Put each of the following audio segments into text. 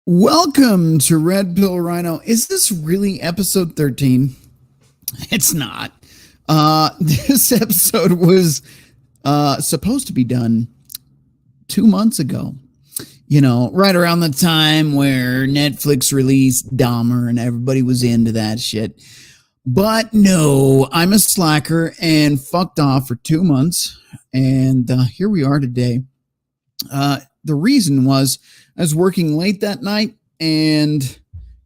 Welcome to Red Pill Rhino. Is this really episode 13? It's not. This episode was supposed to be done 2 months ago. You know, right around the time where Netflix released Dahmer and everybody was into that shit. But no, I'm a slacker and fucked off for 2 months. And here we are today. The reason was I was working late that night and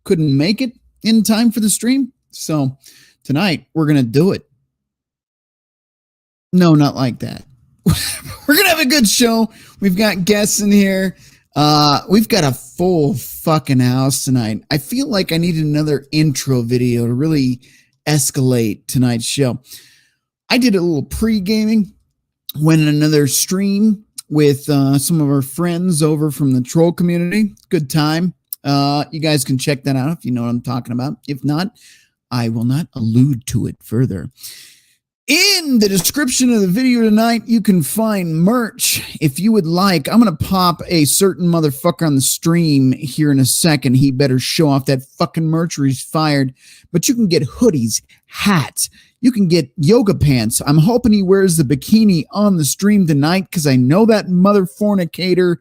couldn't make it in time for the stream. So tonight we're going to do it. No, not like that. We're going to have a good show. We've got guests in here. We've got a full fucking house tonight. I feel like I need another intro video to really escalate tonight's show. I did a little pre-gaming, went in another stream with some of our friends over from the troll community. Good time. You guys can check that out if you know what I'm talking about. If not, I will not allude to it further. In the description of the video tonight, you can find merch if you would like. I'm going to pop a certain motherfucker on the stream here in a second. He better show off that fucking merch or he's fired. But you can get hoodies, hats. You can get yoga pants. I'm hoping he wears the bikini on the stream tonight because I know that mother fornicator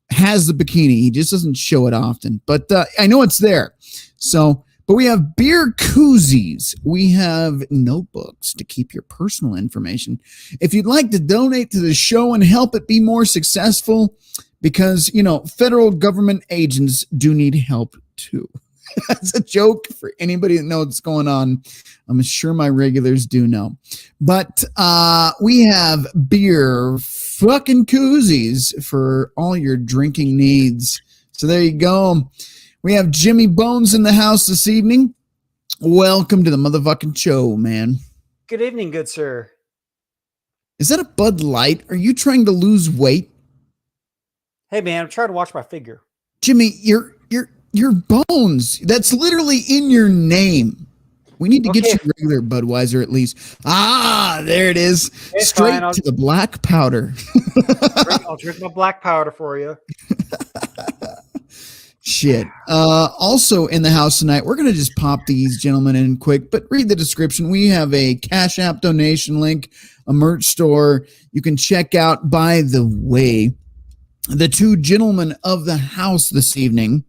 has the bikini. He just doesn't show it often. But I know it's there. So... But we have beer koozies. We have notebooks to keep your personal information. If you'd like to donate to the show and help it be more successful, because, you know, federal government agents do need help too. That's a joke for anybody that knows what's going on. I'm sure my regulars do know. But we have beer fucking koozies for all your drinking needs. So there you go. We have Jimmy Bones in the house this evening. Welcome to the motherfucking show, man. Good evening, good sir. Is that a Bud Light? Are you trying to lose weight? Hey, man, I'm trying to watch my figure. Jimmy, you're Bones. That's literally in your name. We need to get you regular Budweiser at least. Ah, there it is. It's straight fine. to the black powder. I'll drink my black powder for you. Shit. Also in the house tonight, we're going to just pop these gentlemen in quick, but read the description. We have a Cash App donation link, a merch store you can check out. By the way, the two gentlemen of the house this evening,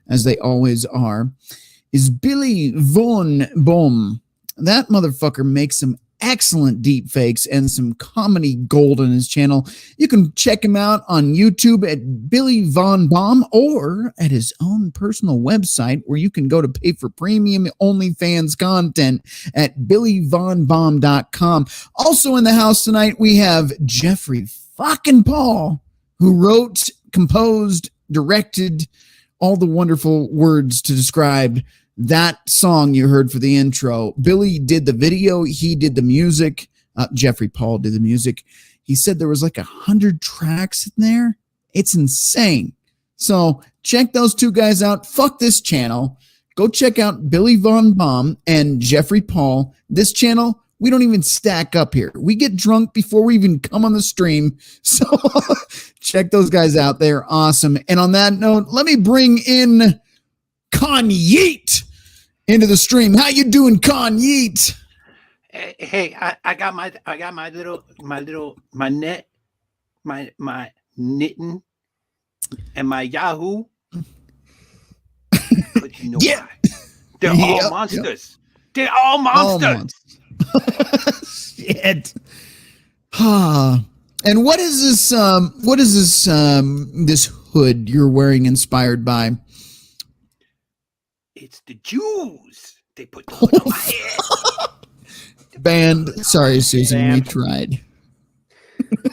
as they always are, is Billy Von Bohm. That motherfucker makes some excellent deep fakes and some comedy gold on his channel. You can check him out on YouTube at Billy Von Baum or at his own personal website where you can go to pay for premium OnlyFans content at BillyVonBaum.com. Also in the house tonight, we have Jeffrey fucking Paul, who wrote, composed, directed all the wonderful words to describe that song you heard for the intro. Billy did the video. He did the music. Jeffrey Paul did the music. He said there was like 100 tracks in there. It's insane. So check those two guys out. Fuck this channel. Go check out Billy Von Baum and Jeffrey Paul. This channel, we don't even stack up here. We get drunk before we even come on the stream. So check those guys out. They're awesome. And on that note, let me bring in Con Yeet into the stream. How you doing, Con Yeet? Hey, I got my net, my knitting, and my Yahoo. But you know why? They're all monsters. Yep. They're all monsters. Shit. And what is this? What is this? This hood you're wearing inspired by? It's the Jews. They put the hood on my head. Banned. Sorry, Susan. We tried.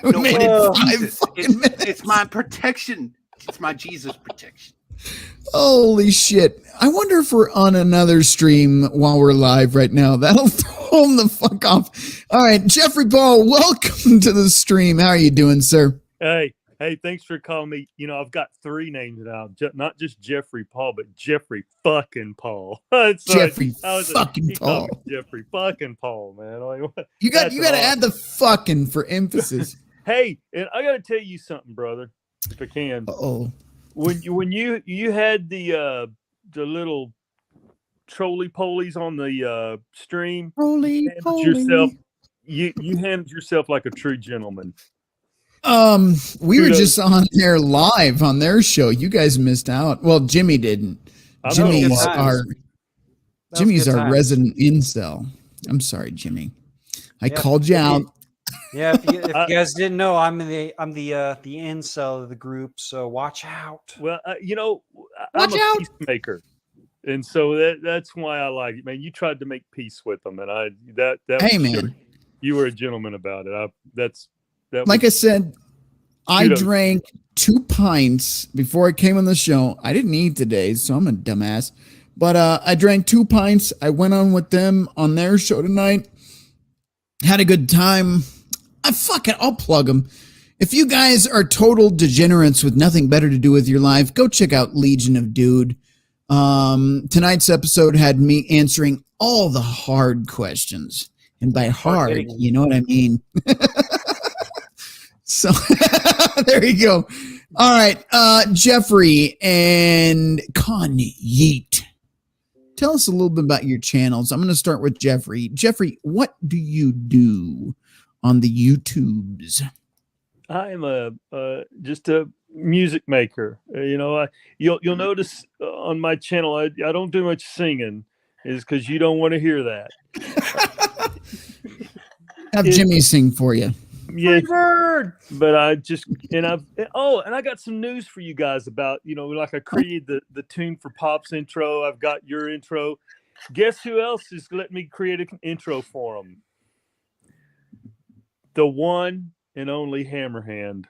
We made it 5 fucking minutes. It's my protection. It's my Jesus protection. Holy shit. I wonder if we're on another stream while we're live right now. That'll throw them the fuck off. All right, Jeffrey Paul, welcome to the stream. How are you doing, sir? Hey, thanks for calling me. You know, I've got 3 names now. Not just Jeffrey Paul, but Jeffrey fucking Paul. Jeffrey fucking Paul. Jeffrey fucking Paul, man. Like, you got to add the fucking for emphasis. Hey, and I got to tell you something, brother, if I can. Uh-oh. when you had the little trolley polies on the stream, Holy, yourself, you handled yourself like a true gentleman. We were just on there live on their show. You guys missed out. Well, Jimmy didn't. Jimmy's our resident incel. I'm sorry, Jimmy. I called you out. Yeah, if you guys didn't know, I'm the incel of the group, so watch out. Well, I'm a peacemaker, and so that's why I like it, man. You tried to make peace with them, and hey, man, you were a gentleman about it. I said, I drank 2 pints before I came on the show. I didn't eat today, so I'm a dumbass. But I drank 2 pints. I went on with them on their show tonight. Had a good time. I'll plug them. If you guys are total degenerates with nothing better to do with your life, go check out Legion of Dude. Tonight's episode had me answering all the hard questions. And by hard, you know what I mean? So there you go. All right. Jeffrey and Con Yeet. Tell us a little bit about your channels. I'm going to start with Jeffrey. Jeffrey, what do you do on the YouTubes? I am just a music maker. You'll notice on my channel I don't do much singing, is because you don't want to hear that. Have Jimmy sing for you. Yeah, but I got some news for you guys about, like I created the Tune for Pops intro. I've got your intro. Guess who else is letting me create an intro for them? The one and only Hammerhand.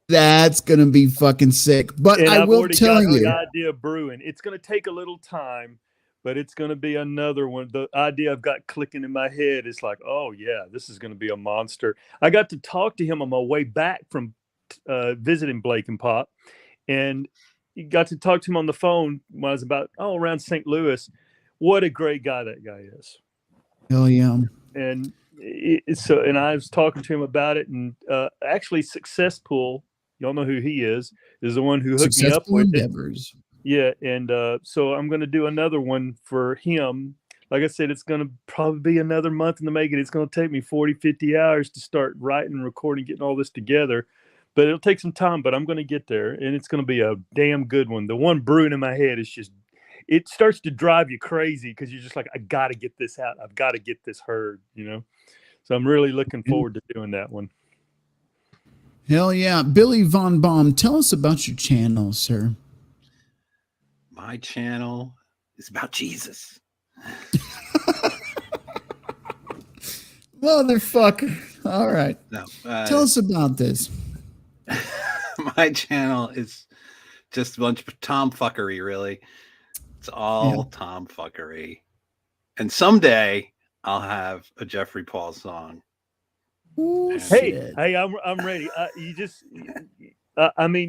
That's going to be fucking sick. But I will tell you. The idea brewing. It's going to take a little time, but it's going to be another one. The idea I've got clicking in my head is like, oh, yeah, this is going to be a monster. I got to talk to him on my way back from visiting Blake and Pop, and got to talk to him on the phone when I was around St. Louis. What a great guy that guy is. Hell yeah. And and I was talking to him about it, and actually Success Pool, y'all know who he is the one who hooked me up with Endeavors. Yeah, and so I'm going to do another one for him. Like I said, it's going to probably be another month in the making. It's going to take me 40, 50 hours to start writing, recording, getting all this together. But it'll take some time, but I'm going to get there, and it's going to be a damn good one. The one brewing in my head is just, it starts to drive you crazy because you're just like, I got to get this out. I've got to get this heard, So I'm really looking forward to doing that one. Hell yeah. Billy Von Baum, tell us about your channel, sir. My channel is about Jesus. Motherfucker. All right. No, tell us about this. My channel is just a bunch of tomfuckery, really. It's all tomfuckery. And someday I'll have a Jeffrey Paul song. Ooh, hey, I'm ready.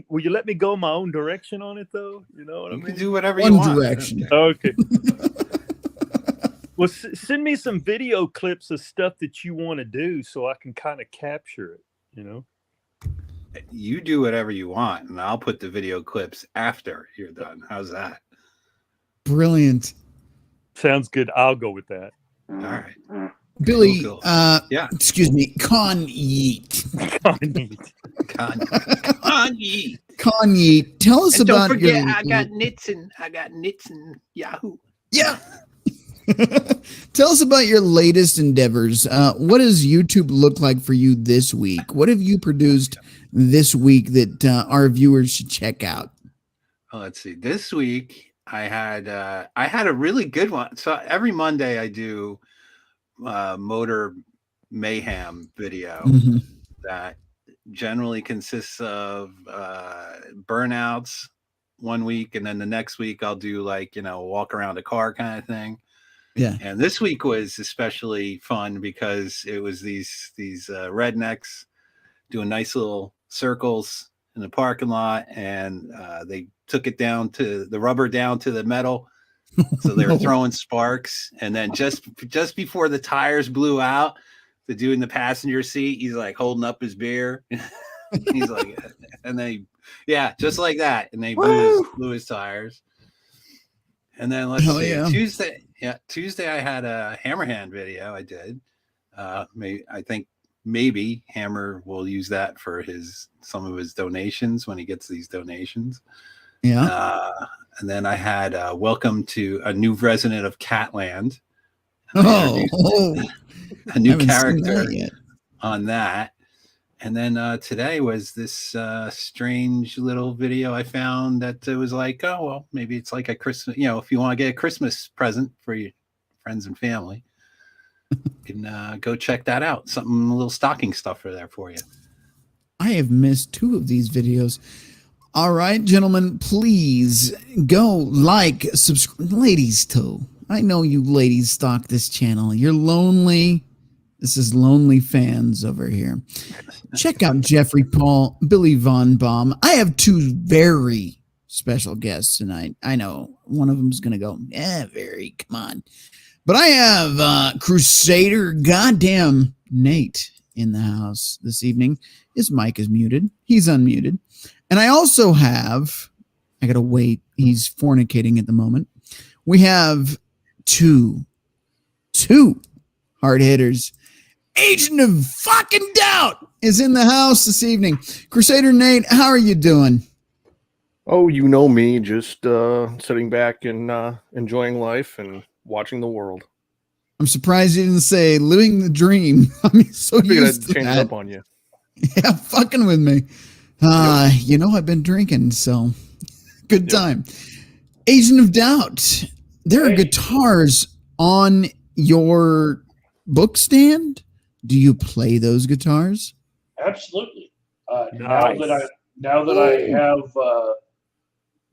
Will you let me go my own direction on it, though? You know what I mean? You can do whatever you want. One direction. Okay. Well, send me some video clips of stuff that you want to do so I can kind of capture it, You do whatever you want, and I'll put the video clips after you're done. How's that? Brilliant. Sounds good. I'll go with that. All right. Billy, cool. Excuse me, Con Yeet. Con Yeet. Con Yeet. Tell us and about don't forget, your... I got nits and Yahoo. Yeah. Tell us about your latest endeavors. What does YouTube look like for you this week? What have you produced this week that our viewers should check out? Well, let's see. This week I had a really good one. So every Monday I do motor mayhem video that generally consists of burnouts one week, and then the next week I'll do walk around a car kind of thing. Yeah. And this week was especially fun because it was these rednecks doing nice little circles in the parking lot, and they took it down to the rubber down to the metal. So they were throwing sparks, and then just before the tires blew out, the dude in the passenger seat, he's like holding up his beer. He's like, and they, yeah, just like that. And they blew his tires. And then let's see, Tuesday. Yeah, Tuesday I had a Hammerhand video I did. I think maybe Hammer will use that for some of his donations when he gets these donations. Yeah. And then I had welcome to a new resident of Catland. A new character on that. And then today was this strange little video I found that it was like, oh, well, maybe it's like a Christmas, if you want to get a Christmas present for your friends and family, you can go check that out. A little stocking stuffer there for you. I have missed 2 of these videos. All right, gentlemen, please go like, subscribe. Ladies, too. I know you ladies stalk this channel. You're lonely. This is lonely fans over here. Check out Jeffrey Paul, Billy Von Baum. I have 2 very special guests tonight. I know one of them's going to go, very, come on. But I have Crusader goddamn Nate in the house this evening. His mic is muted. He's unmuted. And I also have, I got to wait. He's fornicating at the moment. We have two hard hitters. Agent of fucking Doubt is in the house this evening. Crusader Nate, how are you doing? Oh, you know me, just sitting back and enjoying life and watching the world. I'm surprised you didn't say living the dream. I mean, so used to change that. it up on you. Yeah, fucking with me. I've been drinking, so good time. Agent of Doubt, there are guitars on your book stand. Do you play those guitars? Absolutely. Nice. Now that I have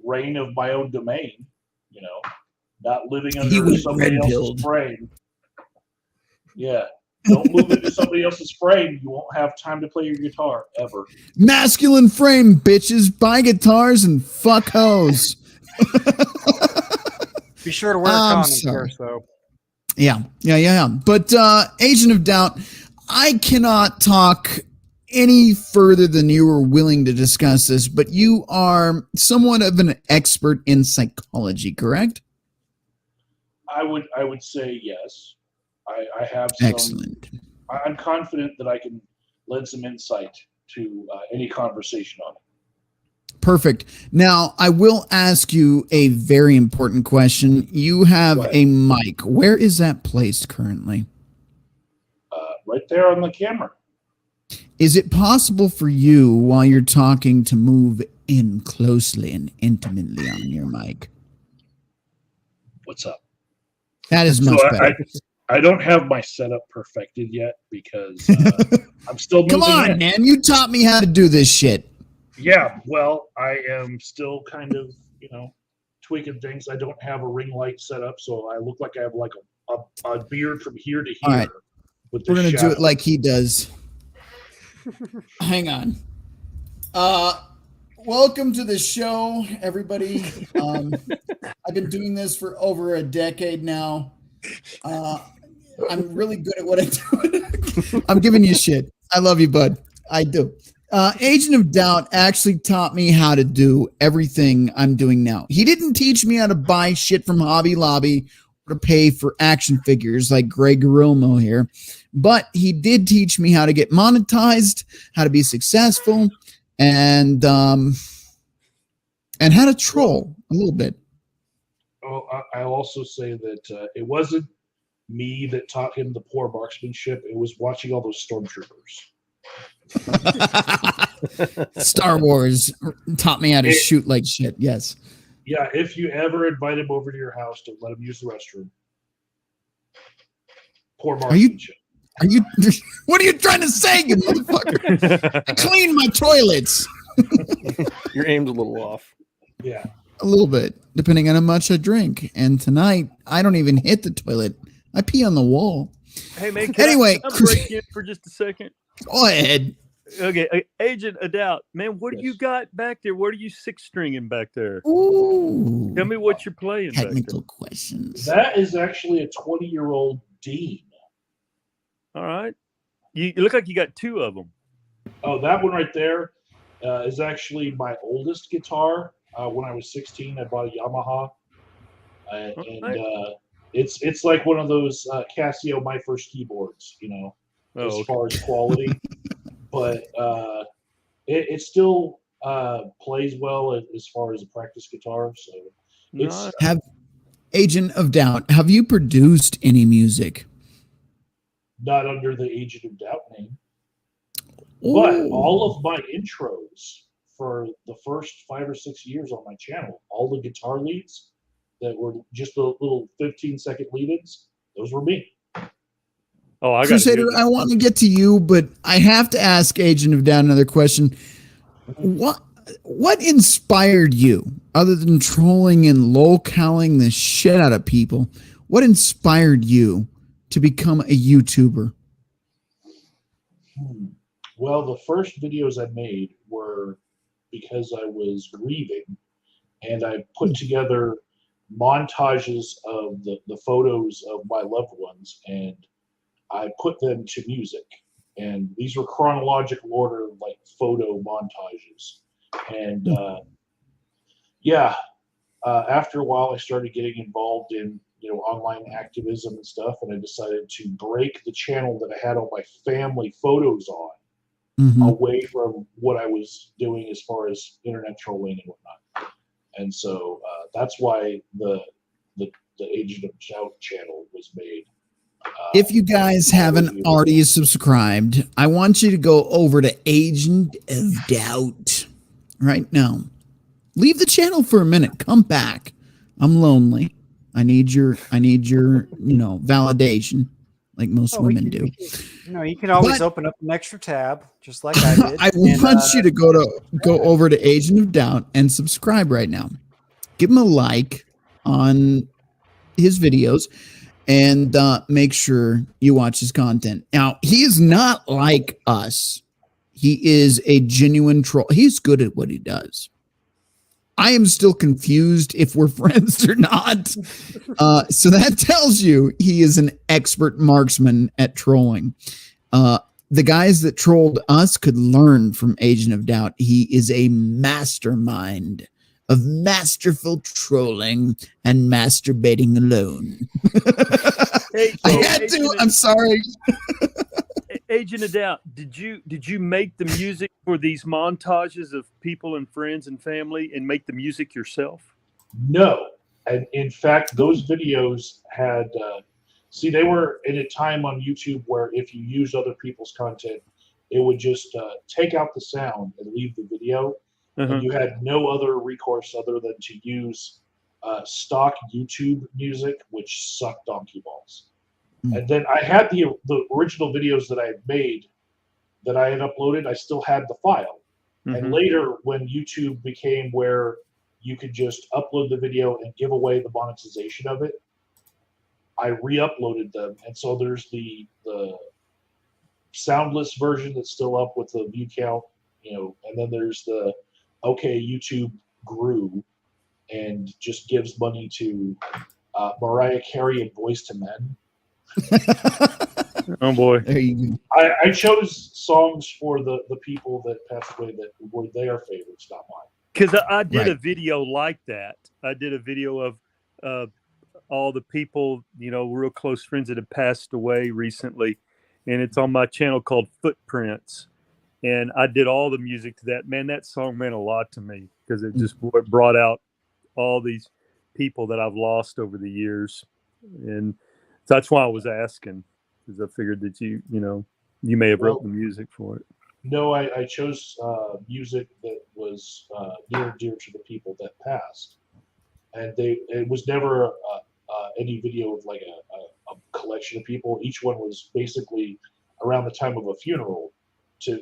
reign of my own domain, not living under somebody else's frame. Yeah. Don't move into somebody else's frame. You won't have time to play your guitar ever. Masculine frame, bitches. Buy guitars and fuck hoes. Be sure to wear condoms first, though. Yeah. But Agent of Doubt, I cannot talk any further than you are willing to discuss this, but you are somewhat of an expert in psychology, correct? I would say yes. I have some. Excellent. I'm confident that I can lend some insight to any conversation on it. Perfect. Now, I will ask you a very important question. You have a mic. Where is that placed currently? Right there on the camera. Is it possible for you, while you're talking, to move in closely and intimately on your mic? What's up? That is much better. I don't have my setup perfected yet because I'm still moving. Come on, man. You taught me how to do this shit. Yeah, well, I am still kind of, tweaking things. I don't have a ring light set up, so I look like I have like a beard from here to here. All right. We're going to do it like he does. Hang on. Welcome to the show, everybody. I've been doing this for over a decade now. I'm really good at what I do. I'm giving you shit. I love you, bud. I do. Agent of Doubt actually taught me how to do everything I'm doing now. He didn't teach me how to buy shit from Hobby Lobby or to pay for action figures like Greg Gurilmo here, but he did teach me how to get monetized, how to be successful, and how to troll a little bit. Oh, I'll also say that it wasn't me that taught him the poor marksmanship. It was watching all those stormtroopers. Star Wars taught me how to shoot like shit. Yes. Yeah, if you ever invite him over to your house, don't let him use the restroom. Poor marksmanship. Are you? What are you trying to say, you motherfucker? I clean my toilets. Your aim's a little off. Yeah. A little bit, depending on how much I drink. And tonight, I don't even hit the toilet. I pee on the wall. Hey, man. Anyway, I'll break in for just a second. Go ahead. Okay, Agent of Doubt, man. What do you got back there? What are you six-stringing back there? Ooh. Tell me what you're playing. Technical questions. That is actually a 20-year-old Dean. All right. You look like you got two of them. Oh, that one right there is actually my oldest guitar. When I was 16, I bought a Yamaha, and it's like one of those Casio My First keyboards, as far as quality. But it still plays well as far as a practice guitar. So it's Agent of Doubt. Have you produced any music? Not under the Agent of Doubt name. But all of my intros for the first 5 or 6 years on my channel, all the guitar leads that were just the little 15-second lead-ins, those were me. Oh, Crusader, I want to get to you, but I have to ask Agent of Doubt another question. What inspired you, other than trolling and lolcalling the shit out of people? What inspired you to become a YouTuber? Well, the first videos I made were because I was grieving, and I put together montages of the photos of my loved ones, and I put them to music. And these were chronological order, like photo montages. And after a while, I started getting involved in online activism and stuff, and I decided to break the channel that I had all my family photos on. Away from what I was doing as far as internet trolling and whatnot. And so that's why the Agent of Doubt channel was made. If you guys haven't already subscribed, I want you to go over to Agent of Doubt right now. Leave the channel for a minute. Come back. I'm lonely. I need your validation, like most women do. You can always open up an extra tab, just like I did. I want you to go over to Agent of Doubt and subscribe right now. Give him a like on his videos and make sure you watch his content. Now, he is not like us. He is a genuine troll. He's good at what he does. I am still confused if we're friends or not. So that tells you he is an expert marksman at trolling. The guys that trolled us could learn from Agent of Doubt. He is a mastermind of masterful trolling and masturbating alone. I'm sorry. Agent of Doubt, did you make the music for these montages of people and friends and family and make the music yourself? No. And in fact, those videos had, they were in a time on YouTube where if you used other people's content, it would just take out the sound and leave the video. And you had no other recourse other than to use stock YouTube music, which sucked donkey balls. And then I had the original videos that I had made that I had uploaded. I still had the file. And later, when YouTube became where you could just upload the video and give away the monetization of it, I re-uploaded them. And so there's the soundless version that's still up with the view count, and then there's the YouTube grew and just gives money to Mariah Carey and Boyz II Men. Oh boy! There you go. I chose songs for the people that passed away that were their favorites, not mine. Because I did a video like that. I did a video of all the people, real close friends that have passed away recently, and it's on my channel called Footprints. And I did all the music to that. Man, that song meant a lot to me because it just brought out all these people that I've lost over the years, and that's why I was asking, because I figured that you may have wrote the music for it. No, I chose music that was near and dear to the people that passed, and it was never any video of like a collection of people. Each one was basically around the time of a funeral,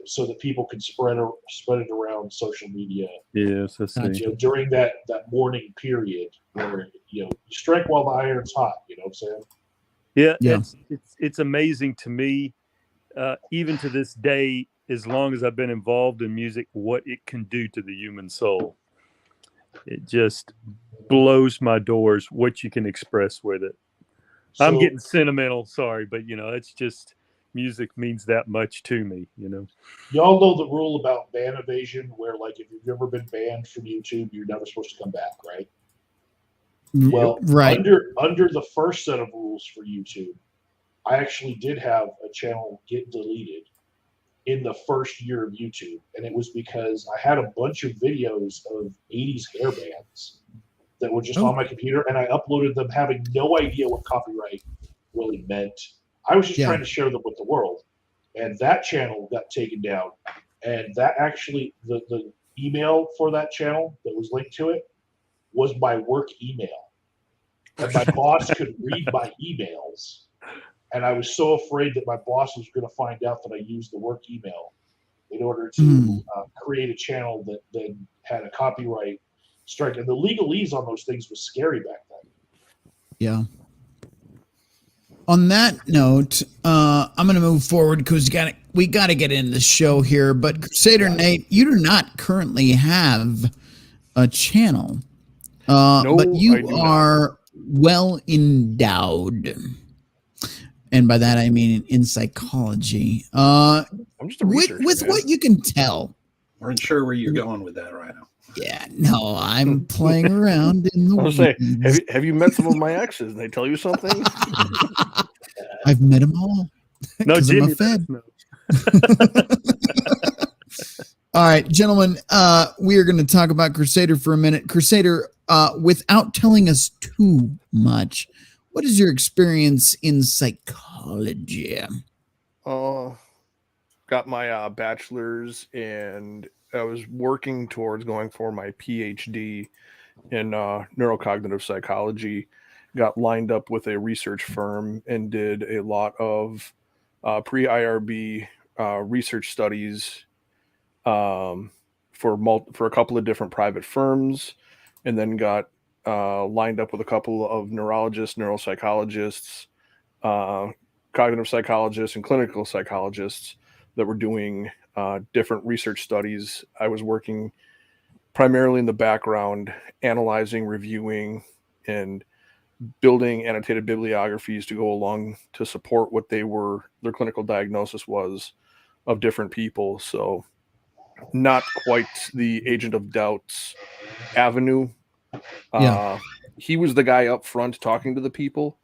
so that people could spread it around social media. Yes, I see. During that mourning period where you strike while the iron's hot. You know what I'm saying? Yeah. It's amazing to me, even to this day, as long as I've been involved in music, what it can do to the human soul. It just blows my doors what you can express with it. So, I'm getting sentimental, sorry, but it's just music means that much to me, you know. Y'all know the rule about ban evasion, where like if you've ever been banned from YouTube, you're never supposed to come back, right? Well, right. Under the first set of rules for YouTube, I actually did have a channel get deleted in the first year of YouTube, and it was because I had a bunch of videos of 80s hair bands that were just on my computer, and I uploaded them having no idea what copyright really meant. I was just trying to share them with the world, and that channel got taken down. And that actually, the email for that channel that was linked to it was my work email, and my boss could read my emails. And I was so afraid that my boss was going to find out that I used the work email in order to create a channel that then had a copyright strike. And the legalese on those things was scary back then. Yeah. On that note, I'm going to move forward because we got to get into the show here. But Crusader Nate, you do not currently have a channel, No, but you are well endowed. And by that, I mean in psychology. I'm just a researcher, with what you can tell. Weren't sure where you're going with that, Rhino. Yeah, no, I'm playing around in the I'll say, have you met some of my exes? And they tell you something? I've met them all. No, Jimmy. I'm a Fed. All right, gentlemen, we are going to talk about Crusader for a minute. Crusader, without telling us too much, what is your experience in psychology? Got my bachelor's, and I was working towards going for my PhD in neurocognitive psychology. Got lined up with a research firm and did a lot of pre-IRB research studies for a couple of different private firms, and then got lined up with a couple of neurologists, neuropsychologists, cognitive psychologists, and clinical psychologists that were doing different research studies. I was working primarily in the background, analyzing, reviewing, and building annotated bibliographies to go along to support what their clinical diagnosis was of different people. So not quite the agent of doubts avenue. He was the guy up front talking to the people.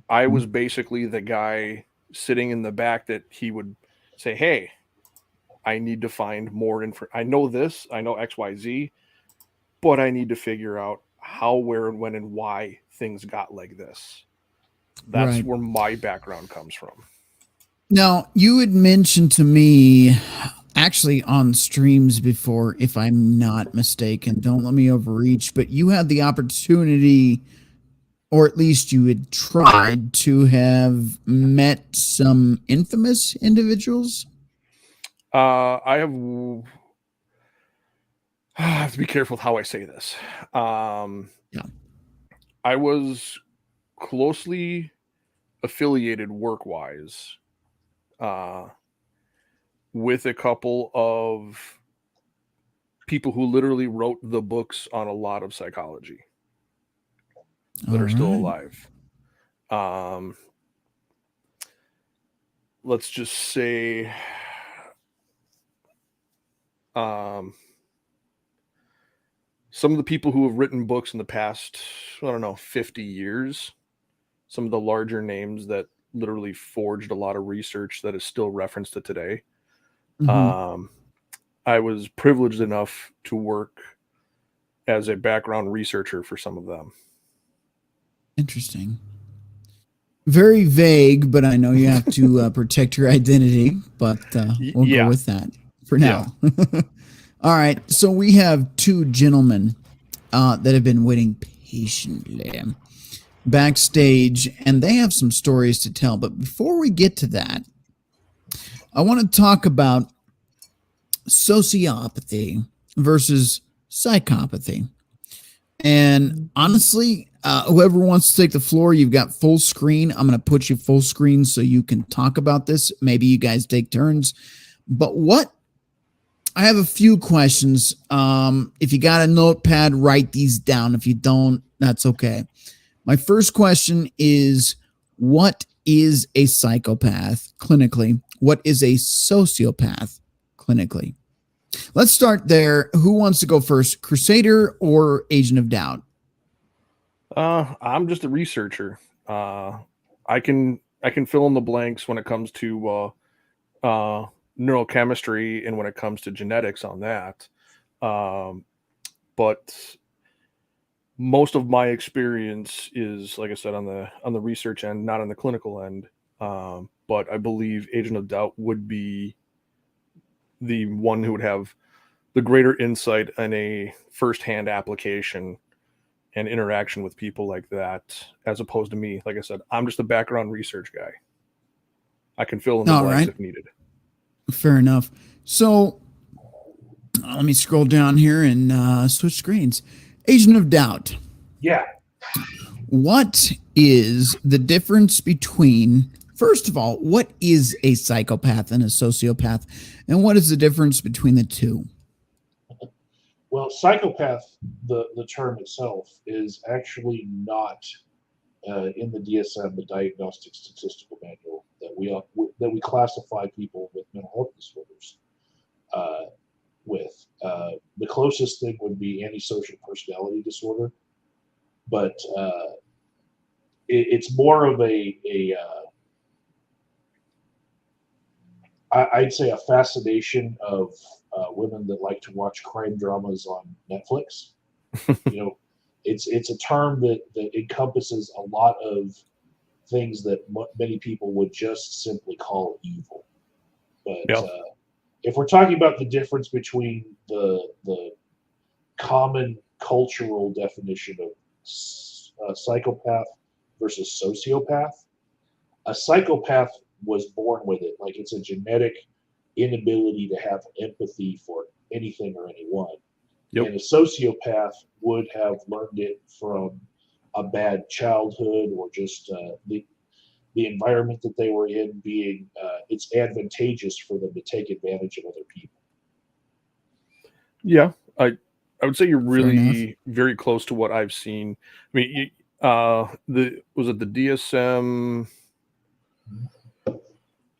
I was basically the guy sitting in the back that he would say, hey, I need to find more info. I know this, I know XYZ, but I need to figure out how, where, and when, and why things got like this. That's where my background comes from. Now, you had mentioned to me, actually on streams before, if I'm not mistaken, don't let me overreach, but you had the opportunity, or at least you had tried to have met some infamous individuals. I have to be careful with how I say this. I was closely affiliated work-wise with a couple of people who literally wrote the books on a lot of psychology that are still alive. Let's just say some of the people who have written books in the past, 50 years, some of the larger names that literally forged a lot of research that is still referenced to today. I was privileged enough to work as a background researcher for some of them. Interesting. Very vague, but I know you have to protect your identity, but we'll go with that for now. All right. So we have two gentlemen that have been waiting patiently backstage, and they have some stories to tell. But before we get to that, I want to talk about sociopathy versus psychopathy. And honestly, whoever wants to take the floor, you've got full screen. I'm going to put you full screen so you can talk about this. Maybe you guys take turns. But I have a few questions. If you got a notepad, write these down. If you don't, that's okay. My first question is, what is a psychopath clinically? What is a sociopath clinically? Let's start there. Who wants to go first, Crusader or Agent of Doubt? I'm just a researcher. I can fill in the blanks when it comes to neurochemistry and when it comes to genetics on that. But most of my experience is, like I said, on the research end, not on the clinical end. But I believe Agent of Doubt would be the one who would have the greater insight in a firsthand application and interaction with people like that, as opposed to me. Like I said, I'm just a background research guy. I can fill in the blanks if needed. Fair enough. So let me scroll down here and switch screens. Agent of Doubt. Yeah. What is the difference between, first of all, what is a psychopath and a sociopath? And what is the difference between the two? Well, psychopath, the term itself, is actually not in the DSM, the Diagnostic Statistical Manual, that we classify people with mental health disorders with. The closest thing would be antisocial personality disorder, but it's more of I'd say a fascination of women that like to watch crime dramas on Netflix. It's a term that encompasses a lot of things that many people would just simply call evil. But if we're talking about the difference between the common cultural definition of psychopath versus sociopath, a psychopath was born with it. Like, it's a genetic inability to have empathy for anything or anyone. Yep. And a sociopath would have learned it from a bad childhood or just the environment that they were in being it's advantageous for them to take advantage of other people. Yeah, I would say you're really very close to what I've seen. I mean, was it the DSM?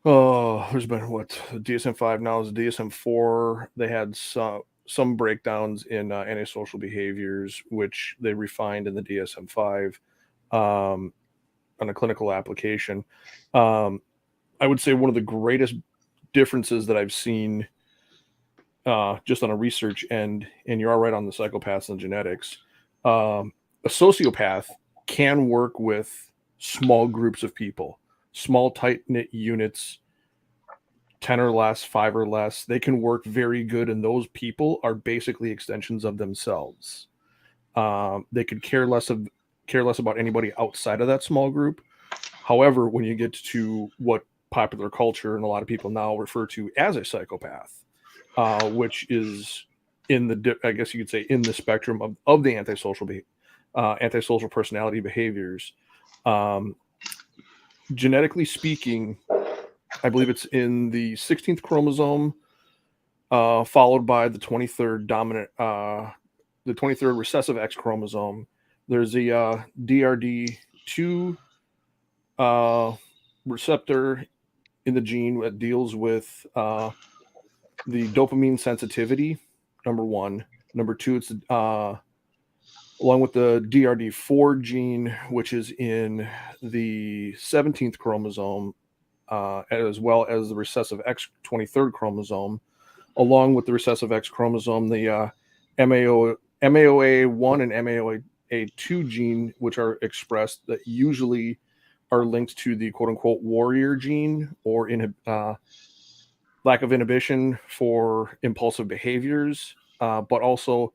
Oh, there's been DSM-5 now is DSM-4. They had some breakdowns in antisocial behaviors, which they refined in the DSM-5 on a clinical application. I would say one of the greatest differences that I've seen just on a research end, and you are right on the psychopaths and genetics, a sociopath can work with small groups of people. Small, tight-knit units, 10 or less, 5 or less, they can work very good, and those people are basically extensions of themselves. They could care less about anybody outside of that small group. However, when you get to what popular culture and a lot of people now refer to as a psychopath, which is in the, I guess you could say, in the spectrum of the antisocial personality behaviors, genetically speaking, I believe it's in the 16th chromosome, followed by the 23rd the 23rd recessive X chromosome. There's a DRD2 receptor in the gene that deals with the dopamine sensitivity. Number one. Number two, it's along with the DRD4 gene, which is in the 17th chromosome, as well as the recessive X 23rd chromosome, along with the recessive X chromosome, the MAOA1 and MAOA2 gene, which are expressed, that usually are linked to the quote-unquote warrior gene, or lack of inhibition for impulsive behaviors, but also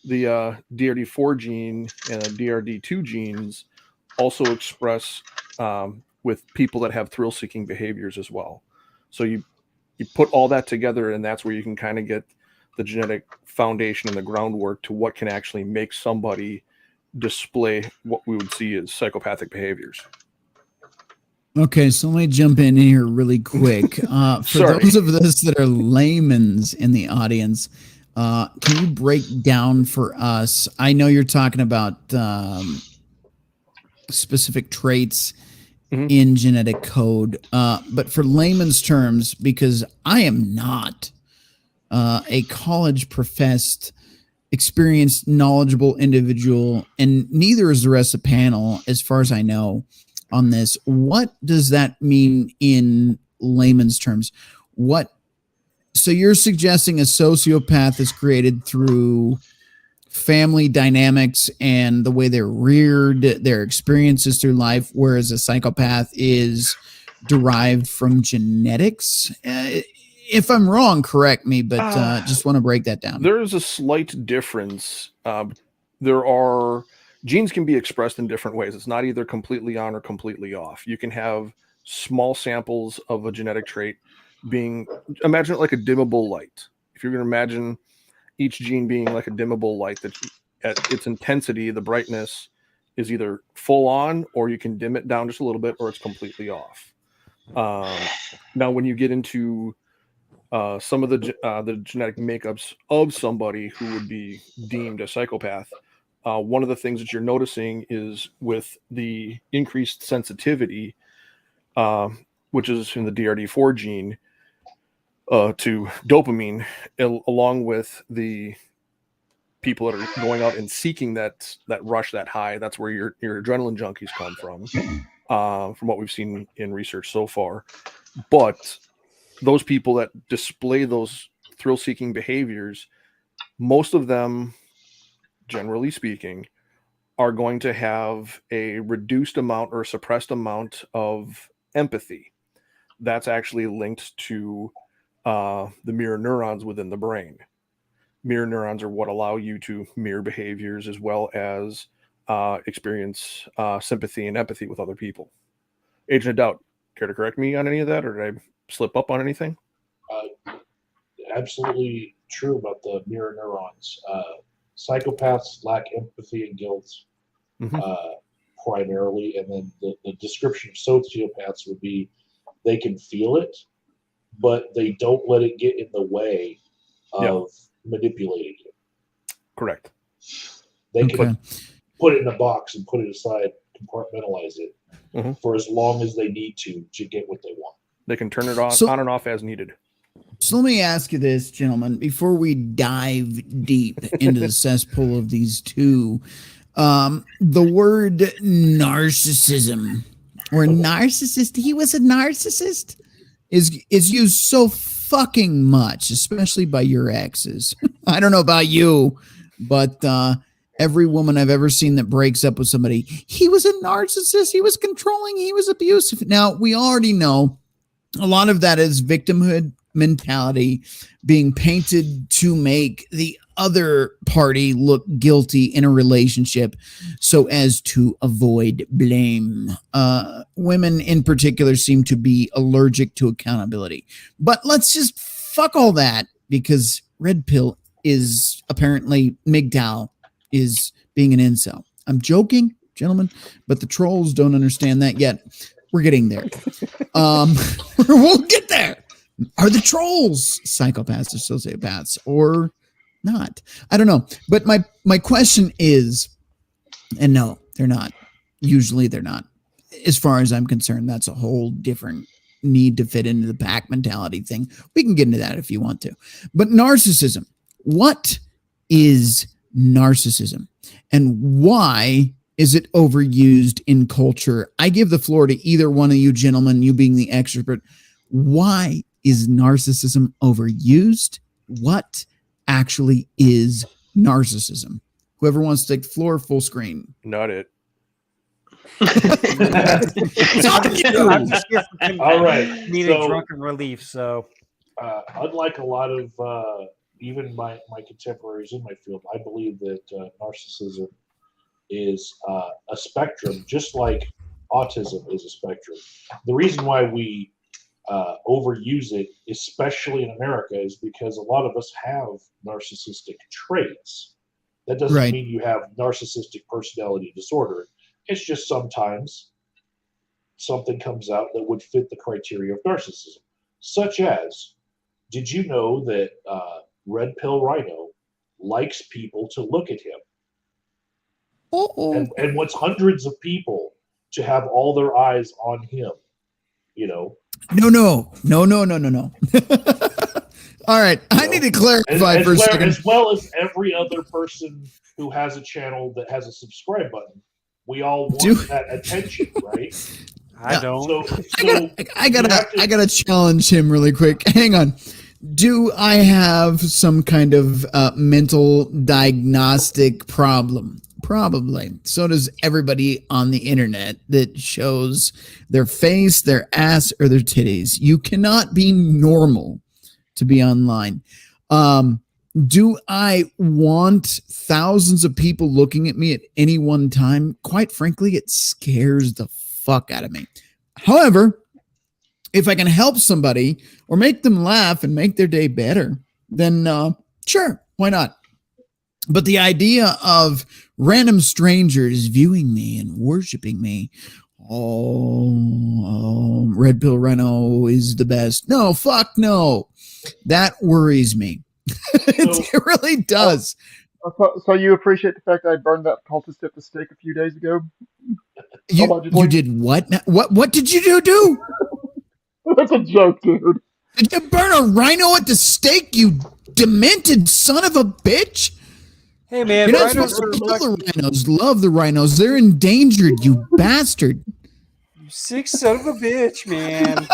the DRD4 gene and DRD2 genes also express with people that have thrill-seeking behaviors as well. So you put all that together, and that's where you can kind of get the genetic foundation and the groundwork to what can actually make somebody display what we would see as psychopathic behaviors. Okay, so let me jump in here really quick. For those of us that are laymen's in the audience, can you break down for us? I know you're talking about specific traits in genetic code. But for layman's terms, because I am not a college professed, experienced, knowledgeable individual, and neither is the rest of the panel, as far as I know, on this. What does that mean in layman's terms? So you're suggesting a sociopath is created through family dynamics and the way they're reared, their experiences through life, whereas a psychopath is derived from genetics? If I'm wrong, correct me, but just want to break that down. There is a slight difference. Genes can be expressed in different ways. It's not either completely on or completely off. You can have small samples of a genetic trait imagine it like a dimmable light. If you're going to imagine each gene being like a dimmable light, that at its intensity, the brightness is either full on, or you can dim it down just a little bit, or it's completely off. Now, when you get into some of the genetic makeups of somebody who would be deemed a psychopath, one of the things that you're noticing is with the increased sensitivity, which is in the DRD4 gene, to dopamine, along with the people that are going out and seeking that rush, that high. That's where your adrenaline junkies come from what we've seen in research so far. But those people that display those thrill-seeking behaviors, most of them, generally speaking, are going to have a reduced amount or suppressed amount of empathy. That's actually linked to the mirror neurons within the brain. Mirror neurons are what allow you to mirror behaviors as well as experience sympathy and empathy with other people. Agent of Doubt, care to correct me on any of that, or did I slip up on anything? Absolutely true about the mirror neurons. Psychopaths lack empathy and guilt primarily, and then the description of sociopaths would be they can feel it, but they don't let it get in the way of manipulating you. Correct. They can put it in a box and put it aside, compartmentalize it for as long as they need to get what they want. They can turn it on and off as needed. So let me ask you this, gentlemen, before we dive deep into the cesspool of these two. The word narcissism or narcissist, he was a narcissist, is used so fucking much, especially by your exes. I don't know about you, but every woman I've ever seen that breaks up with somebody, he was a narcissist, he was controlling, he was abusive. Now, we already know a lot of that is victimhood mentality being painted to make the other party look guilty in a relationship so as to avoid blame. Women in particular seem to be allergic to accountability. But let's just fuck all that, because Red Pill is apparently, MGTOW is being an incel. I'm joking, gentlemen, but the trolls don't understand that yet. We're getting there. We'll get there. Are the trolls psychopaths or sociopaths or not? I don't know. But my question is, and no, they're not. Usually they're not. As far as I'm concerned, that's a whole different need to fit into the pack mentality thing. We can get into that if you want to. But narcissism. What is narcissism? And why is it overused in culture? I give the floor to either one of you gentlemen, you being the expert. Why is narcissism overused? What actually is narcissism? Whoever wants to take the floor, full screen. Not it. All right. Needed drunken relief. So, unlike a lot of even my contemporaries in my field, I believe that narcissism is a spectrum, just like autism is a spectrum. The reason why we overuse it, especially in America, is because a lot of us have narcissistic traits. That doesn't mean you have narcissistic personality disorder. It's just sometimes something comes out that would fit the criteria of narcissism. Such as, did you know that RedPillRhino likes people to look at him? And wants hundreds of people to have all their eyes on him. You know. No. All right, I need to clarify for a second. As well as every other person who has a channel that has a subscribe button. We all want that attention, right? I don't. I gotta challenge him really quick. Hang on. Do I have some kind of mental diagnostic problem? Probably. So does everybody on the internet that shows their face, their ass, or their titties. You cannot be normal to be online. Do I want thousands of people looking at me at any one time? Quite frankly, it scares the fuck out of me. However, if I can help somebody or make them laugh and make their day better, then sure, why not? But the idea of random strangers viewing me and worshiping me, RedPillRhino is the best. No, fuck no. That worries me. It really does. So you appreciate the fact that I burned that cultist at the stake a few days ago? You did what? What did you do? That's a joke, dude. Did you burn a rhino at the stake, you demented son of a bitch? Hey, man. You're not supposed to kill the rhinos. Love the rhinos. They're endangered, you bastard. You sick son of a bitch, man.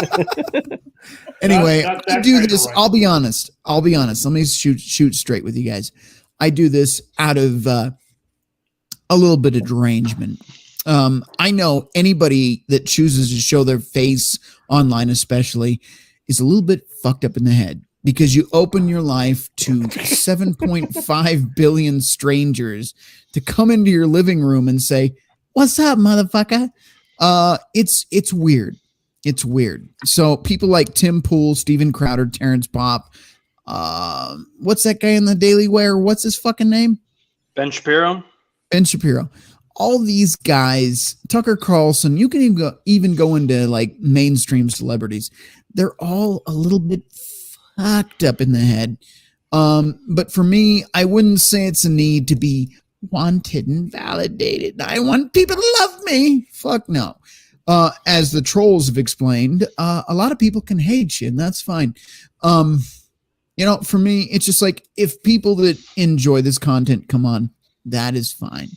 Anyway, I do this. I'll be honest. Let me shoot straight with you guys. I do this out of a little bit of derangement. I know anybody that chooses to show their face online, especially, is a little bit fucked up in the head because you open your life to 7.5 billion strangers to come into your living room and say, "What's up, motherfucker?" It's weird. It's weird. So people like Tim Pool, Steven Crowder, Terrence Popp, what's that guy in the Daily Wire? What's his fucking name? Ben Shapiro. All these guys, Tucker Carlson, you can even go into like mainstream celebrities. They're all a little bit fucked up in the head. But for me, I wouldn't say it's a need to be wanted and validated. I want people to love me. Fuck no. As the trolls have explained, a lot of people can hate you, and that's fine. For me, it's just like if people that enjoy this content come on, that is fine.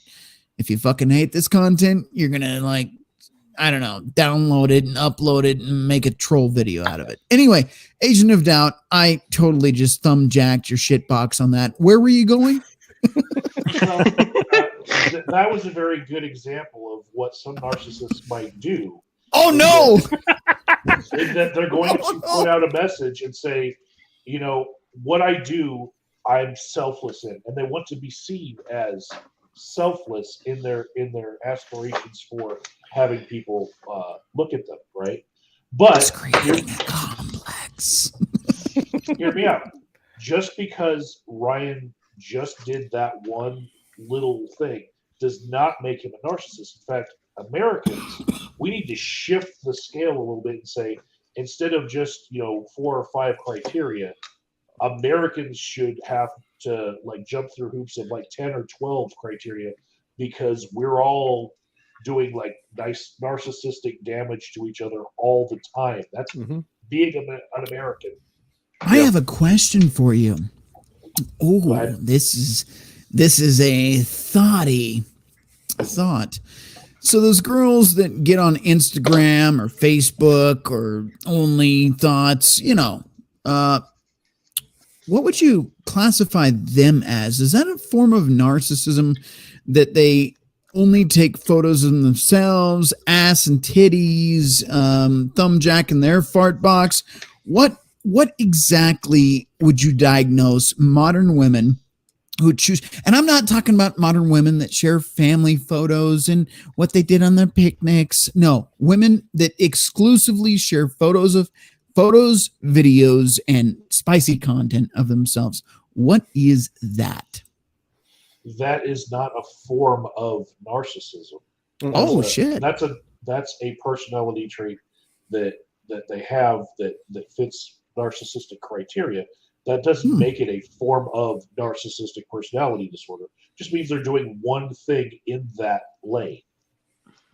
If you fucking hate this content, you're gonna download it and upload it and make a troll video out of it. Anyway, Agent of Doubt, I totally just thumbjacked your shitbox on that. Where were you going? That was a very good example of what some narcissists might do. Oh no! That they're going to put out a message and say, what I do, I'm selfless in, and they want to be seen as selfless in their aspirations for having people look at them, right? But it's creating a complex. Hear me out. Just because Ryan just did that one little thing does not make him a narcissist. In fact, Americans, we need to shift the scale a little bit and say, instead of just 4 or 5 criteria, Americans should have to jump through hoops of 10 or 12 criteria, because we're all doing nice narcissistic damage to each other all the time. That's being an American. I have a question for you. Oh, this is a thought. So those girls that get on Instagram or Facebook or Only Thoughts, what would you classify them as? Is that a form of narcissism that they only take photos of themselves, ass and titties, thumbjack in their fart box? What exactly would you diagnose modern women who choose? And I'm not talking about modern women that share family photos and what they did on their picnics. No, women that exclusively share photos, videos, and spicy content of themselves. What is that? That is not a form of narcissism. Shit. That's a personality trait that they have that fits narcissistic criteria. That doesn't make it a form of narcissistic personality disorder. It just means they're doing one thing in that lane.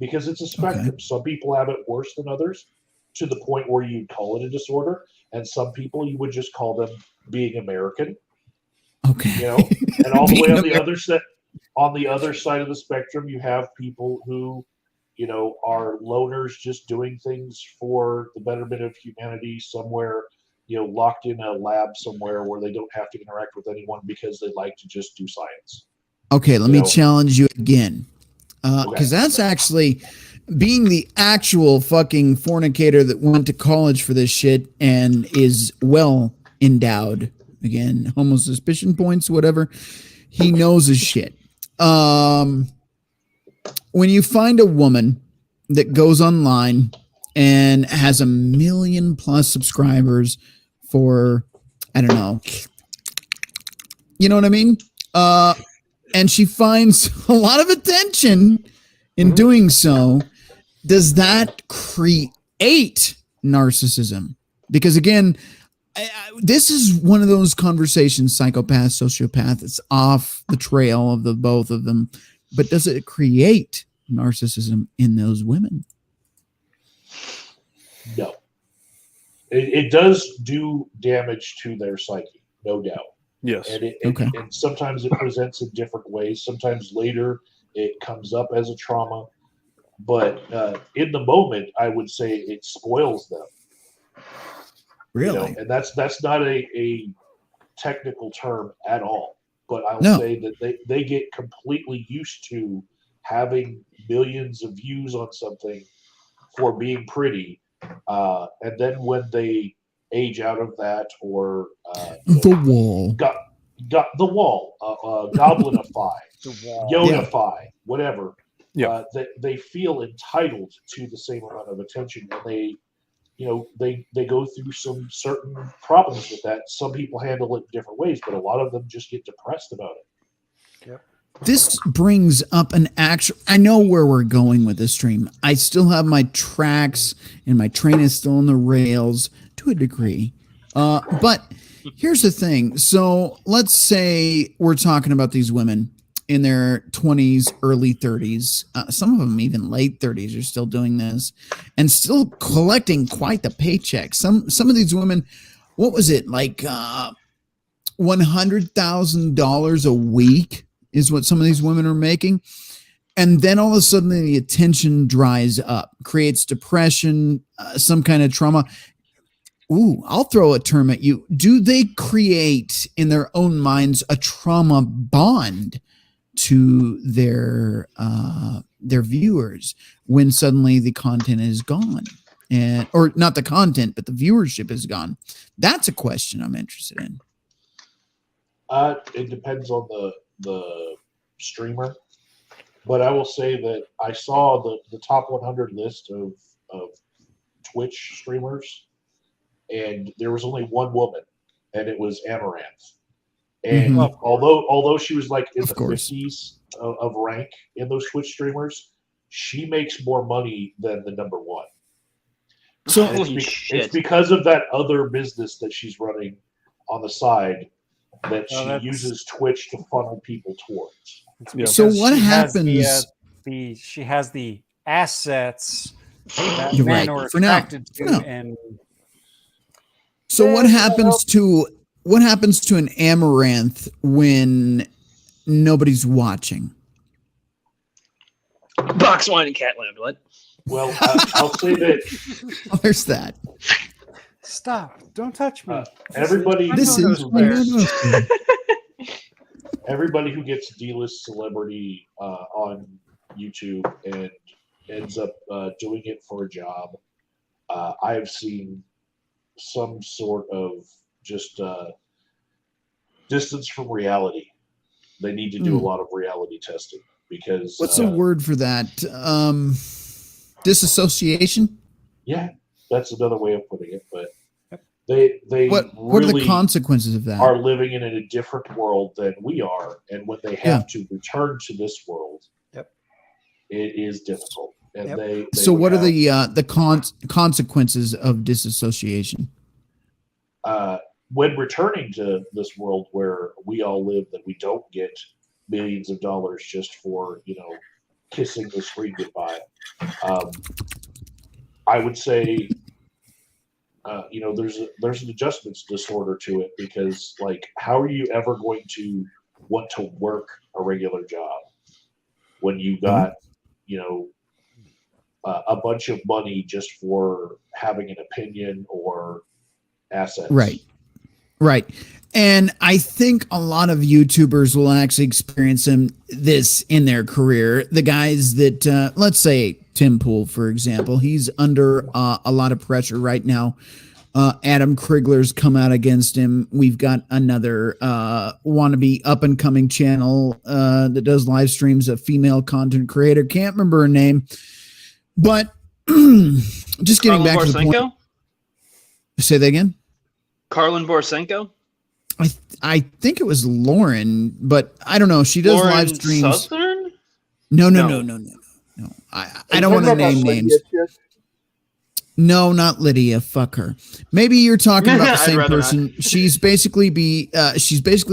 because it's a spectrum. Okay. Some people have it worse than others, to the point where you'd call it a disorder, and some people you would just call them being American. Okay. You know, and all the way on the other side of the spectrum, you have people who, you know, are loners just doing things for the betterment of humanity somewhere, you know, locked in a lab somewhere where they don't have to interact with anyone because they like to just do science. Okay, let me challenge you again. Because that's actually being the actual fucking fornicator that went to college for this shit and is well endowed. Again, homo suspicion points, whatever. He knows his shit. When you find a woman that goes online and has 1 million+ subscribers for, I don't know, you know what I mean? And she finds a lot of attention in doing so, does that create narcissism? Because again, this is one of those conversations, psychopath, sociopath, it's off the trail of the both of them. But does it create narcissism in those women? No. It does do damage to their psyche, no doubt. Yes. And and sometimes it presents in different ways. Sometimes later it comes up as a trauma. But in the moment, I would say it spoils them. Really? You know, and that's not a technical term at all. But I'll say that they get completely used to having millions of views on something for being pretty. And then when they age out of that, or the wall, got the wall, goblinify, Yodify, whatever. Yeah, they feel entitled to the same amount of attention, and they go through some certain problems with that. Some people handle it in different ways, but a lot of them just get depressed about it. Yep. This brings up an actual, I know where we're going with this stream. I still have my tracks and my train is still on the rails to a degree. But here's the thing. So let's say we're talking about these women in their 20s, early 30s. Some of them even late 30s are still doing this and still collecting quite the paycheck. Some of these women, what was it, like $100,000 a week is what some of these women are making. And then all of a sudden the attention dries up, creates depression, some kind of trauma. Ooh, I'll throw a term at you. Do they create in their own minds a trauma bond to their viewers when suddenly the content is gone, or not the content, but the viewership is gone? That's a question I'm interested in. It depends on the streamer, but I will say that I saw the top 100 list of Twitch streamers, and there was only one woman, and it was Amaranth. And although she was like in the 50s of rank in those Twitch streamers, she makes more money than the number one. So it's because of that other business that she's running on the side that she uses Twitch to funnel people towards. So what happens? She has the assets that You're men right. are For now. and so what happens to an Amaranth when nobody's watching? Box wine and Catland. What? Well, I'll say that. Oh, there's that. Stop! Don't touch me. Everybody. Everybody who gets D-list celebrity on YouTube and ends up doing it for a job, I've seen some sort of just distance from reality. They need to do a lot of reality testing because. What's the word for that? Disassociation? Yeah, that's another way of putting it. But they what really are the consequences of that? Are living in a different world than we are, and when they have to return to this world, it is difficult. And they so what are the consequences of disassociation? When returning to this world where we all live, that we don't get millions of dollars just for kissing the screen goodbye. I would say, there's an adjustments disorder to it, because like, how are you ever going to want to work a regular job when you got, a bunch of money just for having an opinion or assets? Right. And I think a lot of YouTubers will actually experience this in their career. The guys that, let's say Tim Pool, for example, he's under a lot of pressure right now. Adam Krigler's come out against him. We've got another wannabe up-and-coming channel that does live streams, a female content creator. Can't remember her name. But just getting back to the point. Say that again? Carlin Borisenko? I think it was Lauren, but I don't know. She does Lauren live streams. Southern? No. I don't want to name names. No, not Lydia. Fuck her. Maybe you're talking about the same person. Not. She's basically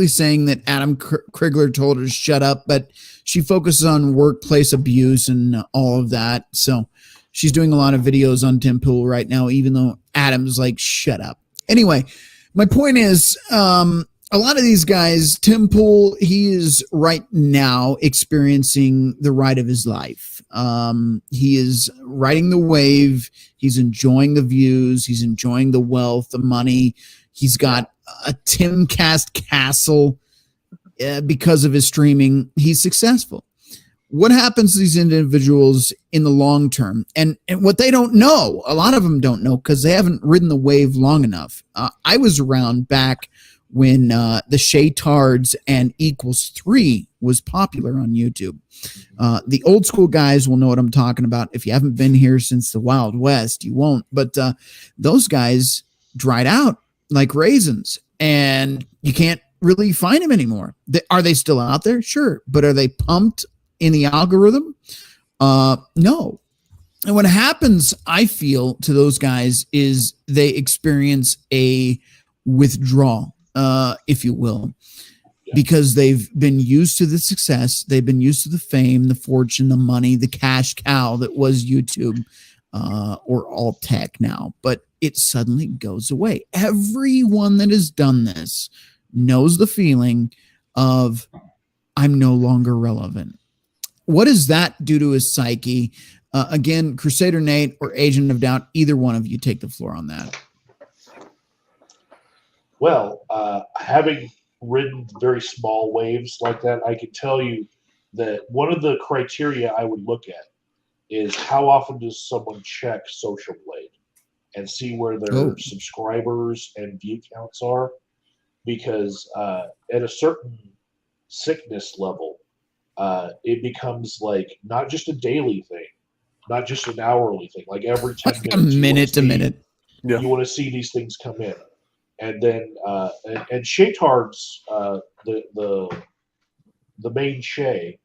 saying that Adam Krigler told her to shut up, but she focuses on workplace abuse and all of that. So she's doing a lot of videos on Tim Pool right now, even though Adam's like, shut up. Anyway, my point is, a lot of these guys, Tim Pool, he is right now experiencing the ride of his life. He is riding the wave. He's enjoying the views. He's enjoying the wealth, the money. He's got a Timcast castle because of his streaming. He's successful. What happens to these individuals in the long term? And what they don't know, a lot of them don't know because they haven't ridden the wave long enough. I was around back when the Shaytards and Equals 3 was popular on YouTube. The old school guys will know what I'm talking about. If you haven't been here since the Wild West, you won't. But those guys dried out like raisins, and you can't really find them anymore. Are they still out there? Sure. But are they pumped in the algorithm? No. And what happens, I feel, to those guys is they experience a withdrawal, if you will, because they've been used to the success. They've been used to the fame, the fortune, the money, the cash cow that was YouTube, or alt tech now, but it suddenly goes away. Everyone that has done this knows the feeling of, I'm no longer relevant. What does that do to his psyche? Again, Crusader Nate or Agent of Doubt, either one of you take the floor on that. Well, having ridden very small waves like that, I can tell you that one of the criteria I would look at is how often does someone check Social Blade and see where their subscribers and view counts are, because at a certain sickness level, it becomes like not just a daily thing, not just an hourly thing, like every 10 minutes. A minute to minute. You want to see these things come in. And then and Shaytards, the main Shay,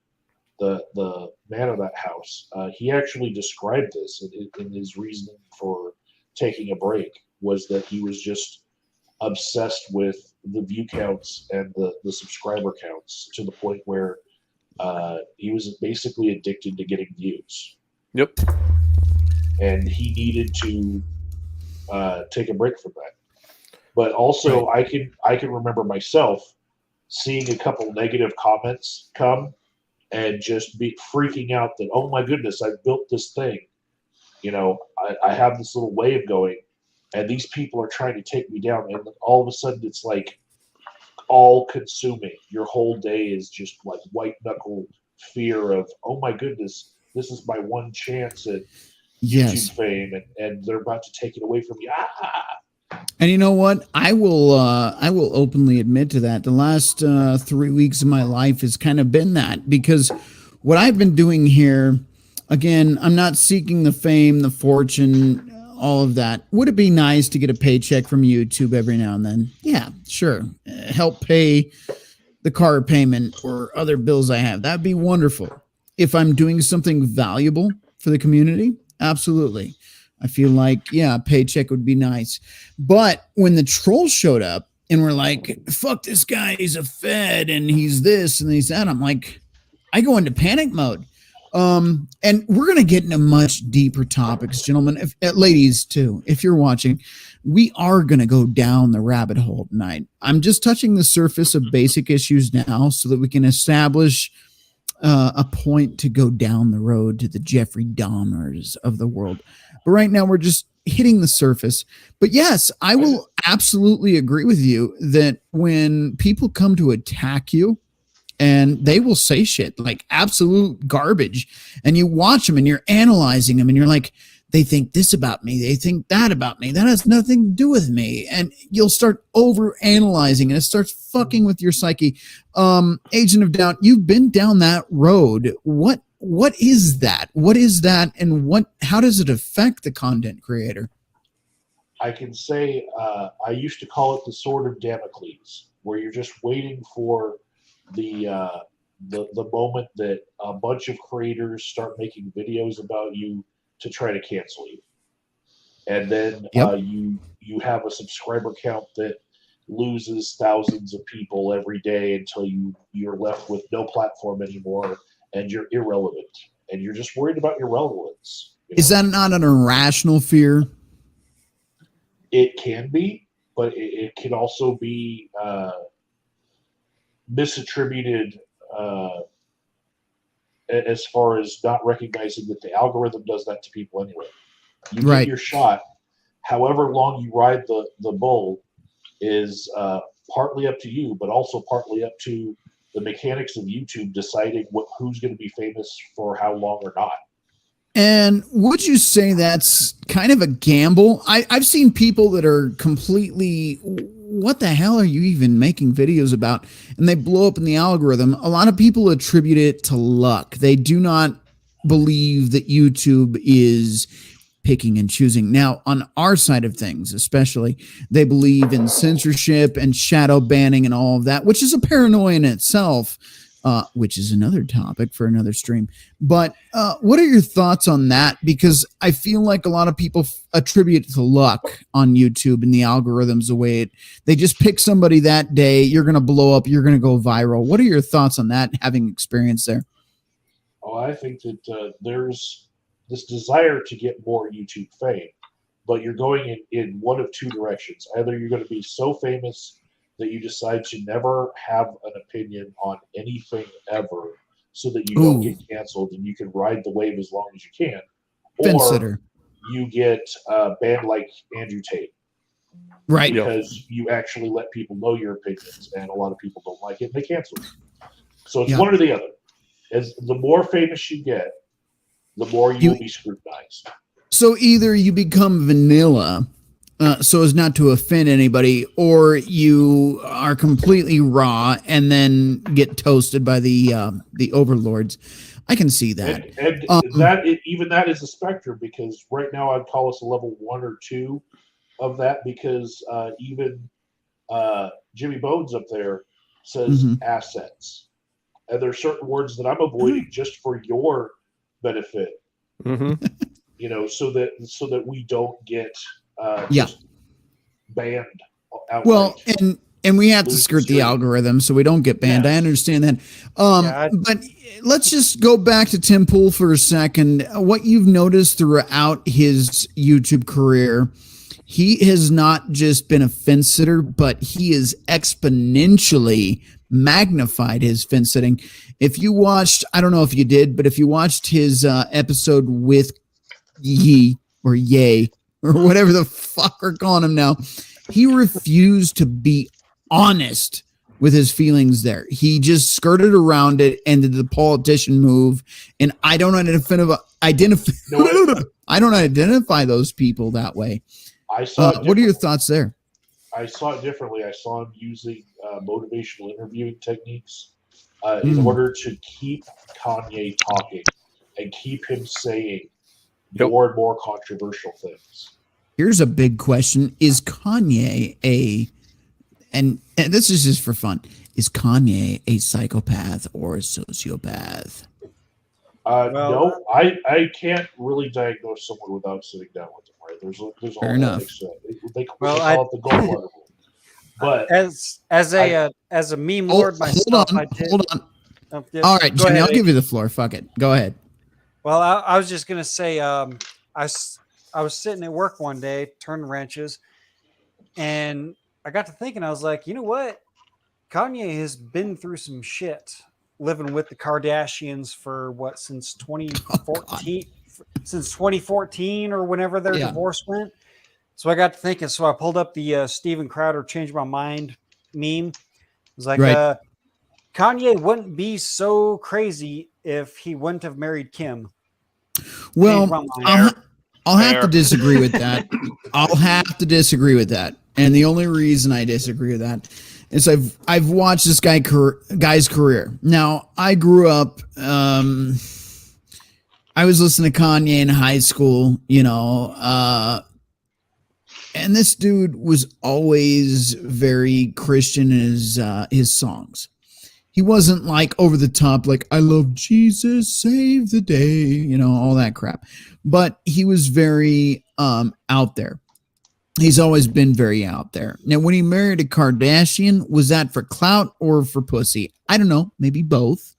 the man of that house, he actually described this in his reasoning for taking a break, was that he was just obsessed with the view counts and the subscriber counts to the point where he was basically addicted to getting views. Yep. And he needed to take a break from that. But also, I can remember myself seeing a couple negative comments come and just be freaking out that, oh my goodness, I've built this thing. I have this little wave going, and these people are trying to take me down. And then all of a sudden, it's like all consuming. Your whole day is just like white knuckle fear of, oh my goodness, this is my one chance at YouTube fame, and they're about to take it away from me. And you know what? I will openly admit to that. The last 3 weeks of my life has kind of been that, because what I've been doing here, again, I'm not seeking the fame, the fortune, all of that. Would it be nice to get a paycheck from YouTube every now and then? Yeah, sure. Help pay the car payment or other bills I have. That'd be wonderful. If I'm doing something valuable for the community, absolutely. I feel like, a paycheck would be nice. But when the trolls showed up and were like, fuck this guy, he's a Fed and he's this and he's that, I'm like, I go into panic mode. And we're going to get into much deeper topics, gentlemen, ladies too. If you're watching, we are going to go down the rabbit hole tonight. I'm just touching the surface of basic issues now so that we can establish a point to go down the road to the Jeffrey Dahmers of the world. But right now we're just hitting the surface. But yes, I will absolutely agree with you that when people come to attack you, and they will say shit like absolute garbage, and you watch them and you're analyzing them and you're like, they think this about me, they think that about me, that has nothing to do with me, and you'll start over analyzing and it starts fucking with your psyche. Agent of Doubt, you've been down that road. What is that? What is that, and how does it affect the content creator? I can say I used to call it the sword of Damocles, where you're just waiting for the moment that a bunch of creators start making videos about you to try to cancel you, and then you have a subscriber count that loses thousands of people every day until you're left with no platform anymore and you're irrelevant, and you're just worried about your relevance. Is that not an irrational fear? It can be, but it can also be misattributed as far as not recognizing that the algorithm does that to people anyway. You get your shot. However long you ride the bull is partly up to you, but also partly up to the mechanics of YouTube deciding who's going to be famous for how long or not. And would you say that's kind of a gamble? I've seen people that are completely, what the hell are you even making videos about? And they blow up in the algorithm. A lot of people attribute it to luck. They do not believe that YouTube is picking and choosing. Now, on our side of things, especially, they believe in censorship and shadow banning and all of that, which is a paranoia in itself. Which is another topic for another stream. But what are your thoughts on that? Because I feel like a lot of people attribute it to luck on YouTube and the algorithms, the way they just pick somebody that day, you're going to blow up, you're going to go viral. What are your thoughts on that, having experience there? Oh, I think that there's this desire to get more YouTube fame, but you're going in one of two directions. Either you're going to be so famous that you decide to never have an opinion on anything ever so that you don't get canceled and you can ride the wave as long as you can. Or you get banned like Andrew Tate. Right. Because you actually let people know your opinions, and a lot of people don't like it and they cancel you. So it's one or the other. As the more famous you get, the more you will be scrutinized. So either you become vanilla, so as not to offend anybody, or you are completely raw and then get toasted by the overlords. I can see that. And that is a spectrum, because right now I'd call us a level 1 or 2 of that, because even Jimmy Bones up there says assets, and there are certain words that I'm avoiding just for your benefit. You know, so that we don't get just banned outright. Well, and we have to skirt the algorithm so we don't get banned. I understand that. But let's just go back to Tim Pool for a second. What you've noticed throughout his YouTube career, he has not just been a fence sitter, but he has exponentially magnified his fence sitting. If you watched, I don't know if you did, but if you watched his episode with Ye or Ye or whatever the fuck we're calling him now, he refused to be honest with his feelings there. He just skirted around it and did the politician move. And I don't identify those people that way. I saw what are your thoughts there? I saw it differently. I saw him using motivational interviewing techniques in order to keep Kanye talking and keep him saying more and more controversial things. Here's a big question. Is Kanye and this is just for fun, is Kanye a psychopath or a sociopath? No, I can't really diagnose someone without sitting down with them, right? There's a fair enough. They call it the gold level. But as a meme lord myself, hold on. All right, Jimmy, I'll give you the floor. Fuck it. Go ahead. Well, I was just gonna say, I was sitting at work one day, turning wrenches, and I got to thinking. I was like, you know what? Kanye has been through some shit, living with the Kardashians for what since 2014, since 2014 or whenever their divorce went. So I got to thinking. So I pulled up the Steven Crowder "Change My Mind" meme. It was like, Kanye wouldn't be so crazy if he wouldn't have married Kim. Well, I'll have to disagree with that. I'll have to disagree with that. And the only reason I disagree with that is I've watched this guy's career. Now, I grew up, I was listening to Kanye in high school, and this dude was always very Christian in his songs. He wasn't like over the top, like, I love Jesus, save the day, all that crap. But he was very out there. He's always been very out there. Now, when he married a Kardashian, was that for clout or for pussy? I don't know. Maybe both.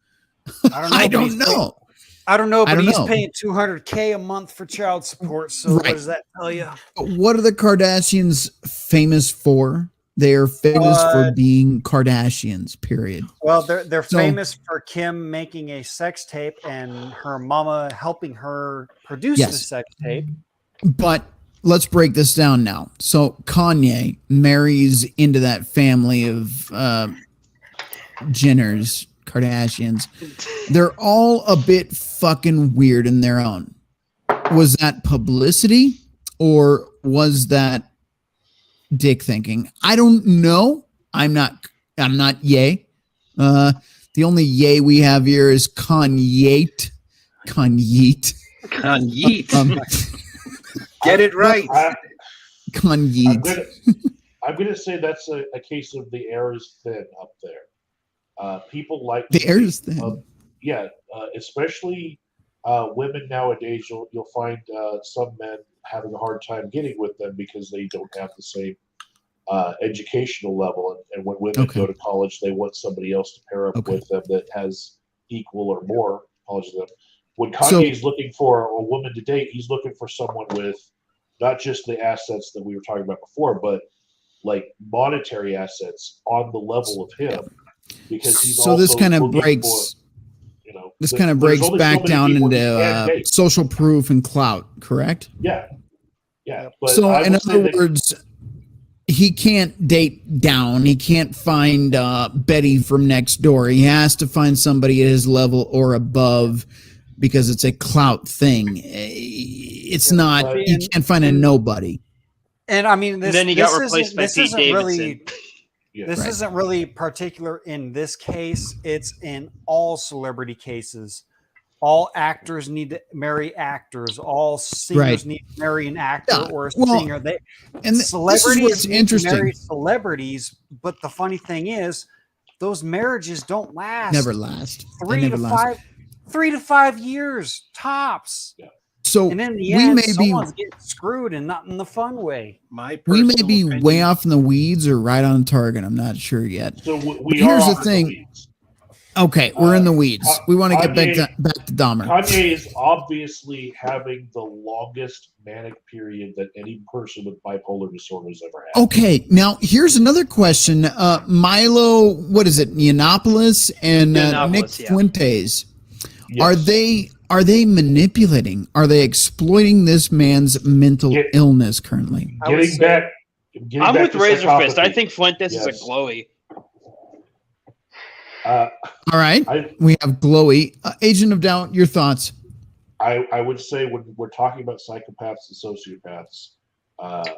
I don't know. But he's paying $200K a month for child support. So what does that tell you? What are the Kardashians famous for? They are famous for being Kardashians, period. Well, they're famous for Kim making a sex tape and her mama helping her produce the sex tape. But let's break this down now. So Kanye marries into that family of Jenners, Kardashians. They're all a bit fucking weird in their own. Was that publicity or was that dick thinking? I don't know. I'm not yay. The only yay we have here is Kanye. Get it right. Kanye. I'm gonna say that's a case of the air is thin up there. People like the air is thin. Especially women nowadays. You'll find some men having a hard time getting with them because they don't have the same educational level. And when women go to college, they want somebody else to pair up with them that has equal or more knowledge than them. When Kanye's looking for a woman to date, he's looking for someone with not just the assets that we were talking about before, but like monetary assets on the level of him. Because he's this kind of breaks. This kind of breaks back down into social proof and clout, correct? Yeah. But so, in other words, he can't date down. He can't find Betty from next door. He has to find somebody at his level or above because it's a clout thing. It's not. You can't find a nobody. And I mean, then he got replaced by Pete Davidson. This isn't really particular in this case. It's in all celebrity cases. All actors need to marry actors. All singers need to marry an actor or a singer. Celebrities need to marry celebrities. But the funny thing is, those marriages don't last. Never last. 3 to 5 years tops. Yeah. So and in the end, someone's getting screwed and not in the fun way. We may be way off in the weeds or right on target. I'm not sure yet. So here's the thing. Okay, we're in the weeds. We want to get back to Dahmer. Kanye is obviously having the longest manic period that any person with bipolar disorder has ever had. Okay, now here's another question. Milo, what is it? Yiannopoulos and Nick Fuentes. Yes. Are they manipulating? Are they exploiting this man's mental illness currently? I'm with Razor Fist. I think Fuentes is a glowy. All right. We have glowy. Agent of Doubt, your thoughts? I would say when we're talking about psychopaths and sociopaths,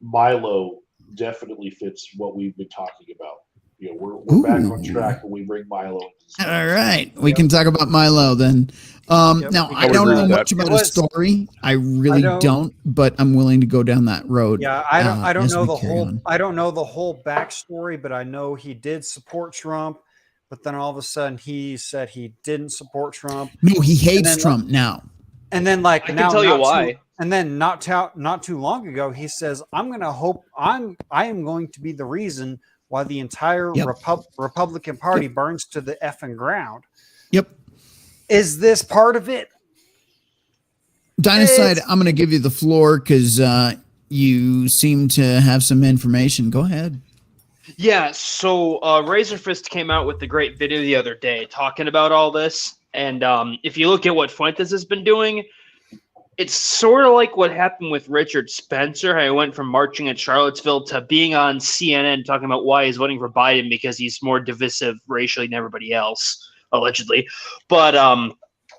Milo definitely fits what we've been talking about. We're back on track when we bring Milo into All right. We can talk about Milo then. Now, I don't know much about his story. I really don't, but I'm willing to go down that road. Yeah, I don't know the whole I don't know the whole backstory, but I know he did support Trump, but then all of a sudden he said he didn't support Trump. No, he hates Trump now. And then I can tell you why. And then not too long ago, he says, I am going to be the reason why the entire Republican Party burns to the effing ground. Yep. Is this part of it? Dynaside, I'm going to give you the floor because you seem to have some information. Go ahead. Yeah, so Razor Fist came out with a great video the other day talking about all this. And if you look at what Fuentes has been doing, it's sort of like what happened with Richard Spencer. How he went from marching at Charlottesville to being on CNN talking about why he's voting for Biden because he's more divisive racially than everybody else, allegedly. But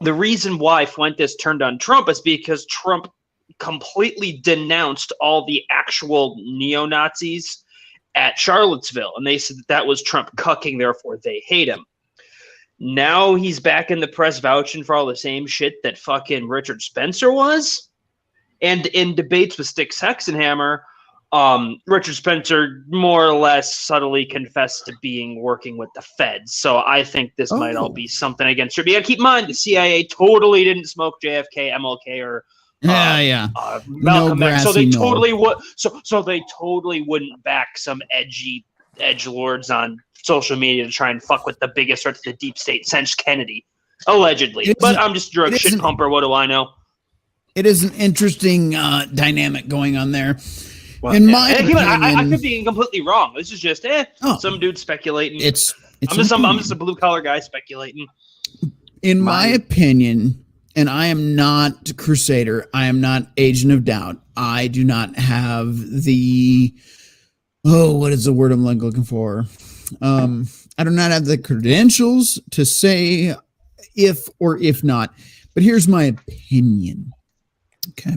the reason why Fuentes turned on Trump is because Trump completely denounced all the actual neo-Nazis at Charlottesville. And they said that was Trump cucking, therefore they hate him. Now he's back in the press vouching for all the same shit that fucking Richard Spencer was. And in debates with Styx Hexenhammer, Richard Spencer more or less subtly confessed to being working with the feds. So I think this might all be something against Trump. You gotta keep in mind, the CIA totally didn't smoke JFK, MLK, or Malcolm X. So they totally would. So they totally wouldn't back some edgelords on social media to try and fuck with the biggest threat to the deep state since Kennedy, allegedly. But I'm just a drug shit pumper. What do I know? It is an interesting dynamic going on there. Well, in my opinion, I could be completely wrong. This is just some dude speculating. I'm just a blue collar guy speculating. In my opinion, and I am not Crusader, I am not Agent of Doubt. I do not have the what is the word I'm looking for? I do not have the credentials to say if or if not, but here's my opinion. Okay.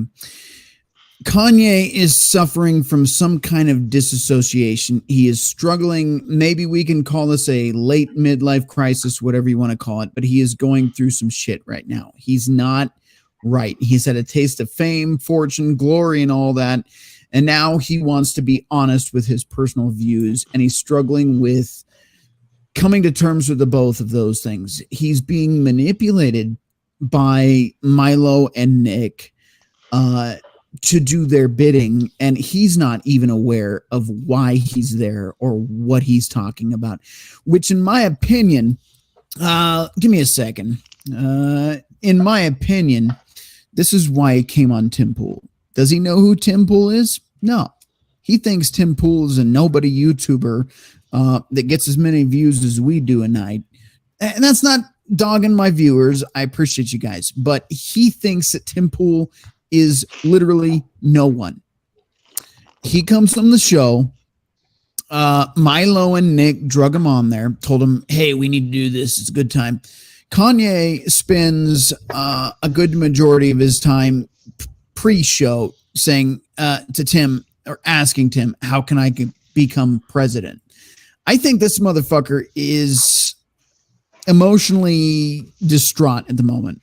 Kanye is suffering from some kind of disassociation. He is struggling. Maybe we can call this a late midlife crisis, whatever you want to call it, but he is going through some shit right now. He's not right. He's had a taste of fame, fortune, glory, and all that. And now he wants to be honest with his personal views, and he's struggling with coming to terms with the both of those things. He's being manipulated by Milo and Nick to do their bidding, and he's not even aware of why he's there or what he's talking about, which in my opinion, give me a second. In my opinion, this is why he came on Tim Pool. Does he know who Tim Pool is? No. He thinks Tim Pool is a nobody YouTuber that gets as many views as we do a night. And that's not dogging my viewers. I appreciate you guys. But he thinks that Tim Pool is literally no one. He comes from the show. Milo and Nick drug him on there, told him, hey, we need to do this. It's a good time. Kanye spends a good majority of his time pre-show saying to Tim, or asking Tim, how can I become president? I think this motherfucker is emotionally distraught at the moment.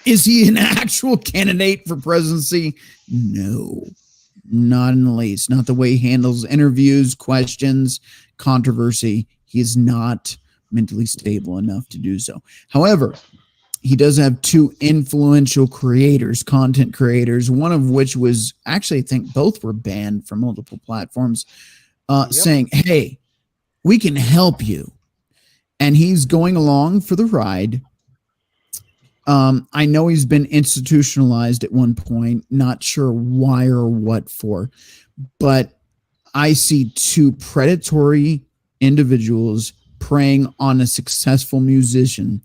Is he an actual candidate for presidency? No, not in the least. Not the way he handles interviews, questions, controversy. He is not mentally stable enough to do so. However, he does have two influential creators, content creators, one of which was actually, I think both were banned from multiple platforms, saying, hey, we can help you. And he's going along for the ride. I know he's been institutionalized at one point, not sure why or what for, but I see two predatory individuals preying on a successful musician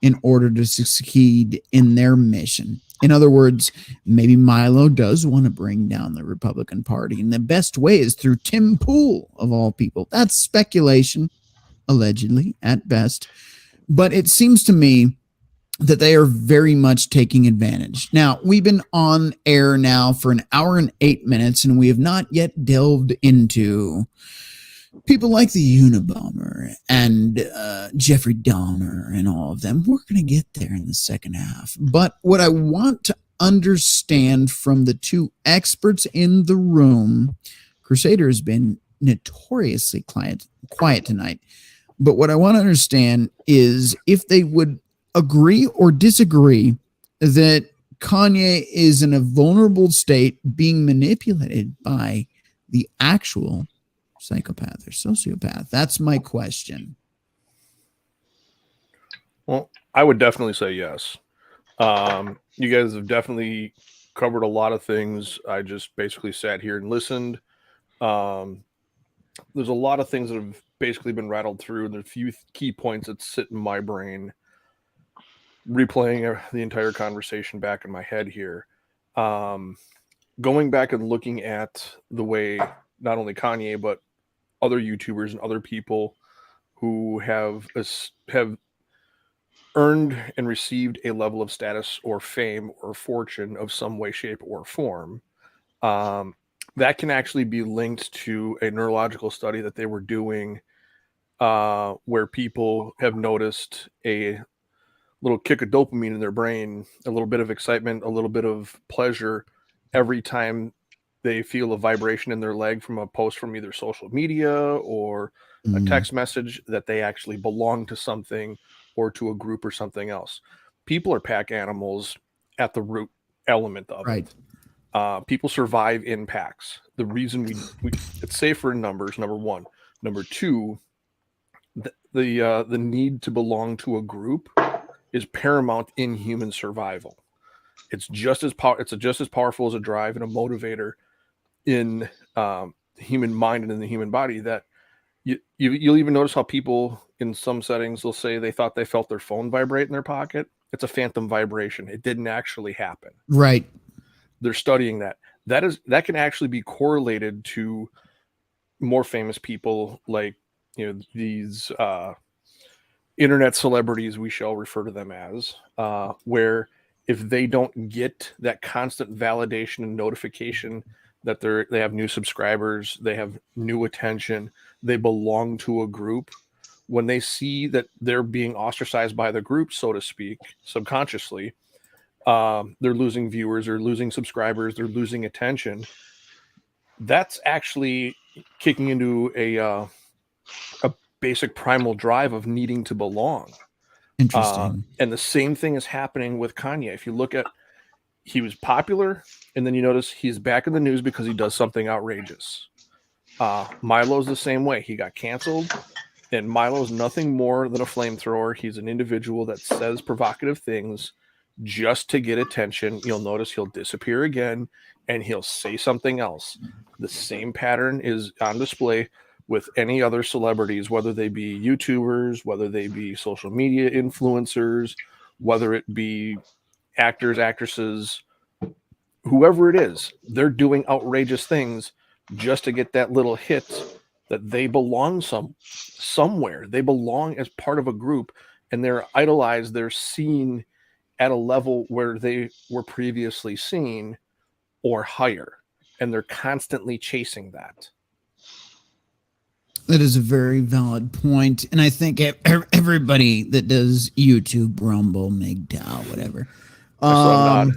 in order to succeed in their mission. In other words, maybe Milo does want to bring down the Republican Party, and the best way is through Tim Pool, of all people. That's speculation, allegedly, at best. But it seems to me that they are very much taking advantage. Now, we've been on air now for an hour and 8 minutes, and we have not yet delved into people like the Unabomber and Jeffrey Dahmer and all of them. We're going to get there in the second half. But what I want to understand from the two experts in the room, Crusader has been notoriously quiet tonight. But what I want to understand is if they would agree or disagree that Kanye is in a vulnerable state being manipulated by the actual psychopath or sociopath. That's my question. Well, I would definitely say yes. You guys have definitely covered a lot of things. I just basically sat here and listened. There's a lot of things that have basically been rattled through, and there's a few key points that sit in my brain, replaying the entire conversation back in my head here. Going back and looking at the way not only Kanye, but other YouTubers and other people who have earned and received a level of status or fame or fortune of some way, shape, or form, that can actually be linked to a neurological study that they were doing, where people have noticed a little kick of dopamine in their brain, a little bit of excitement, a little bit of pleasure every time they feel a vibration in their leg from a post from either social media or a text message that they actually belong to something or to a group or something else. People are pack animals at the root element of it. People survive in packs. The reason we it's safer in numbers, number one. Number two, the need to belong to a group is paramount in human survival. It's just as powerful as a drive and a motivator in the human mind and in the human body. That you'll even notice how people in some settings will say they thought they felt their phone vibrate in their pocket. It's a phantom vibration. It didn't actually happen. Right. They're studying that. That can actually be correlated to more famous people, like, you know, these internet celebrities, we shall refer to them as, where if they don't get that constant validation and notification that they have new subscribers, they have new attention, they belong to a group, when they see that they're being ostracized by the group, so to speak, subconsciously, they're losing viewers, they're losing subscribers, they're losing attention. That's actually kicking into a basic primal drive of needing to belong. Interesting. And the same thing is happening with Kanye. If you look at, he was popular, and then you notice he's back in the news because he does something outrageous. Milo's the same way. He got canceled, and Milo's nothing more than a flamethrower. He's an individual that says provocative things just to get attention. You'll notice he'll disappear again, and he'll say something else. The same pattern is on display with any other celebrities, whether they be YouTubers, whether they be social media influencers, whether it be actors, actresses, whoever it is. They're doing outrageous things just to get that little hit that they belong somewhere. They belong as part of a group, and they're idolized. They're seen at a level where they were previously seen or higher, and they're constantly chasing that. That is a very valid point, and I think everybody that does YouTube, Rumble, MGTOW, whatever, I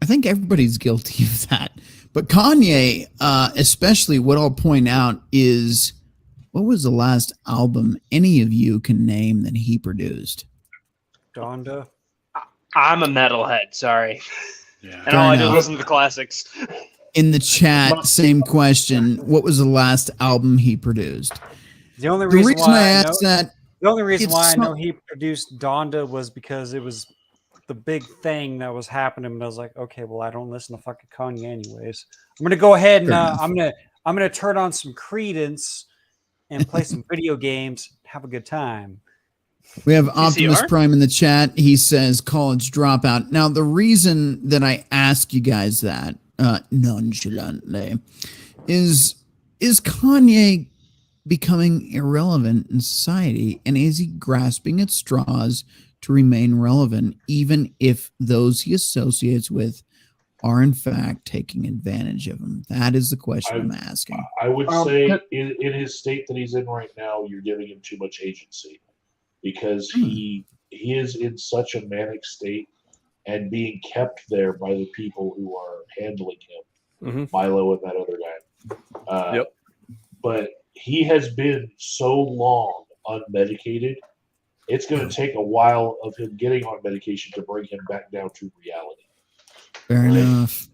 think everybody's guilty of that. But Kanye, especially, what I'll point out is, what was the last album any of you can name that he produced? Donda. I'm a metalhead, sorry. Yeah. And all I do is listen to the classics. In the chat, same question. What was the last album he produced? The only reason why I know so- he produced Donda was because it was the big thing that was happening, and I was like, okay, well, I don't listen to fucking Kanye anyways. I'm gonna go ahead and I'm gonna turn on some Credence and play some video games, have a good time. We have Optimus Prime in the chat. He says college dropout. Now, the reason that I ask you guys that nonchalantly is Kanye becoming irrelevant in society, and is he grasping at straws to remain relevant, even if those he associates with are in fact taking advantage of him? That is the question I'm asking. I would say in his state that he's in right now, you're giving him too much agency, because he is in such a manic state and being kept there by the people who are handling him, Milo and that other guy. But he has been so long unmedicated, it's going to take a while of him getting on medication to bring him back down to reality. Fair enough.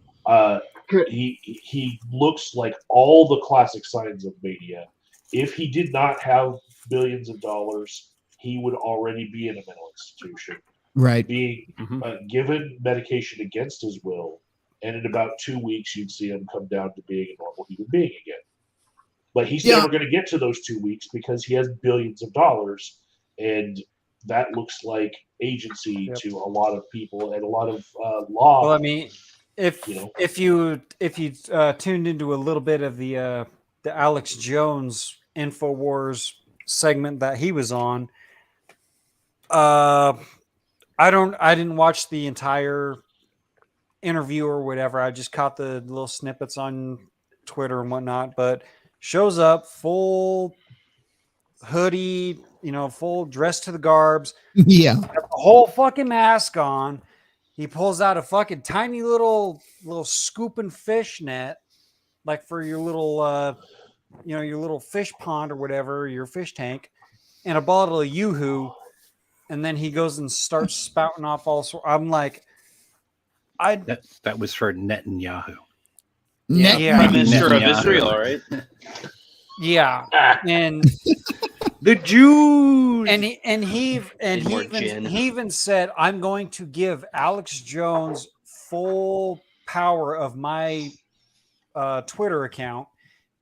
He looks like all the classic signs of mania. If he did not have billions of dollars, he would already be in a mental institution. Right. being given medication against his will, and in about 2 weeks, you'd see him come down to being a normal human being again. But he's never going to get to those 2 weeks because he has billions of dollars, and that looks like agency to a lot of people and a lot of law. Well, I mean, if you tuned into a little bit of the Alex Jones InfoWars segment that he was on, I didn't watch the entire interview or whatever. I just caught the little snippets on Twitter and whatnot, but shows up full hoodie, full dress to the garbs. Yeah. Got the whole fucking mask on. He pulls out a fucking tiny little scooping fish net, like for your little, your little fish pond or whatever, your fish tank, and a bottle of Yoo-Hoo. And then he goes and starts spouting off all sorts. I'm like, that was for Netanyahu. Prime Minister of Israel, right? Yeah, and the Jews, and he even said, "I'm going to give Alex Jones full power of my Twitter account,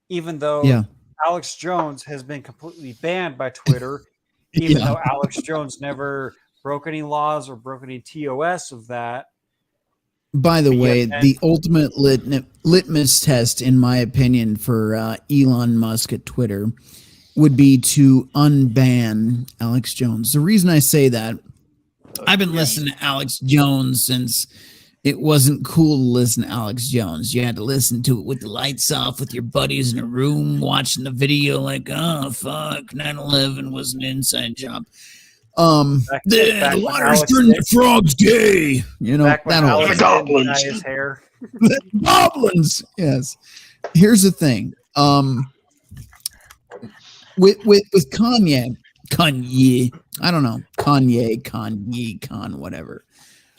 even though Alex Jones has been completely banned by Twitter, even though Alex Jones never broke any laws or broke any TOS of that." By the way, the ultimate litmus test, in my opinion, for Elon Musk at Twitter would be to unban Alex Jones. The reason I say that, I've been listening to Alex Jones since it wasn't cool to listen to Alex Jones. You had to listen to it with the lights off, with your buddies in a room watching the video like, oh, fuck, 9/11 was an inside job. The water's turned the frogs gay. The goblins. His hair. The goblins. Yes. Here's the thing. With Kanye, I don't know. Kanye, whatever.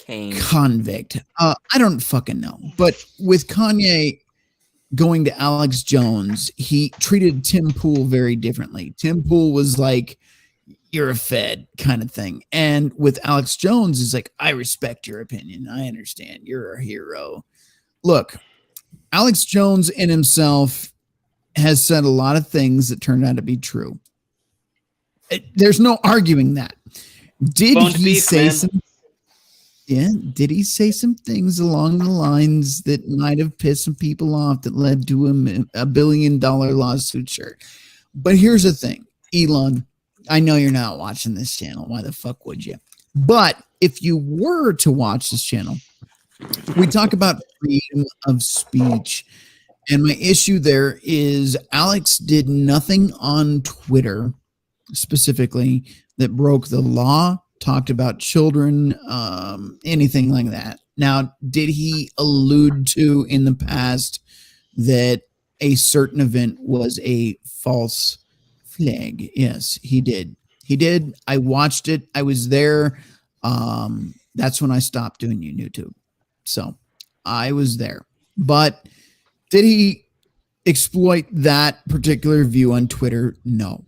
Convict. I don't fucking know. But with Kanye going to Alex Jones, he treated Tim Pool very differently. Tim Pool was like, you're a fed kind of thing. And with Alex Jones, it's like, I respect your opinion. I understand. You're a hero. Look, Alex Jones in himself has said a lot of things that turned out to be true. There's no arguing that. Did he say some things along the lines that might have pissed some people off that led to a $1 billion lawsuit? Sure. But here's the thing, Elon, I know you're not watching this channel. Why the fuck would you? But if you were to watch this channel, we talk about freedom of speech. And my issue there is Alex did nothing on Twitter specifically that broke the law, talked about children, anything like that. Now, did he allude to in the past that a certain event was a false flag? Yes, he did. I watched it. I was there. That's when I stopped doing YouTube. So I was there. But did he exploit that particular view on Twitter? No.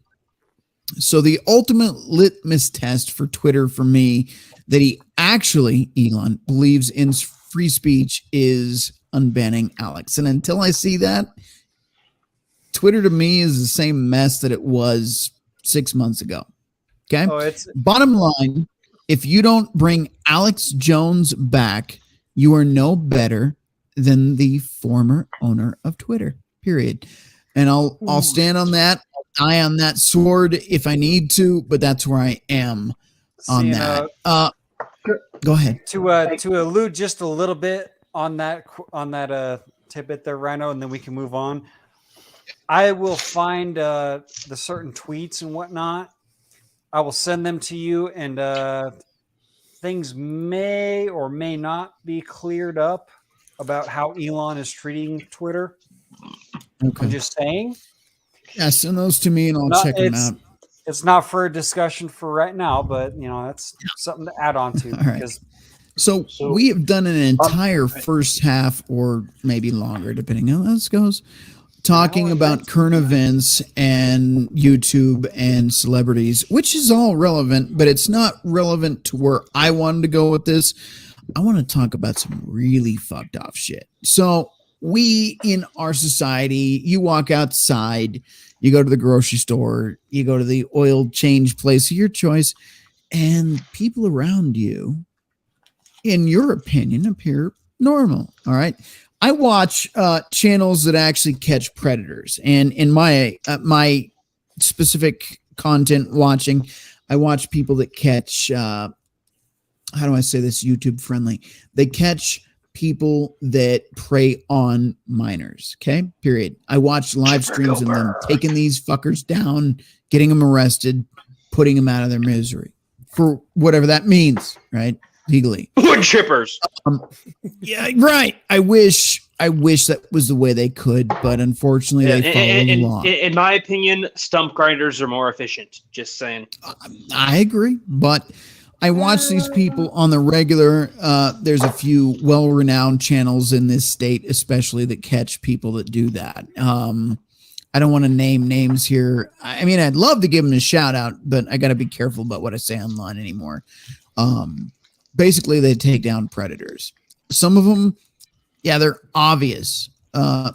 So the ultimate litmus test for Twitter for me that he actually, Elon, believes in free speech is unbanning Alex. And until I see that, Twitter to me is the same mess that it was 6 months ago. Okay. Bottom line, if you don't bring Alex Jones back, you are no better than the former owner of Twitter, period. And I'll stand on that. I'll die on that sword if I need to, but that's where I am on that. Go ahead. To allude just a little bit on that tidbit there, Rhino, and then we can move on. I will find the certain tweets and whatnot. I will send them to you, and things may or may not be cleared up about how Elon is treating Twitter. Okay. I'm just saying. Yeah, send those to me, and I'll check them out. It's not for a discussion for right now, but that's something to add on to. All right. So we have done an entire first half, or maybe longer, depending on how this goes, talking about current events and YouTube and celebrities, which is all relevant, but it's not relevant to where I wanted to go with this. I want to talk about some really fucked off shit. So we in our society, you walk outside, you go to the grocery store, you go to the oil change place of your choice, and people around you, in your opinion, appear normal. All right. I watch channels that actually catch predators, and in my my specific content watching, I watch people that catch. How do I say this YouTube friendly? They catch people that prey on minors. Okay, period. I watch live streams of them taking these fuckers down, getting them arrested, putting them out of their misery for whatever that means, right? Legally. Wood chippers. Yeah, right. I wish that was the way they could, but unfortunately they follow the law. In my opinion, stump grinders are more efficient. Just saying. I agree, but I watch these people on the regular. There's a few well-renowned channels in this state, especially that catch people that do that. I don't want to name names here. I mean, I'd love to give them a shout out, but I got to be careful about what I say online anymore. Basically, they take down predators. Some of them, yeah, they're obvious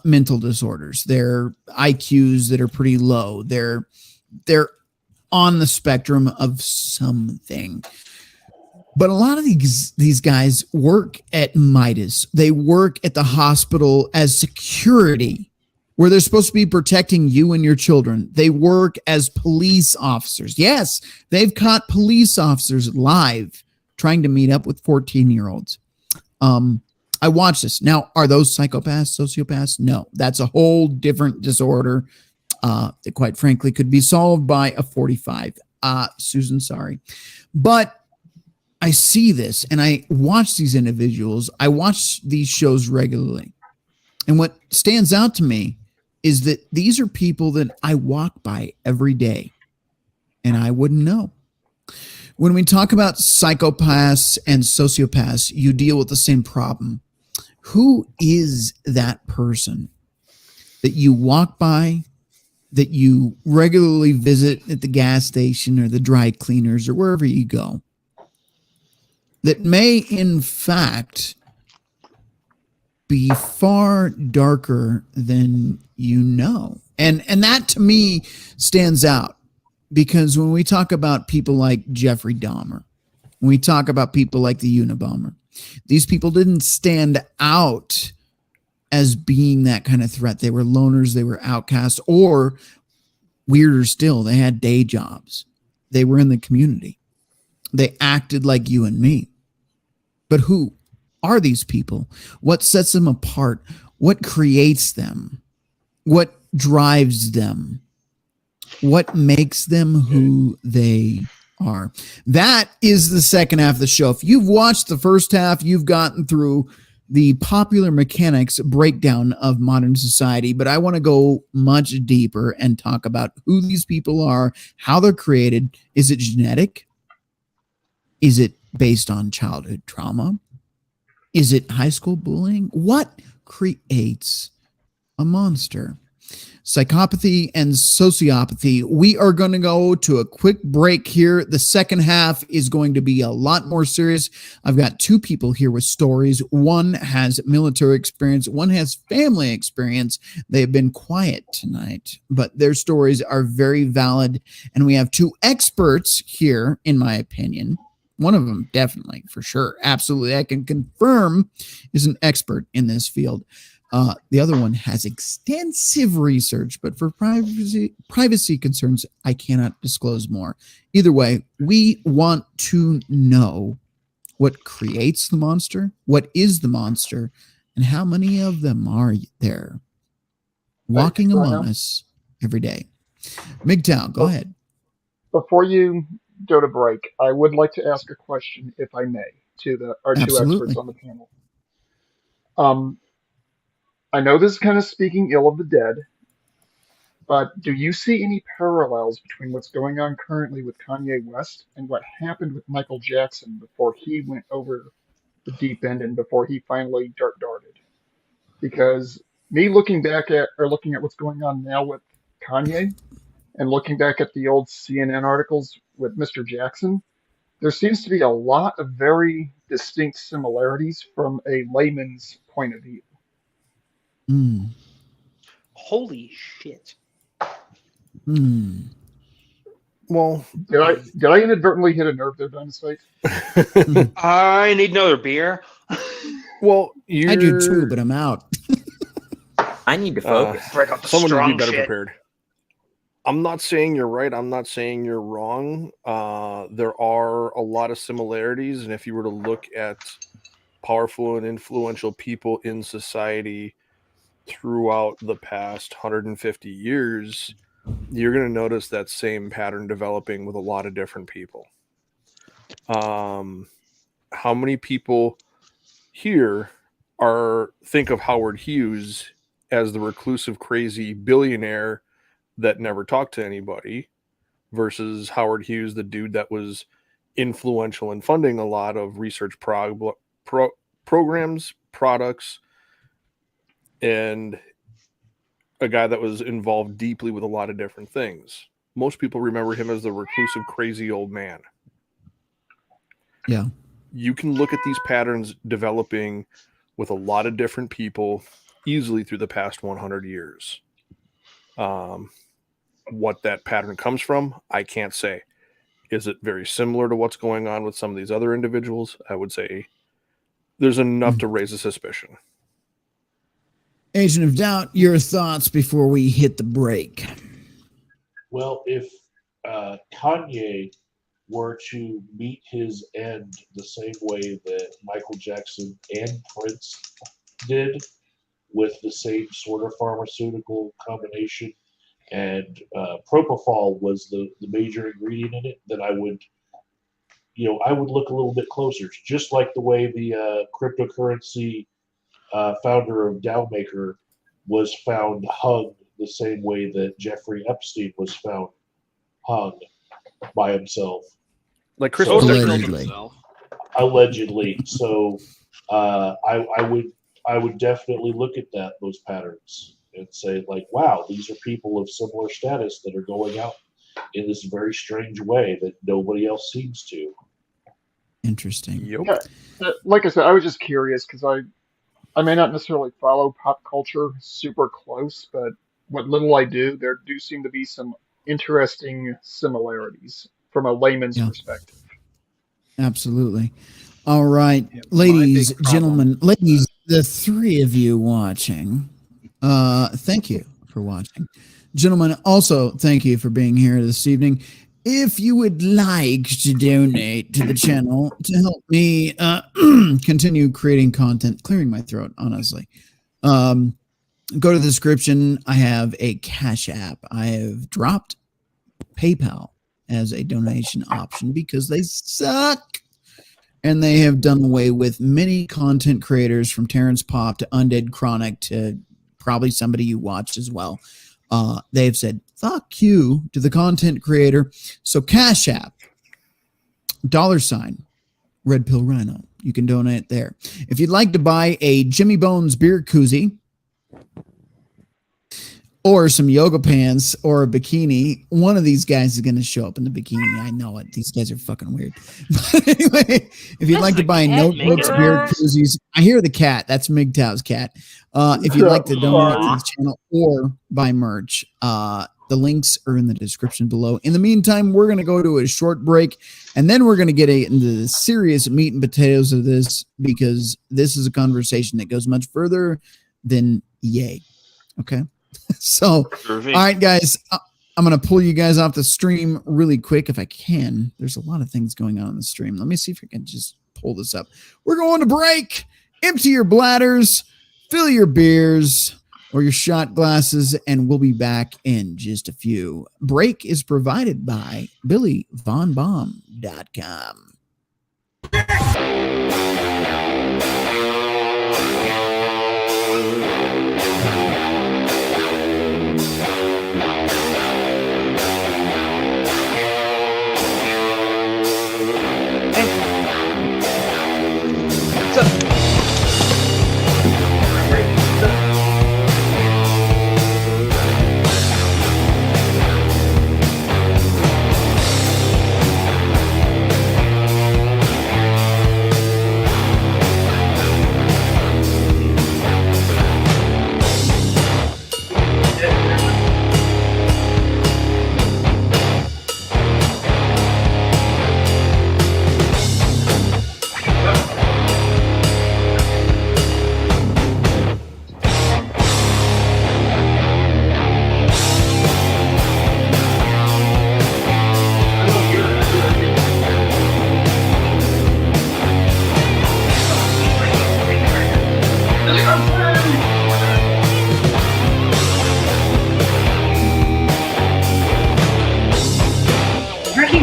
mental disorders. They're IQs that are pretty low. They're on the spectrum of something. But a lot of these guys work at Midas. They work at the hospital as security, where they're supposed to be protecting you and your children. They work as police officers. Yes, they've caught police officers live trying to meet up with 14-year-olds. I watch this. Now, are those psychopaths, sociopaths? No, that's a whole different disorder that quite frankly could be solved by a 45. Susan, sorry. But I see this and I watch these individuals. I watch these shows regularly. And what stands out to me is that these are people that I walk by every day and I wouldn't know. When we talk about psychopaths and sociopaths, you deal with the same problem. Who is that person that you walk by, that you regularly visit at the gas station or the dry cleaners or wherever you go, that may in fact be far darker than you know? And that to me stands out. Because when we talk about people like Jeffrey Dahmer, when we talk about people like the Unabomber, these people didn't stand out as being that kind of threat. They were loners, they were outcasts, or weirder still, they had day jobs. They were in the community. They acted like you and me. But who are these people? What sets them apart? What creates them? What drives them? What makes them who they are? That is the second half of the show. If you've watched the first half, you've gotten through the popular mechanics breakdown of modern society, but I want to go much deeper and talk about who these people are, how they're created. Is it genetic? Is it based on childhood trauma? Is it high school bullying? What creates a monster? Psychopathy and sociopathy. We are going to go to a quick break here. The second half is going to be a lot more serious. I've got two people here with stories. One has military experience. One has family experience. They've been quiet tonight, but their stories are very valid. And we have two experts here, in my opinion. One of them definitely, for sure. Absolutely. I can confirm is an expert in this field. The other one has extensive research, but for privacy concerns, I cannot disclose more. Either way, we want to know what creates the monster, what is the monster, and how many of them are there walking among us every day. MGTOW, go ahead. Before you go to break, I would like to ask a question, if I may, to our two experts on the panel. I know this is kind of speaking ill of the dead, but do you see any parallels between what's going on currently with Kanye West and what happened with Michael Jackson before he went over the deep end and before he finally darted? Because me looking back at what's going on now with Kanye and looking back at the old CNN articles with Mr. Jackson, there seems to be a lot of very distinct similarities from a layman's point of view. Mm. Holy shit. Mm. Well, did I inadvertently hit a nerve there, Dinosaur? I need another beer. Well, I do too, but I'm out. I need to focus. Break up the Someone would be strong better shit. prepared. I'm not saying you're right. I'm not saying you're wrong. There are a lot of similarities, and if you were to look at powerful and influential people in society throughout the past 150 years, you're going to notice that same pattern developing with a lot of different people. How many people here think of Howard Hughes as the reclusive, crazy billionaire that never talked to anybody versus Howard Hughes, the dude that was influential in funding a lot of research programs, products, and a guy that was involved deeply with a lot of different things. Most people remember him as the reclusive, crazy old man. Yeah. You can look at these patterns developing with a lot of different people easily through the past 100 years. What that pattern comes from, I can't say. Is it very similar to what's going on with some of these other individuals? I would say there's enough to raise a suspicion. Agent of Doubt, your thoughts before we hit the break. Well, if Kanye were to meet his end the same way that Michael Jackson and Prince did, with the same sort of pharmaceutical combination, and propofol was the major ingredient in it, then I would look a little bit closer. Just like the way the cryptocurrency founder of Dowmaker was found hung, the same way that Jeffrey Epstein was found hung by himself. Like Chris Allegedly. So I would definitely look at those patterns and say, like, wow, these are people of similar status that are going out in this very strange way that nobody else seems to. Interesting. Yeah, like I said, I was just curious because I may not necessarily follow pop culture super close, but what little I do, there do seem to be some interesting similarities from a layman's perspective. Absolutely. All right, ladies, gentlemen, ladies, the three of you watching, thank you for watching. Gentlemen, also thank you for being here this evening. If you would like to donate to the channel to help me continue creating content, clearing my throat, honestly, go to the description. I have a Cash App. I have dropped PayPal as a donation option because they suck. And they have done away with many content creators, from Terrence Pop to Undead Chronic to probably somebody you watched as well. They've said, fuck you to the content creator. So Cash App, $, RedPillRhino. You can donate there. If you'd like to buy a Jimmy Bones beer koozie, or some yoga pants, or a bikini, one of these guys is going to show up in the bikini. I know it. These guys are fucking weird. But anyway, if you'd like to buy notebooks, beer koozies, I hear the cat. That's MGTOW's cat. If you'd like to donate to the channel or buy merch, the links are in the description below. In the meantime, we're going to go to a short break, and then we're going to get into the serious meat and potatoes of this, because this is a conversation that goes much further than yay. Okay? So, all right, guys, I'm going to pull you guys off the stream really quick if I can. There's a lot of things going on the stream. Let me see if I can just pull this up. We're going to break. Empty your bladders, fill your beers or your shot glasses, and we'll be back in just a few. Break is provided by BillyVonBomb.com.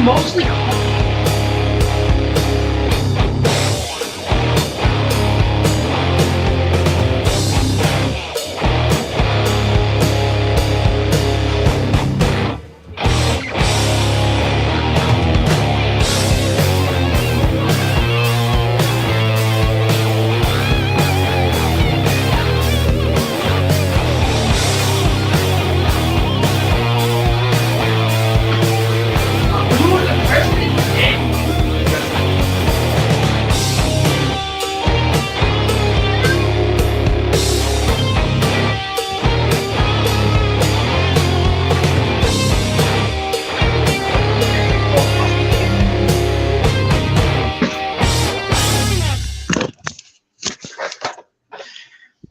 mostly.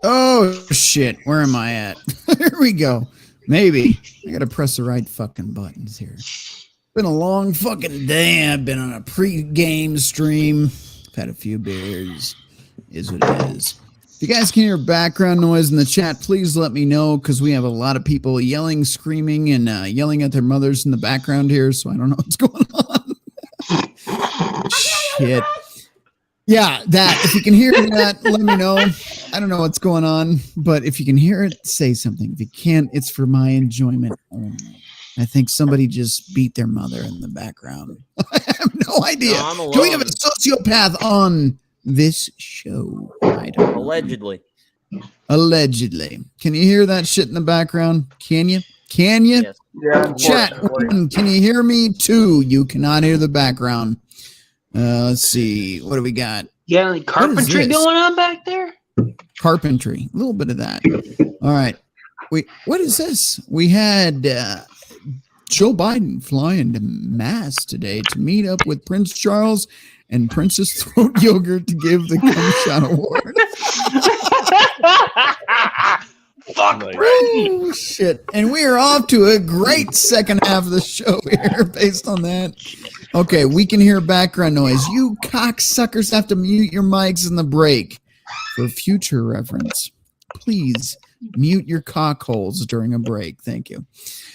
Oh shit, where am I at? Here we go. Maybe. I gotta press the right fucking buttons here. Been a long fucking day. I've been on a pre-game stream. I've had a few beers. Is what it is. If you guys can hear background noise in the chat, please let me know, because we have a lot of people yelling, screaming, and yelling at their mothers in the background here, so I don't know what's going on. Shit. Yeah, that. If you can hear that, let me know. I don't know what's going on, but if you can hear it, say something. If you can't, it's for my enjoyment only. I think somebody just beat their mother in the background. I have no idea. No, Do we have a sociopath on this show? I don't know. Allegedly. Allegedly. Can you hear that shit in the background? Can you? Can you? Yes. Yeah, Chat, one, can you hear me? Two, you cannot hear the background. Let's see. What do we got? You got any carpentry this? going on back there? Carpentry. A little bit of that. All right. Wait, what is this? We had Joe Biden flying to Mass today to meet up with Prince Charles and Princess Throat Yogurt to give the Cum Shot Award. Fuck, Oh, shit. And we are off to a great second half of the show here based on that. Okay, we can hear background noise. You cocksuckers have to mute your mics in the break. For future reference, please mute your cock holes during a break. Thank you.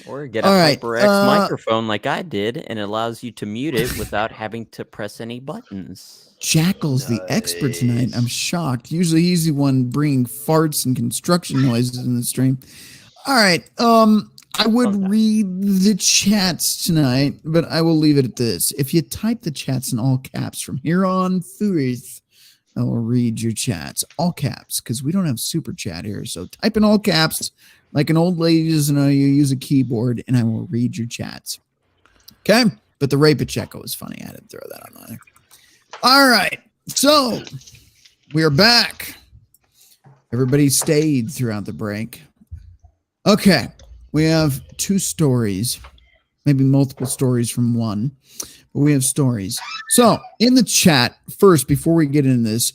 Or get a All right, HyperX microphone like I did, and it allows you to mute it without having to press any buttons. Jackal's the expert tonight. I'm shocked. Usually he's the one bringing farts and construction noises in the stream. All right. I would read the chats tonight, but I will leave it at this. If you type the chats in all caps from here on forth, I will read your chats. All caps, because we don't have super chat here. So type in all caps like an old lady doesn't know you use a keyboard, and I will read your chats. Okay? But the Ray Pacheco was funny. I had to throw that on there. All right. So we are back. Everybody stayed throughout the break. Okay. We have two stories, maybe multiple stories from one, but we have stories. So in the chat, first, before we get into this,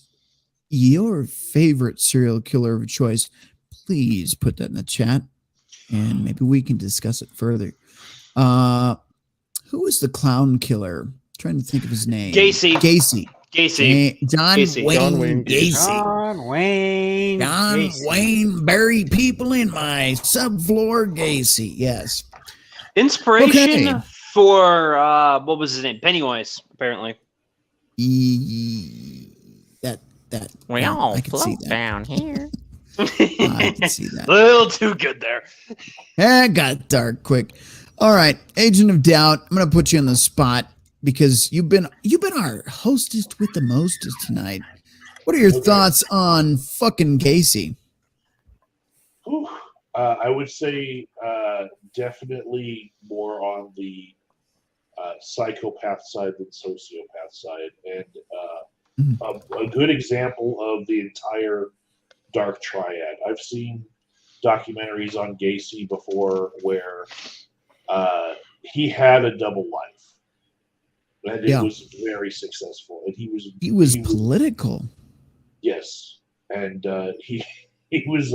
your favorite serial killer of choice, please put that in the chat and maybe we can discuss it further. Who is the clown killer? I'm trying to think of his name. Gacy. John Wayne Gacy. John Wayne. John Gacy. Wayne buried people in my subfloor. Gacy. Yes. Inspiration for what was his name? Pennywise, apparently. I can see that down here. I can see that. A little too good there. It got dark quick. All right, Agent of Doubt. I'm gonna put you on the spot because you've been our hostess with the mostest tonight. What are your thoughts on fucking Gacy? I would say definitely more on the psychopath side than sociopath side, and a good example of the entire dark triad. I've seen documentaries on Gacy before where he had a double life, and it was very successful. And he was political. Yes, and he was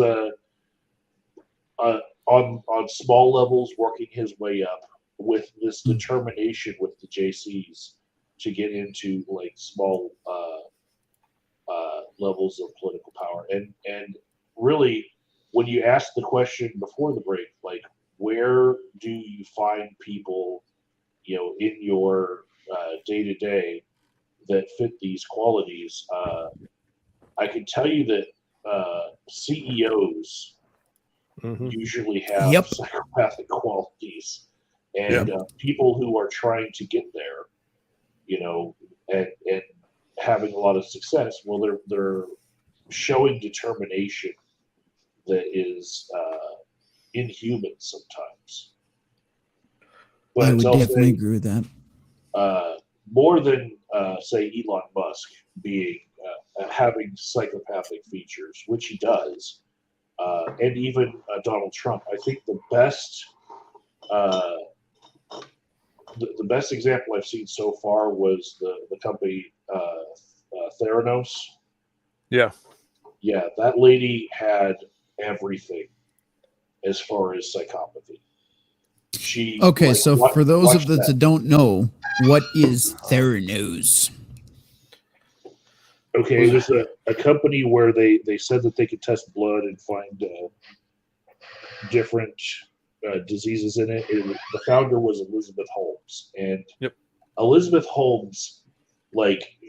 on small levels working his way up with this determination with the JCs to get into like small levels of political power. And really, when you asked the question before the break, like, where do you find people in your day-to-day that fit these qualities. I can tell you that CEOs usually have psychopathic qualities, and people who are trying to get there, and having a lot of success, well, they're showing determination that is inhuman sometimes. But I would definitely agree with that. More than say Elon Musk being having psychopathic features, which he does, and even Donald Trump. I think the best example I've seen so far was the company Theranos. Yeah, that lady had everything as far as psychopathy. So for those of us that don't know, what is Theranos? Okay, it was a company where they said that they could test blood and find different diseases in it. The founder was Elizabeth Holmes, and Elizabeth Holmes,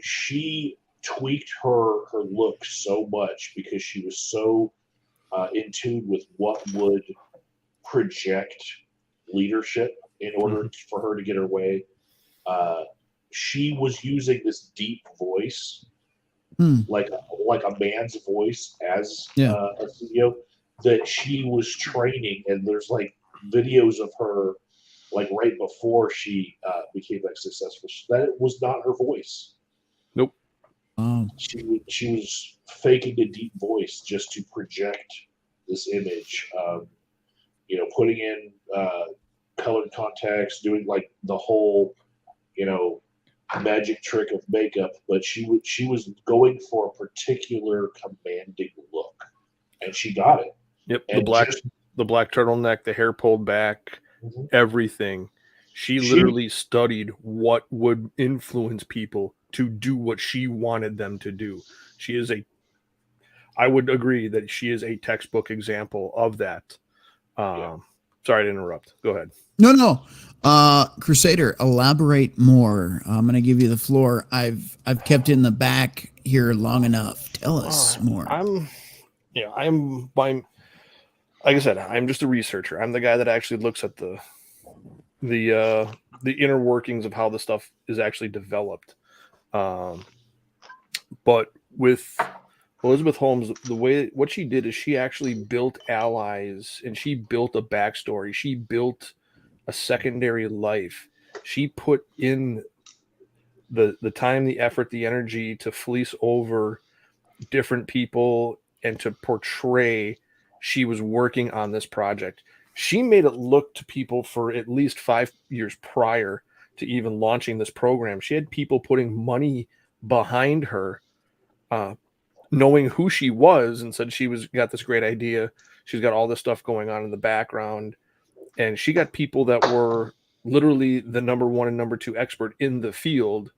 she tweaked her look so much because she was so in tune with what would project leadership in order for her to get her way. She was using this deep voice, like a man's voice as a CEO, that she was training, and there's videos of her right before she became successful. That was not her voice. Nope. She was faking a deep voice just to project this image. Putting in colored contacts, doing the whole magic trick of makeup, but she was going for a particular commanding look, and she got it. Yep, and the black turtleneck, the hair pulled back, everything. She literally studied what would influence people to do what she wanted them to do. I would agree that she is a textbook example of that. Sorry to interrupt. Go ahead. No. Crusader, elaborate more. I'm going to give you the floor. I've kept in the back here long enough. Tell us more. Like I said, I'm just a researcher. I'm the guy that actually looks at the inner workings of how the stuff is actually developed. But with Elizabeth Holmes, what she did is she actually built allies, and she built a backstory. She built a secondary life. She put in the time, the effort, the energy to fleece over different people and to portray she was working on this project. She made it look to people for at least 5 years prior to even launching this program. She had people putting money behind her, knowing who she was, and said got this great idea. She's got all this stuff going on in the background, and she got people that were literally the number 1 and number 2 expert in the field,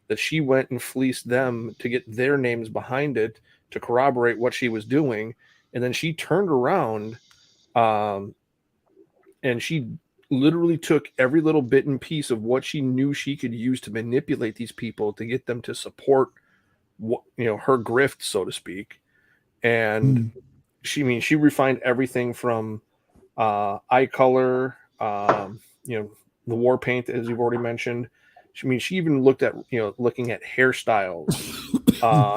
that she went and fleeced them to get their names behind it to corroborate what she was doing. And then she turned around, and she literally took every little bit and piece of what she knew she could use to manipulate these people to get them to support her grift, so to speak. And she refined everything from eye color, the war paint, as you've already mentioned. She even looked at looking at hairstyles.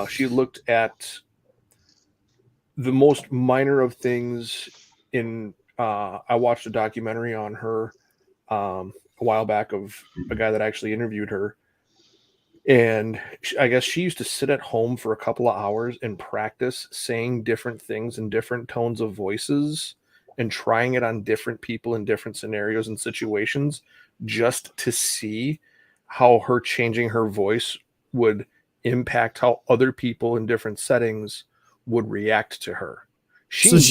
She looked at the most minor of things. I watched a documentary on her a while back of a guy that actually interviewed her. And I guess she used to sit at home for a couple of hours and practice saying different things in different tones of voices and trying it on different people in different scenarios and situations, just to see how her changing her voice would impact how other people in different settings would react to her. She was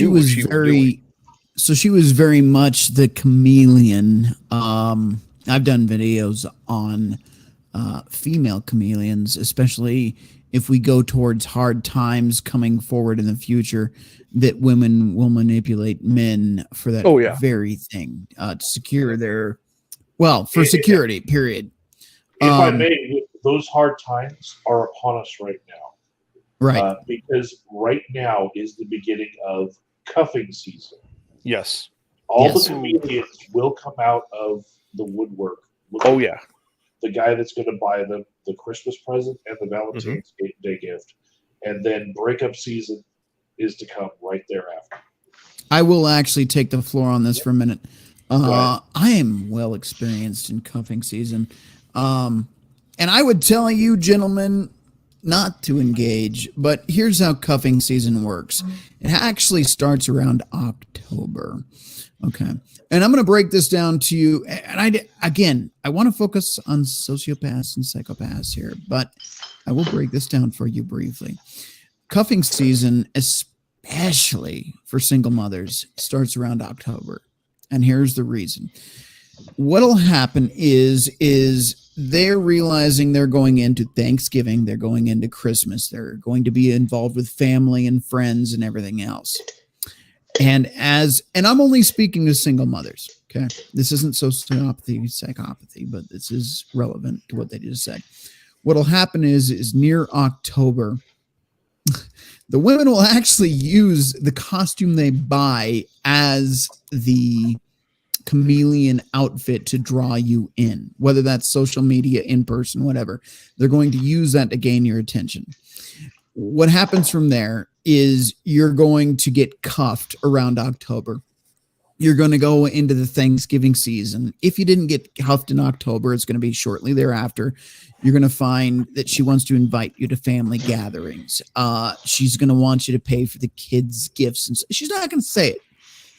very much the chameleon. I've done videos on female chameleons, especially if we go towards hard times coming forward in the future, that women will manipulate men for that very thing, to secure their Well, for security, period. If I may, those hard times are upon us right now. Right. Because right now is the beginning of cuffing season. Yes. All the comedians will come out of the woodwork. Oh, yeah. The guy that's going to buy the Christmas present and the Valentine's Day gift. And then breakup season is to come right thereafter. I will actually take the floor on this for a minute. I am well experienced in cuffing season. And I would tell you, gentlemen, not to engage, but here's how cuffing season works. It actually starts around October. Okay. And I'm going to break this down to you. And I want to focus on sociopaths and psychopaths here, but I will break this down for you briefly. Cuffing season, especially for single mothers, starts around October. And here's the reason. What'll happen is they're realizing they're going into Thanksgiving, they're going into Christmas, they're going to be involved with family and friends and everything else. And I'm only speaking to single mothers, okay? This isn't sociopathy, psychopathy, but this is relevant to what they just said. What'll happen is near October, the women will actually use the costume they buy as the chameleon outfit to draw you in, whether that's social media, in person, whatever. They're going to use that to gain your attention. What happens from there is you're going to get cuffed around October. You're going to go into the Thanksgiving season. If you didn't get cuffed in October, it's going to be shortly thereafter. You're going to find that she wants to invite you to family gatherings. She's going to want you to pay for the kids' gifts. And she's not going to say it.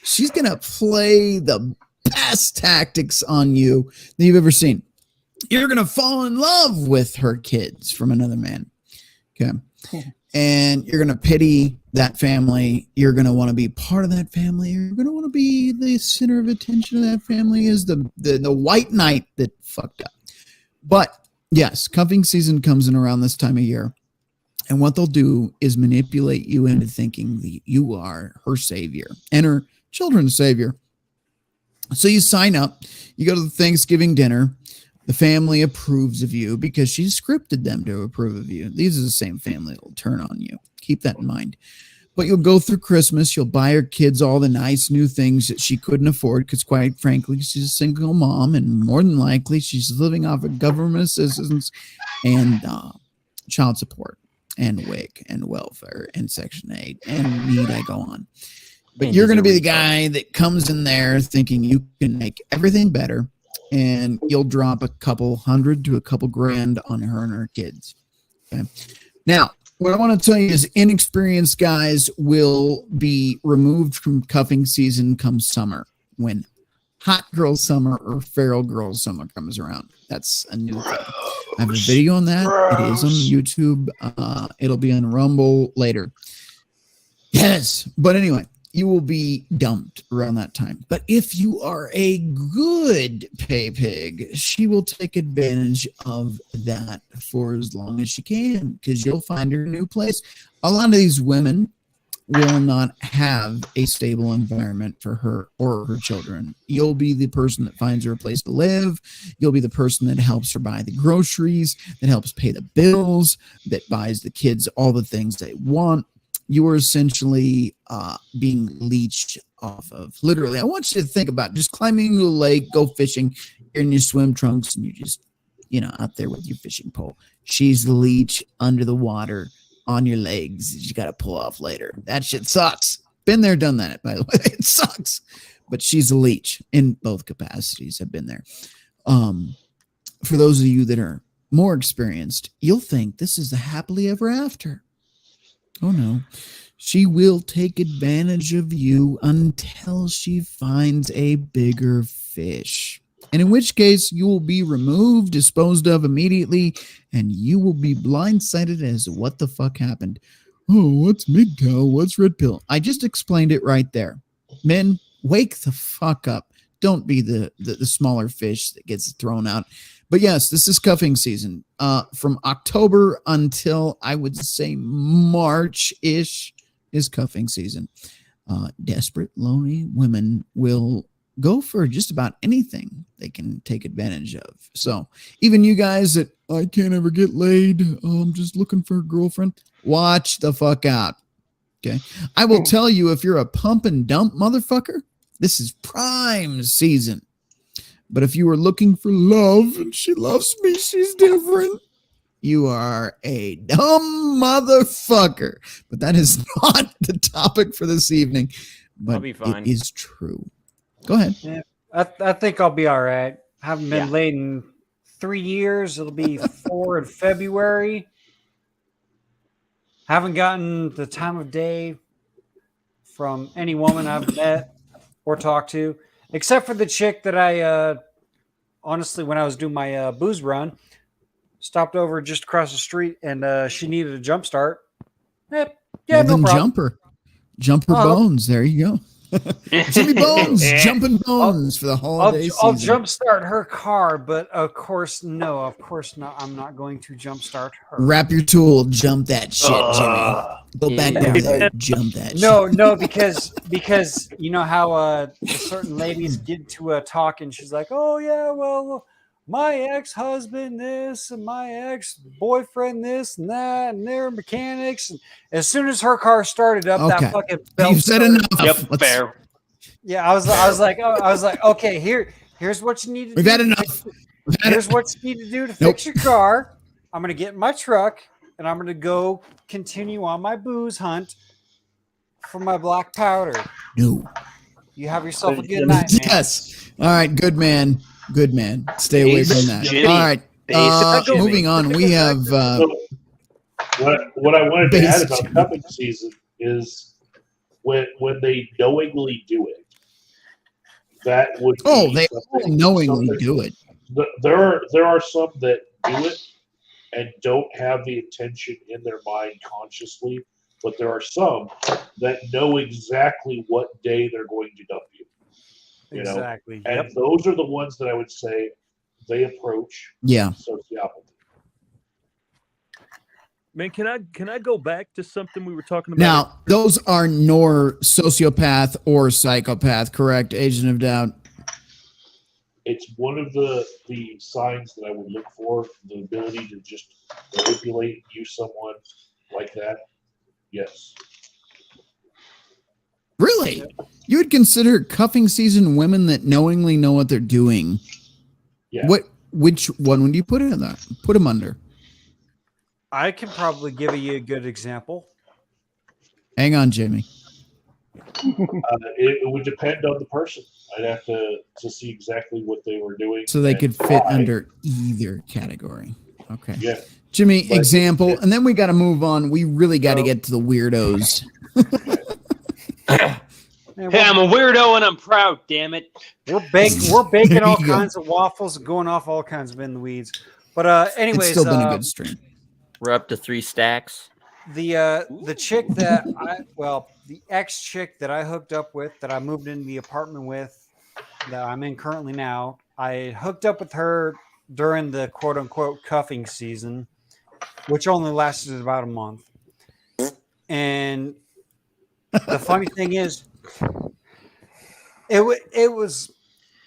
She's going to play the best tactics on you that you've ever seen. You're going to fall in love with her kids from another man. Okay. And you're going to pity that family. You're going to want to be part of that family. You're going to want to be the center of attention of that family as the white knight that fucked up. But yes, cuffing season comes in around this time of year. And what they'll do is manipulate you into thinking that you are her savior and her children's savior. So you sign up, you go to the Thanksgiving dinner. The family approves of you because she scripted them to approve of you. These are the same family that will turn on you. Keep that in mind. But you'll go through Christmas. You'll buy her kids all the nice new things that she couldn't afford because, quite frankly, she's a single mom, and more than likely she's living off of government assistance and child support and WIC and welfare and Section 8 and need I go on. But you're going to be the guy that comes in there thinking you can make everything better. And you'll drop a couple $100 to a couple grand on her and her kids. Okay. Now, what I want to tell you is inexperienced guys will be removed from cuffing season come summer, when hot girl summer or feral girl summer comes around. That's a new thing. I have a video on that. It is on YouTube. It'll be on Rumble later. Yes. But anyway, you will be dumped around that time. But if you are a good pay pig, she will take advantage of that for as long as she can, because you'll find her a new place. A lot of these women will not have a stable environment for her or her children. You'll be the person that finds her a place to live. You'll be the person that helps her buy the groceries, that helps pay the bills, that buys the kids all the things they want. You are essentially being leeched off of. Literally, I want you to think about just climbing into a lake, go fishing, you're in your swim trunks, and you just, out there with your fishing pole. She's the leech under the water on your legs. You got to pull off later. That shit sucks. Been there, done that, by the way. It sucks. But she's a leech in both capacities. I've been there. For those of you that are more experienced, you'll think this is the happily ever after. Oh, no. She will take advantage of you until she finds a bigger fish. And in which case, you will be removed, disposed of immediately, and you will be blindsided as to what the fuck happened. Oh, what's MGTOW? What's Red Pill? I just explained it right there. Men, wake the fuck up. Don't be the smaller fish that gets thrown out. But yes, this is cuffing season. From October until I would say March-ish is cuffing season. Desperate, lonely women will go for just about anything they can take advantage of. So even you guys that I can't ever get laid, I'm just looking for a girlfriend, watch the fuck out. Okay. I will tell you, if you're a pump and dump motherfucker, this is prime season. But if you are looking for love and she loves me, she's different, you are a dumb motherfucker. But that is not the topic for this evening. But I'll be fine. It is true. Go ahead. Yeah, I think I'll be all right. Haven't been laid in 3 years. It'll be 4 in February. Haven't gotten the time of day from any woman I've met or talked to, except for the chick that I, honestly, when I was doing my booze run, stopped over just across the street, and she needed a jump start. Yeah, Well, no then problem. Jumper Bones. There you go. Jimmy Bones, jumping bones for the holiday season. I'll jumpstart her car, but of course not. I'm not going to jumpstart her. Wrap your tool, jump that shit, Jimmy. Go back over there, jump that shit. No, because you know how certain ladies get to talk, and she's like, "Oh yeah, well, my ex-husband this, and my ex-boyfriend this and that, and they're mechanics." And as soon as her car started up, that fucking belt You've said enough. Yep, fair. Yeah, I was like, okay, here's what you need to do. We've had enough. Here's what you need to do to fix your car. I'm gonna get in my truck and I'm gonna go continue on my booze hunt for my black powder. No. You have yourself a good night, man. Yes. All right, good man. Good man. Stay away from that. Jimmy. All right. Moving on, we have What I wanted to add about cupping season is when they knowingly do it. That would they all knowingly do it. There are some that do it and don't have the intention in their mind consciously, but there are some that know exactly what day they're going to dump you. You Exactly. know? And those are the ones that I would say they approach sociopathy. Man, can I go back to something we were talking about? Now, those are nor sociopath or psychopath, correct, Agent of Doubt? It's one of the signs that I would look for, the ability to just manipulate, use someone like that. Yes. Really? You would consider cuffing season women that knowingly know what they're doing? Yeah. Which one would you put in that? Put them under? I can probably give you a good example. Hang on, Jimmy. It would depend on the person. I'd have to see exactly what they were doing. So they could fit under either category. Okay. Yeah. Jimmy, example, and then we got to move on. We really got to get to the weirdos. Hey, I'm a weirdo and I'm proud, damn it. We're baking all kinds of waffles and going off all kinds of in the weeds. But anyways, it's still been a good stream. We're up to 3 stacks. The chick that the ex chick that I hooked up with, that I moved into the apartment with, that I'm in currently now, I hooked up with her during the quote unquote cuffing season, which only lasted about a month. And the funny thing is,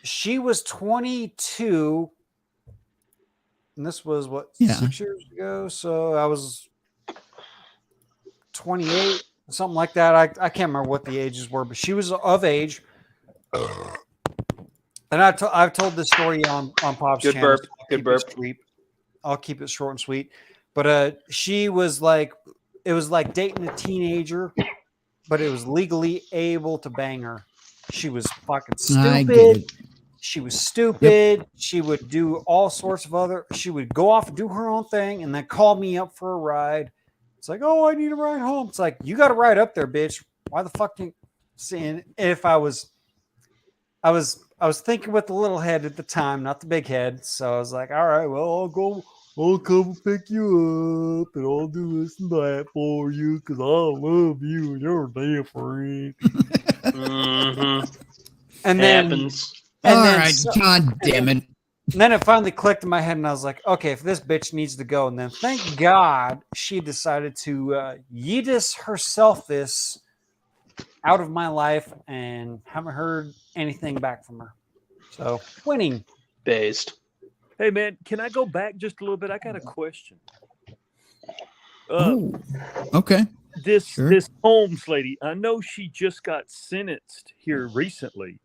she was 22, and this was 6 years ago. So I was 28, something like that. I can't remember what the ages were, but she was of age. And I've told this story on Pop's channel. Good burp. I'll keep it short and sweet. But she was like, it was like dating a teenager, but it was legally able to bang her. She was fucking stupid. She was stupid. Yep. She would do all sorts of she would go off and do her own thing and then call me up for a ride. It's like, oh, I need a ride home. It's like, you got to ride up there, bitch. Why the fuck didn't see? If I was thinking with the little head at the time, not the big head. So I was like, all right, well, I'll come pick you up and I'll do this and that for you because I love you and you're different. Mm-hmm. And then happens. God damn it. And then it finally clicked in my head, and I was like, okay, if this bitch needs to go. And then thank God she decided to yeetus herself this out of my life and haven't heard anything back from her. So winning. Based. Hey man, can I go back just a little bit? I got a question. Okay. This Holmes lady, I know she just got sentenced here recently.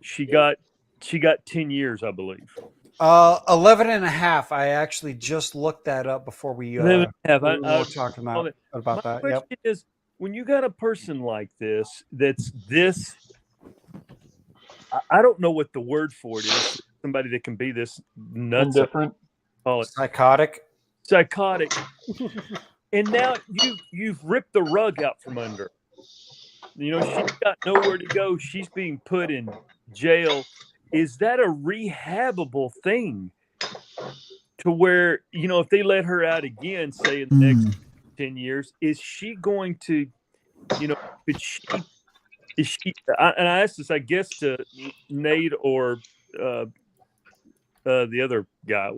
She got 10 years, I believe. 11 and a half. I actually just looked that up before we were talking about My that. question is, when you got a person like this, that's this, I don't know what the word for it is. Somebody that can be this nuts. Indifferent. Call it Psychotic. And now you've ripped the rug out from under. You know, she's got nowhere to go. She's being put in jail. Is that a rehabable thing? To where, you know, if they let her out again, say in the next 10 years, is she going to, you know, and I asked this, I guess, to Nate or the other guy,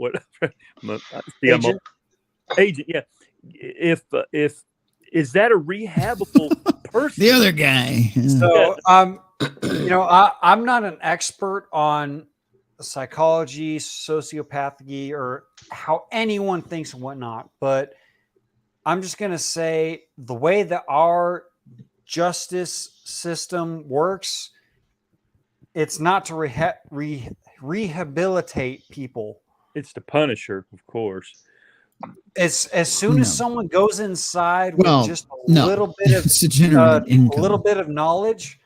Agent, yeah. If is that a rehabable person? The other guy. So, you know, I'm not an expert on psychology, sociopathy, or how anyone thinks and whatnot, but I'm just going to say the way that our justice system works, it's not to rehabilitate people. It's to punish her, of course. As soon as someone goes inside with just a little bit of knowledge,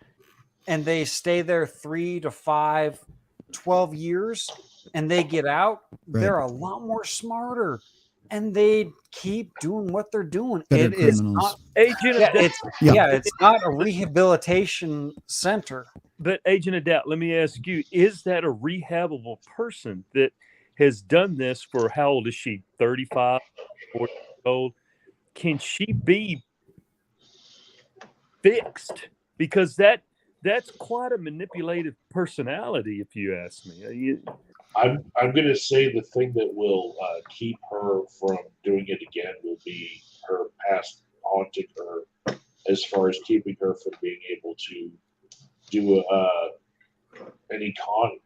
and they stay there 3 to 5, 12 years, and they get out, they're a lot more smarter, and they keep doing what they're doing. Better It's criminals. not, it's not a rehabilitation center. But Agent of Doubt, let me ask you: is that a rehabable person that has done this for, how old is she? 35, 40 years old. Can she be fixed? Because that's quite a manipulative personality, if you ask me. I'm going to say the thing that will keep her from doing it again will be her past haunting her, as far as keeping her from being able to do any con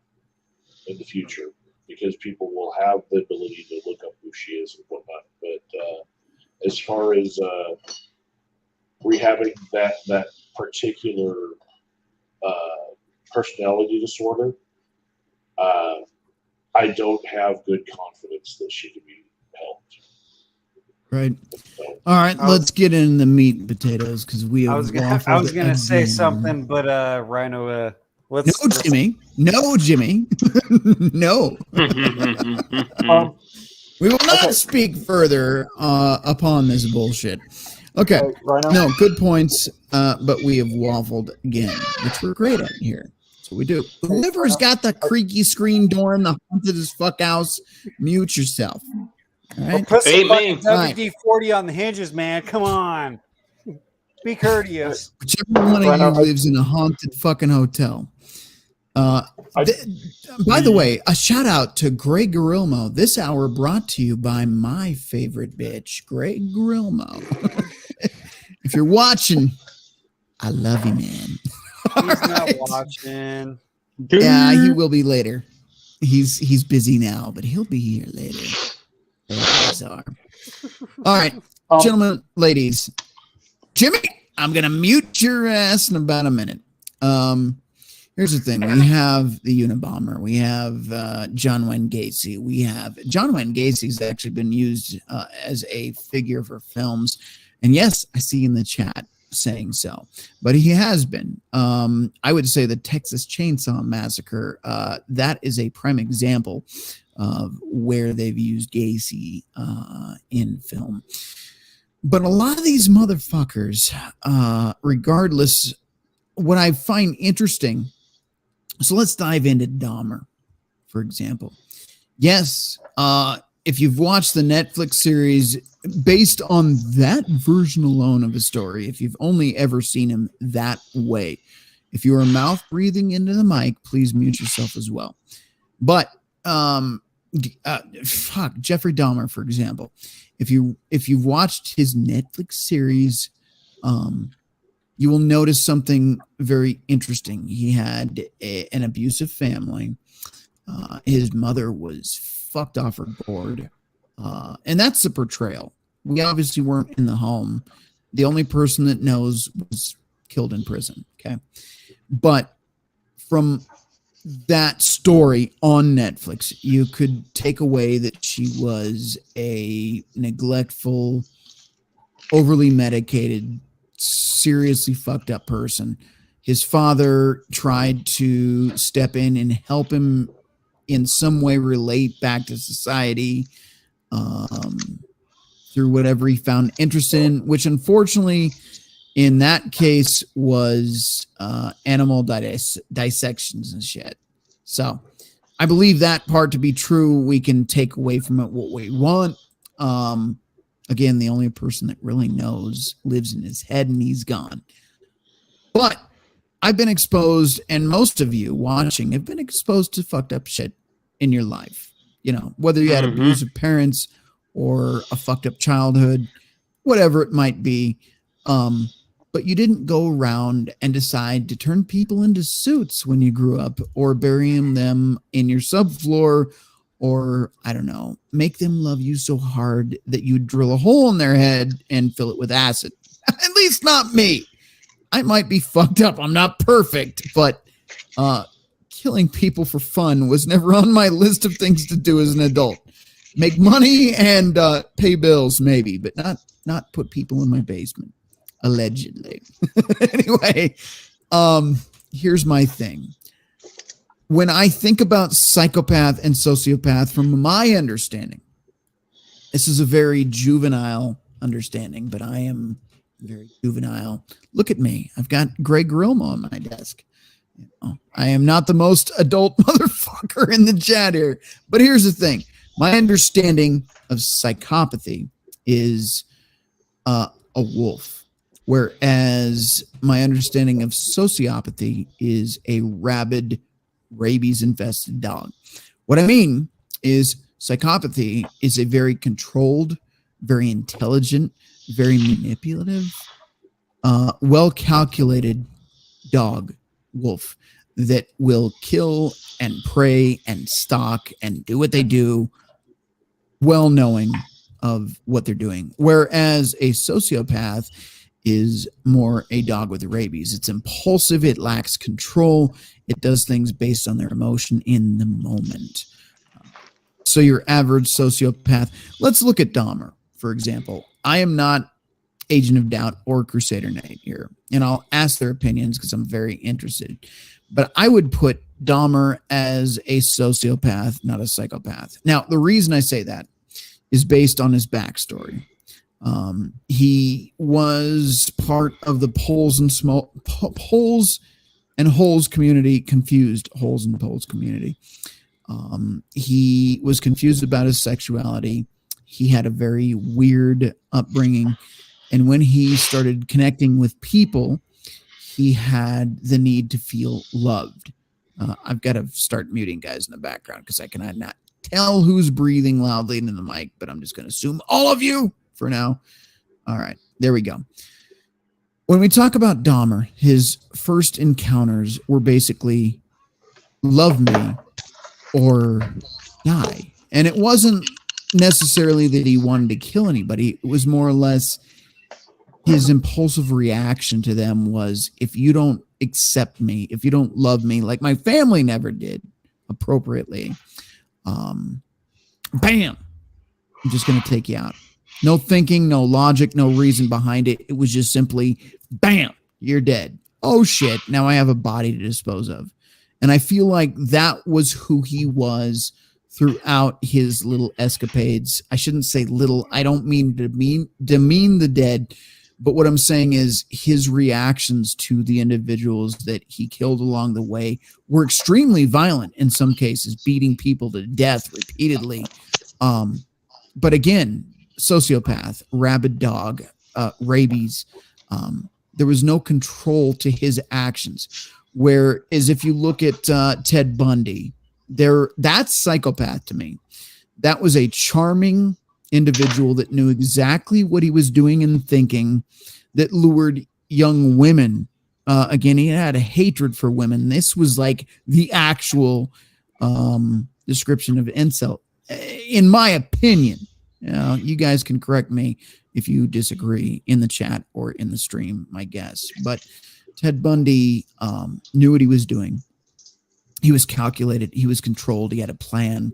in the future, because people will have the ability to look up who she is and whatnot. But as far as rehabbing that particular personality disorder, I don't have good confidence that she can be helped. Right. So, all right, let's get in the meat and potatoes, because we have. I was gonna say something, but Rhino, Jimmy. No, Jimmy. No. We will not speak further upon this bullshit. Okay. No, good points, but we have waffled again, which we're great at here. So we do. Whoever's got the creaky screen door in the haunted as fuck house, mute yourself. All right. Put some WD-40 on the hinges, man. Come on. Be courteous. Whichever one of you lives in a haunted fucking hotel. By the way, a shout out to Greg Gurilmo. This hour brought to you by my favorite bitch, Greg Gurilmo. If you're watching, I love you, man. He's not watching. Yeah, he will be later. He's busy now, but he'll be here later. Bizarre. All right, gentlemen, ladies. Jimmy, I'm gonna mute your ass in about a minute. Here's the thing: we have the Unabomber, we have John Wayne Gacy, we have John Wayne Gacy's actually been used as a figure for films, and yes, I see in the chat saying so, but he has been. I would say the Texas Chainsaw Massacre, that is a prime example of where they've used Gacy in film. But a lot of these motherfuckers, regardless, what I find interesting. So let's dive into Dahmer, for example. Yes, if you've watched the Netflix series based on that version alone of a story, if you've only ever seen him that way, if you are mouth breathing into the mic, please mute yourself as well. But Jeffrey Dahmer, for example, if you've watched his Netflix series, you will notice something very interesting. He had an abusive family. His mother was fucked off her board. And that's the portrayal. We obviously weren't in the home. The only person that knows was killed in prison. Okay. But from that story on Netflix, you could take away that she was a neglectful, overly medicated, seriously fucked up person. His father tried to step in and help him in some way relate back to society through whatever he found interest in, which unfortunately in that case was animal dissections and shit. So I believe that part to be true. We can take away from it what we want. Again, the only person that really knows lives in his head, and he's gone. But I've been exposed, and most of you watching have been exposed to fucked up shit in your life. You know, whether you had abusive parents or a fucked up childhood, whatever it might be. But you didn't go around and decide to turn people into suits when you grew up, or bury them in your subfloor, or, I don't know, make them love you so hard that you drill a hole in their head and fill it with acid. At least not me. I might be fucked up. I'm not perfect, but killing people for fun was never on my list of things to do as an adult. Make money and pay bills, maybe, but not put people in my basement, allegedly. Anyway, here's my thing. When I think about psychopath and sociopath, from my understanding, this is a very juvenile understanding, but I am very juvenile. Look at me. I've got Greg Grilmo on my desk. You know, I am not the most adult motherfucker in the chat here. But here's the thing. My understanding of psychopathy is a wolf, whereas my understanding of sociopathy is a rabid, rabies-infested dog. What I mean is psychopathy is a very controlled, very intelligent, very manipulative, well-calculated dog, wolf, that will kill and prey and stalk and do what they do, well knowing of what they're doing. Whereas a sociopath is more a dog with rabies. It's impulsive. It lacks control. It does things based on their emotion in the moment. So your average sociopath, let's look at Dahmer, for example. I am not Agent of Doubt or Crusader Knight here, and I'll ask their opinions because I'm very interested. But I would put Dahmer as a sociopath, not a psychopath. Now, the reason I say that is based on his backstory. He was part of the Poles and Holes community, confused Holes and Poles community. He was confused about his sexuality. He had a very weird upbringing. And when he started connecting with people, he had the need to feel loved. I've got to start muting guys in the background because I cannot not tell who's breathing loudly into the mic, but I'm just going to assume all of you for now. All right, there we go. When we talk about Dahmer, his first encounters were basically love me or die. And it wasn't necessarily that he wanted to kill anybody. It was more or less his impulsive reaction to them was, if you don't accept me, if you don't love me, like my family never did appropriately, bam, I'm just going to take you out. No thinking, no logic, no reason behind it. It was just simply, bam, you're dead. Oh, shit, now I have a body to dispose of. And I feel like that was who he was throughout his little escapades. I shouldn't say little. I don't mean to demean the dead, but what I'm saying is his reactions to the individuals that he killed along the way were extremely violent in some cases, beating people to death repeatedly. But again, sociopath, rabid dog, rabies. There was no control to his actions. Whereas if you look at Ted Bundy, that's psychopath to me. That was a charming individual that knew exactly what he was doing and thinking, that lured young women. Again, he had a hatred for women. This was like the actual description of incel, in my opinion. You guys can correct me if you disagree in the chat or in the stream, my guess. But Ted Bundy knew what he was doing. He was calculated. He was controlled. He had a plan.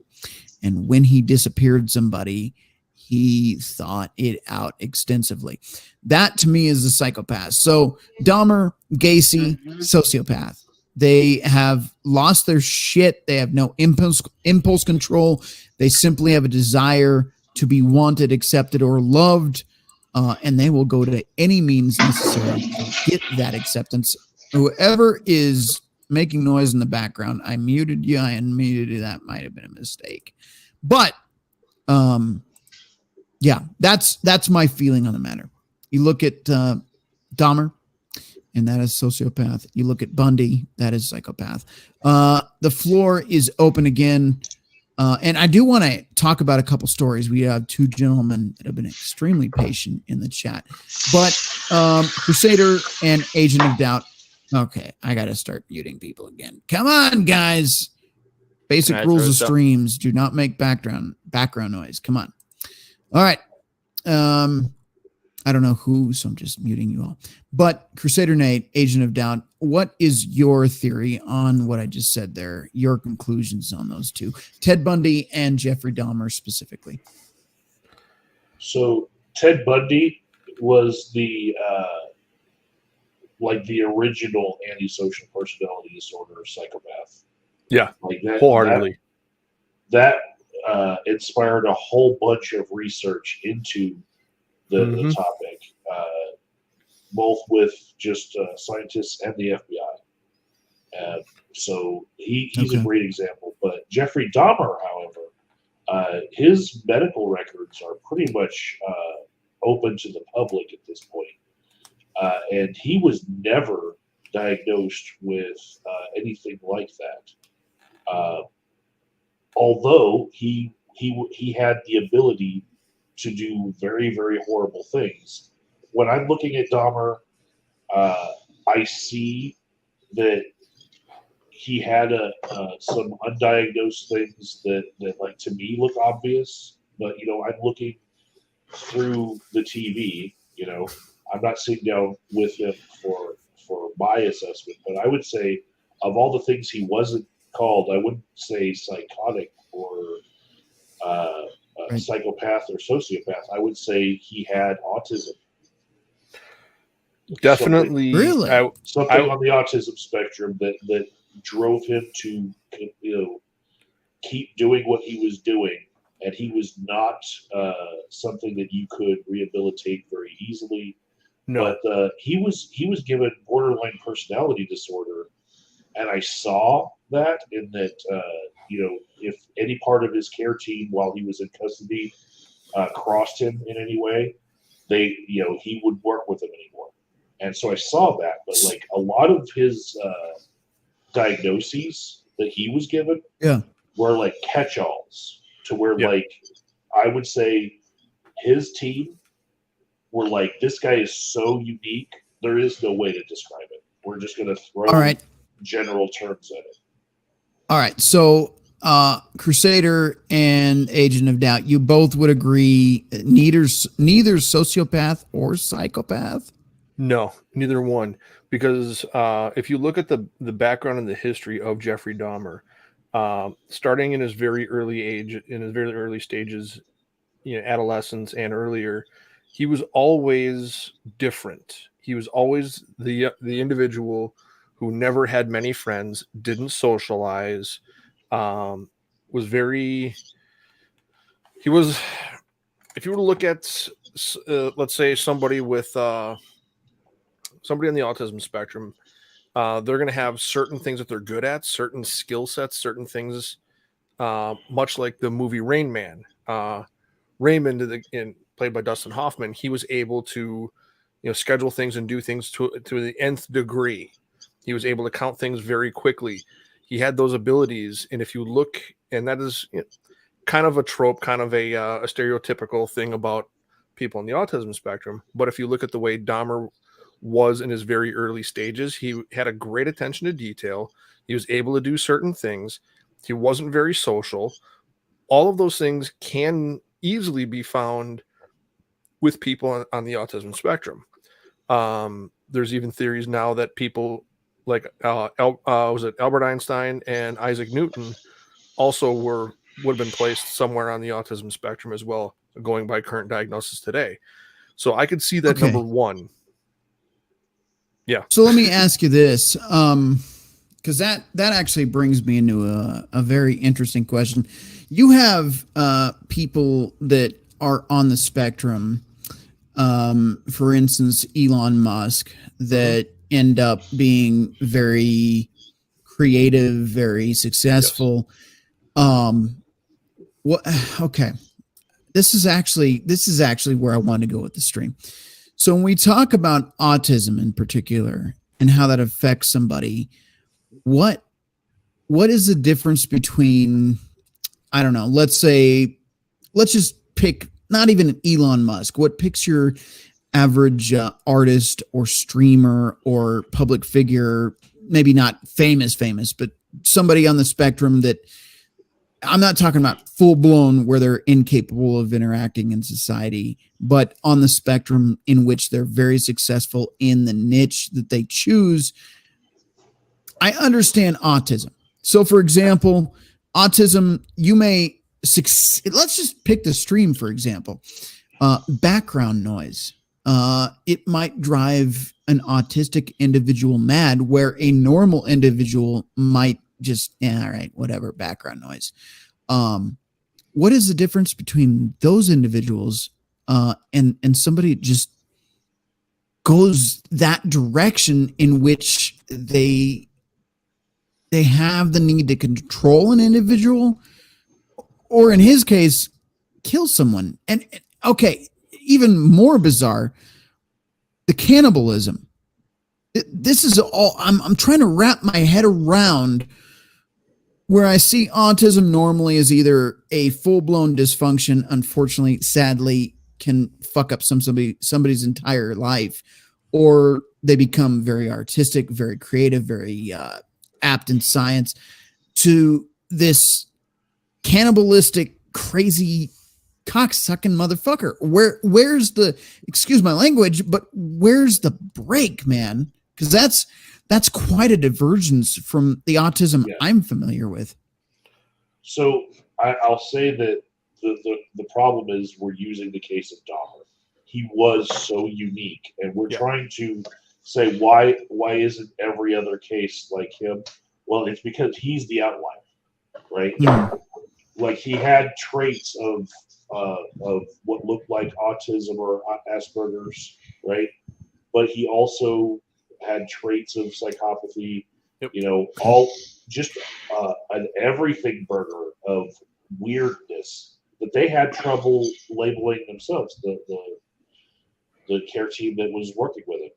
And when he disappeared somebody, he thought it out extensively. That to me is a psychopath. So Dahmer, Gacy, sociopath. They have lost their shit. They have no impulse control. They simply have a desire to be wanted, accepted, or loved. And they will go to any means necessary to get that acceptance. Whoever is making noise in the background, I muted you. I unmuted you. That might have been a mistake. But yeah, that's my feeling on the matter. You look at Dahmer, and that is sociopath. You look at Bundy, that is psychopath. The floor is open again. And I do want to talk about a couple stories. We have two gentlemen that have been extremely patient in the chat. But Crusader and Agent of Doubt. Okay, I got to start muting people again. Come on, guys. Basic rules of streams. Do not make background noise. Come on. All right. I don't know who, so I'm just muting you all. But Crusader Nate, Agent of Doubt, what is your theory on what I just said there? Your conclusions on those two, Ted Bundy and Jeffrey Dahmer specifically. So Ted Bundy was the like the original antisocial personality disorder psychopath. Yeah, like that, wholeheartedly. That inspired a whole bunch of research into the topic, both with just scientists and the FBI. So he's a great example. But Jeffrey Dahmer, however, his medical records are pretty much open to the public at this point. And he was never diagnosed with anything like that. Although he had the ability to do very, very horrible things. When I'm looking at Dahmer, I see that he had some undiagnosed things that like to me look obvious, but I'm looking through the TV. I'm not sitting down with him for my assessment, but I would say of all the things he wasn't called, I wouldn't say psychotic or psychopath or sociopath. I would say he had autism. Definitely, something on the autism spectrum that drove him to keep doing what he was doing, and he was not something that you could rehabilitate very easily. No. But he was given borderline personality disorder, and I saw that in that if any part of his care team while he was in custody crossed him in any way, he wouldn't work with them anymore. And so I saw that, but like a lot of his diagnoses that he was given were like catch-alls to where like I would say his team were like, this guy is so unique, there is no way to describe it. We're just going to throw general terms at it. All right. So Crusader and Agent of Doubt, you both would agree neither sociopath or psychopath? No, neither one. Because if you look at the background and the history of Jeffrey Dahmer, starting in his very early age, in his very early stages, adolescence and earlier, he was always different. He was always the individual who never had many friends, didn't socialize, was very. He was. If you were to look at, let's say, somebody with somebody on the autism spectrum, they're going to have certain things that they're good at, certain skill sets, certain things. Much like the movie Rain Man, Raymond, played by Dustin Hoffman, he was able to, schedule things and do things to the nth degree. He was able to count things very quickly. He had those abilities, and if you look, and that is kind of a trope, kind of a stereotypical thing about people on the autism spectrum. But if you look at the way Dahmer was in his very early stages. He had a great attention to detail. He was able to do certain things. He wasn't very social. All of those things can easily be found with people on the autism spectrum. There's even theories now that people like was it Albert Einstein and Isaac Newton also would have been placed somewhere on the autism spectrum as well, going by current diagnosis today. So I could see that number one. Yeah. So let me ask you this, because that actually brings me into a very interesting question. You have people that are on the spectrum, for instance, Elon Musk, that end up being very creative, very successful. Okay. This is actually where I want to go with the stream. So when we talk about autism in particular and how that affects somebody, what is the difference between, I don't know, let's just pick not even Elon Musk. What picks your average artist or streamer or public figure, maybe not famous, but somebody on the spectrum that, I'm not talking about full blown where they're incapable of interacting in society, but on the spectrum in which they're very successful in the niche that they choose. I understand autism. So for example, autism, you may succeed. Let's just pick the stream, for example, background noise. It might drive an autistic individual mad where a normal individual might just, all right, whatever, background noise. What is the difference between those individuals and somebody just goes that direction in which they have the need to control an individual, or in his case, kill someone? And okay, even more bizarre, the cannibalism. This is all I'm trying to wrap my head around, where I see autism normally as either a full-blown dysfunction, unfortunately, sadly, can fuck up somebody's entire life, or they become very artistic, very creative, very apt in science, to this cannibalistic, crazy, cocksucking motherfucker. Where's the, excuse my language, but where's the break, man? Because that's quite a divergence from the autism I'm familiar with. So I'll say that the problem is we're using the case of Dahmer. He was so unique, and we're trying to say why isn't every other case like him? Well, it's because he's the outlier, right? Like he had traits of what looked like autism or Asperger's, right? But he also had traits of psychopathy, all just an everything burger of weirdness that they had trouble labeling themselves, the care team that was working with him.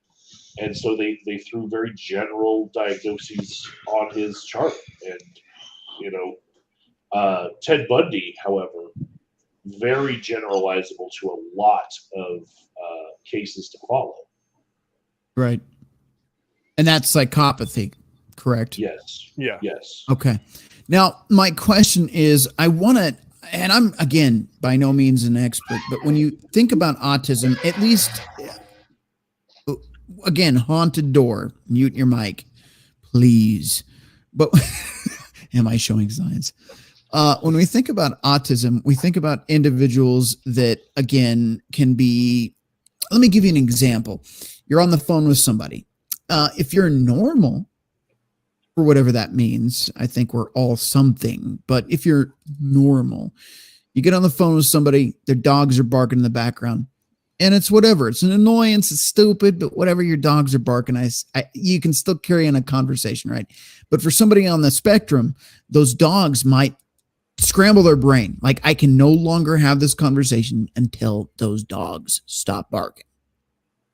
And so they threw very general diagnoses on his chart. And, Ted Bundy, however, very generalizable to a lot of cases to follow. Right. And that's psychopathy, correct? Yes. Yeah. Yes. Okay. Now, my question is, I want to, and I'm, again, by no means an expert, but when you think about autism, at least, again, haunted door, mute your mic, please. But am I showing signs? When we think about autism, we think about individuals that, again, can be, let me give you an example. You're on the phone with somebody. If you're normal, for whatever that means, I think we're all something, but if you're normal, you get on the phone with somebody, their dogs are barking in the background, and it's whatever. It's an annoyance, it's stupid, but whatever, your dogs are barking, you can still carry on a conversation, right? But for somebody on the spectrum, those dogs might scramble their brain. Like, I can no longer have this conversation until those dogs stop barking.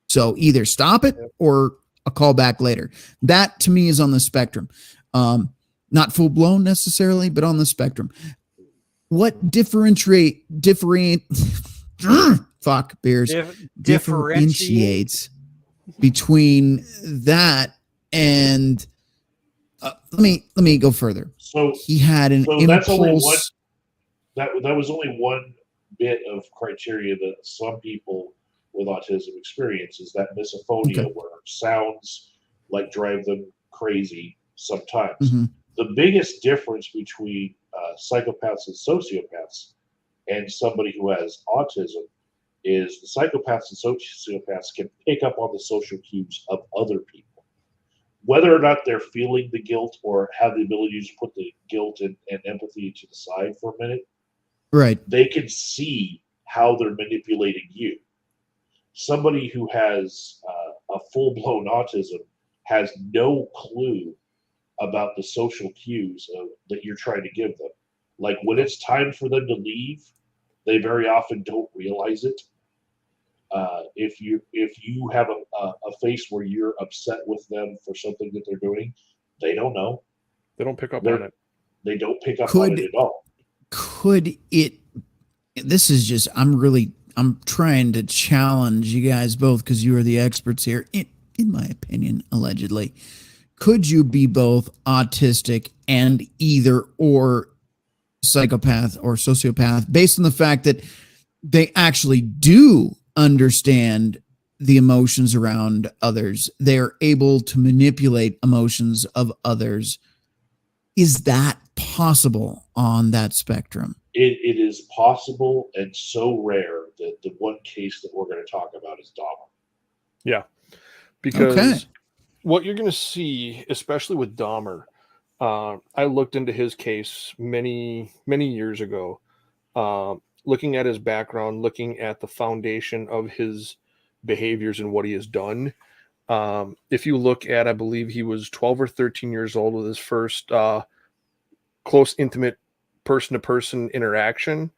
So either stop it or a call back later. That to me is on the spectrum. Not full blown necessarily, but on the spectrum. What differentiates between that and let me go further. So he had an impulse. That's only one. That was only one bit of criteria that some people with autism experience, is that misophonia, where sounds like drive them crazy sometimes. Mm-hmm. The biggest difference between psychopaths and sociopaths and somebody who has autism is the psychopaths and sociopaths can pick up on the social cues of other people. Whether or not they're feeling the guilt or have the ability to put the guilt and empathy to the side for a minute, right, they can see how they're manipulating you. Somebody who has a full-blown autism has no clue about the social cues that you're trying to give them. Like when it's time for them to leave, they very often don't realize it. If you have a face where you're upset with them for something that they're doing, they don't know. They don't pick up on it. They don't pick up on it at all. Could it? This is just. I'm trying to challenge you guys both because you are the experts here. In my opinion, allegedly, could you be both autistic and either or psychopath or sociopath based on the fact that they actually do understand the emotions around others? They're able to manipulate emotions of others. Is that possible on that spectrum? It is possible, and so rare that the one case that we're going to talk about is Dahmer. Yeah, because what you're going to see, especially with Dahmer, I looked into his case many years ago, looking at his background, looking at the foundation of his behaviors and what he has done. If you look at, I believe he was 12 or 13 years old with his first close, intimate person-to-person interaction.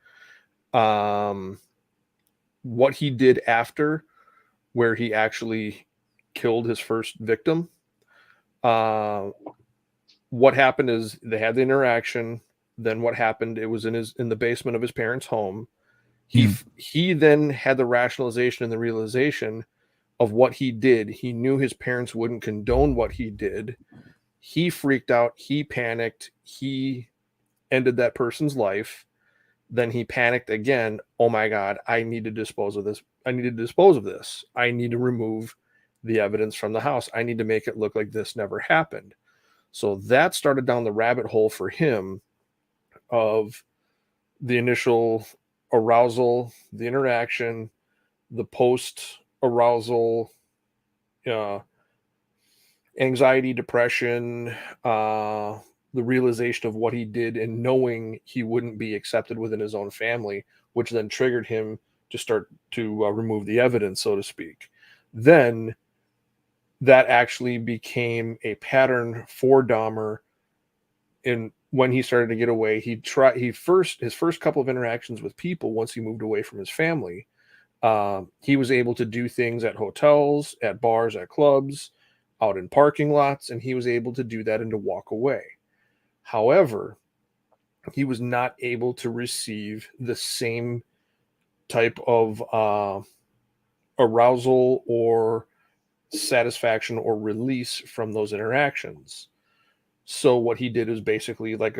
What he did after, where he actually killed his first victim. What happened is they had the interaction. Then what happened? It was in the basement of his parents' home. He then had the rationalization and the realization of what he did. He knew his parents wouldn't condone what he did. He freaked out. He panicked. He ended that person's life. Then he panicked again. Oh my God, I need to dispose of this. I need to dispose of this. I need to remove the evidence from the house. I need to make it look like this never happened. So that started down the rabbit hole for him of the initial arousal, the interaction, the post-arousal anxiety, depression, the realization of what he did and knowing he wouldn't be accepted within his own family, which then triggered him to start to remove the evidence, so to speak. Then that actually became a pattern for Dahmer. And when he started to get away, his first couple of interactions with people, once he moved away from his family, he was able to do things at hotels, at bars, at clubs, out in parking lots, and he was able to do that and to walk away. However, he was not able to receive the same type of arousal or satisfaction or release from those interactions. So what he did is basically like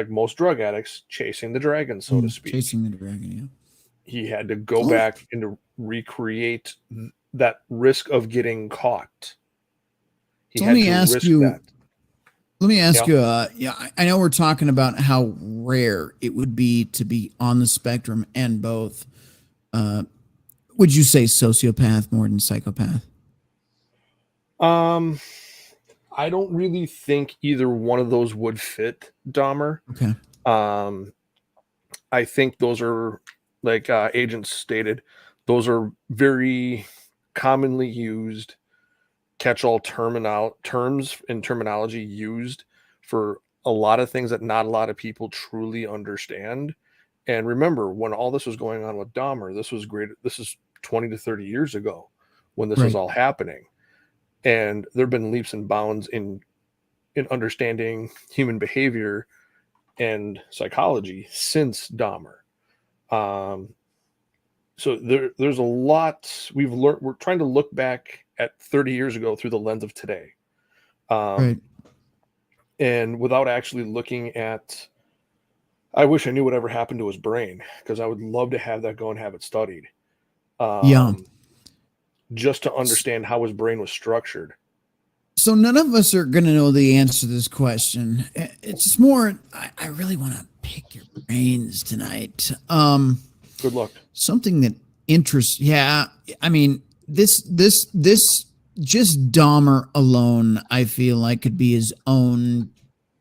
most drug addicts, chasing the dragon, so to speak. Chasing the dragon, yeah. He had to go back and to recreate that risk of getting caught. Let me ask you, I know we're talking about how rare it would be to be on the spectrum and both. Would you say sociopath more than psychopath? I don't really think either one of those would fit Dahmer. Okay. I think those are, like Agent stated, those are very commonly used catch-all terms and terminology used for a lot of things that not a lot of people truly understand. And remember, when all this was going on with Dahmer, this is 20 to 30 years ago when this was all happening. And there have been leaps and bounds in understanding human behavior and psychology since Dahmer. So there's a lot we've learned. We're trying to look back at 30 years ago through the lens of today. Right. And without actually looking at, I wish I knew whatever happened to his brain, because I would love to have that go and have it studied. Just to understand how his brain was structured. So none of us are going to know the answer to this question. It's more, I really want to pick your brains tonight. Good luck. Something that interests, yeah. I mean, this just Dahmer alone, I feel like could be his own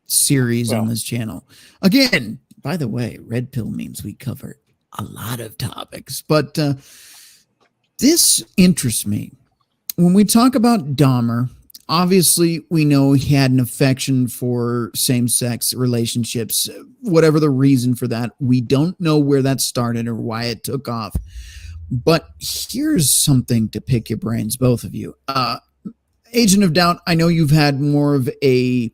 series on this channel. Again, by the way, Red Pill means we cover a lot of topics, but this interests me. When we talk about Dahmer, obviously we know he had an affection for same-sex relationships, whatever the reason for that. We don't know where that started or why it took off. But here's something to pick your brains, both of you. Agent of Doubt, I know you've had more of a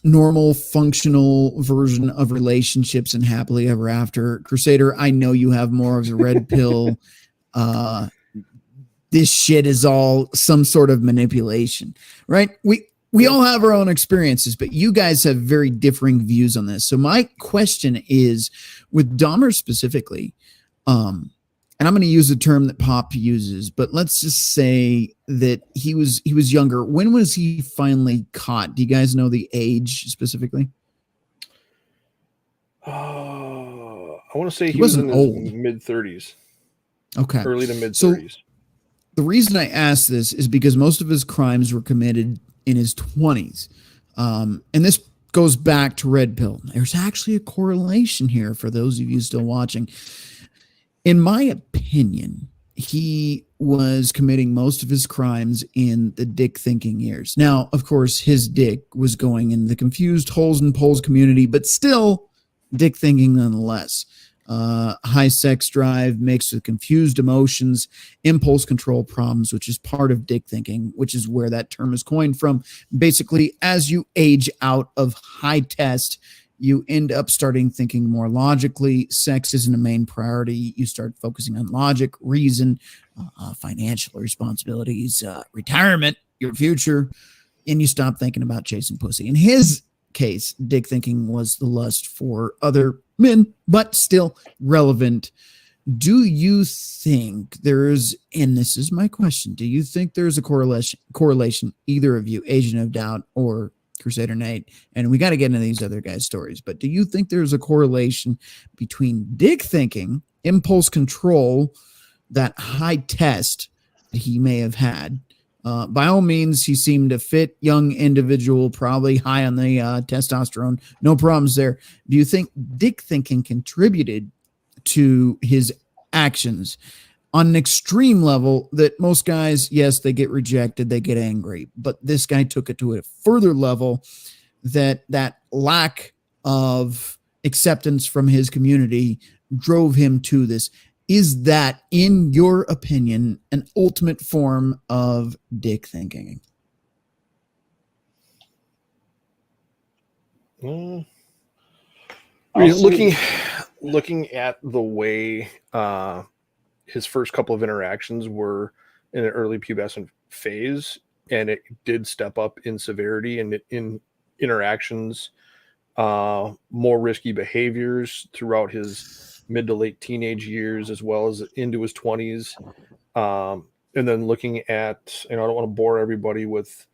normal, functional version of relationships and happily ever after. Crusader, I know you have more of the red pill. This shit is all some sort of manipulation, right? We all have our own experiences, but you guys have very differing views on this. So my question is, with Dahmer specifically, and I'm going to use the term that Pop uses, but let's just say that he was younger. When was he finally caught? Do you guys know the age specifically? I want to say he was in his mid-30s. Okay. Early to mid-30s. So the reason I ask this is because most of his crimes were committed in his 20s. And this goes back to Red Pill. There's actually a correlation here for those of you still watching. In my opinion, he was committing most of his crimes in the dick thinking years. Now, of course, his dick was going in the confused holes and poles community, but still dick thinking nonetheless. High sex drive mixed with confused emotions, impulse control problems, which is part of dick thinking, which is where that term is coined from. Basically, as you age out of high test, you end up starting thinking more logically. Sex isn't a main priority. You start focusing on logic, reason, financial responsibilities, retirement, your future, and you stop thinking about chasing pussy. In his case, dick thinking was the lust for other men, but still relevant. Do you think there's, and this is my question, do you think there's a correlation, either of you, Agent of Doubt or Crusader Nate, and we got to get into these other guys' stories, but do you think there's a correlation between dick thinking, impulse control, that high test that he may have had? By all means, he seemed a fit young individual, probably high on the testosterone. No problems there. Do you think dick thinking contributed to his actions on an extreme level that most guys, yes, they get rejected, they get angry, but this guy took it to a further level that lack of acceptance from his community drove him to this? Is that, in your opinion, an ultimate form of dick thinking? Looking at the way his first couple of interactions were in an early pubescent phase, and it did step up in severity and in interactions, more risky behaviors throughout his mid to late teenage years, as well as into his 20s. And then looking at, I don't want to bore everybody with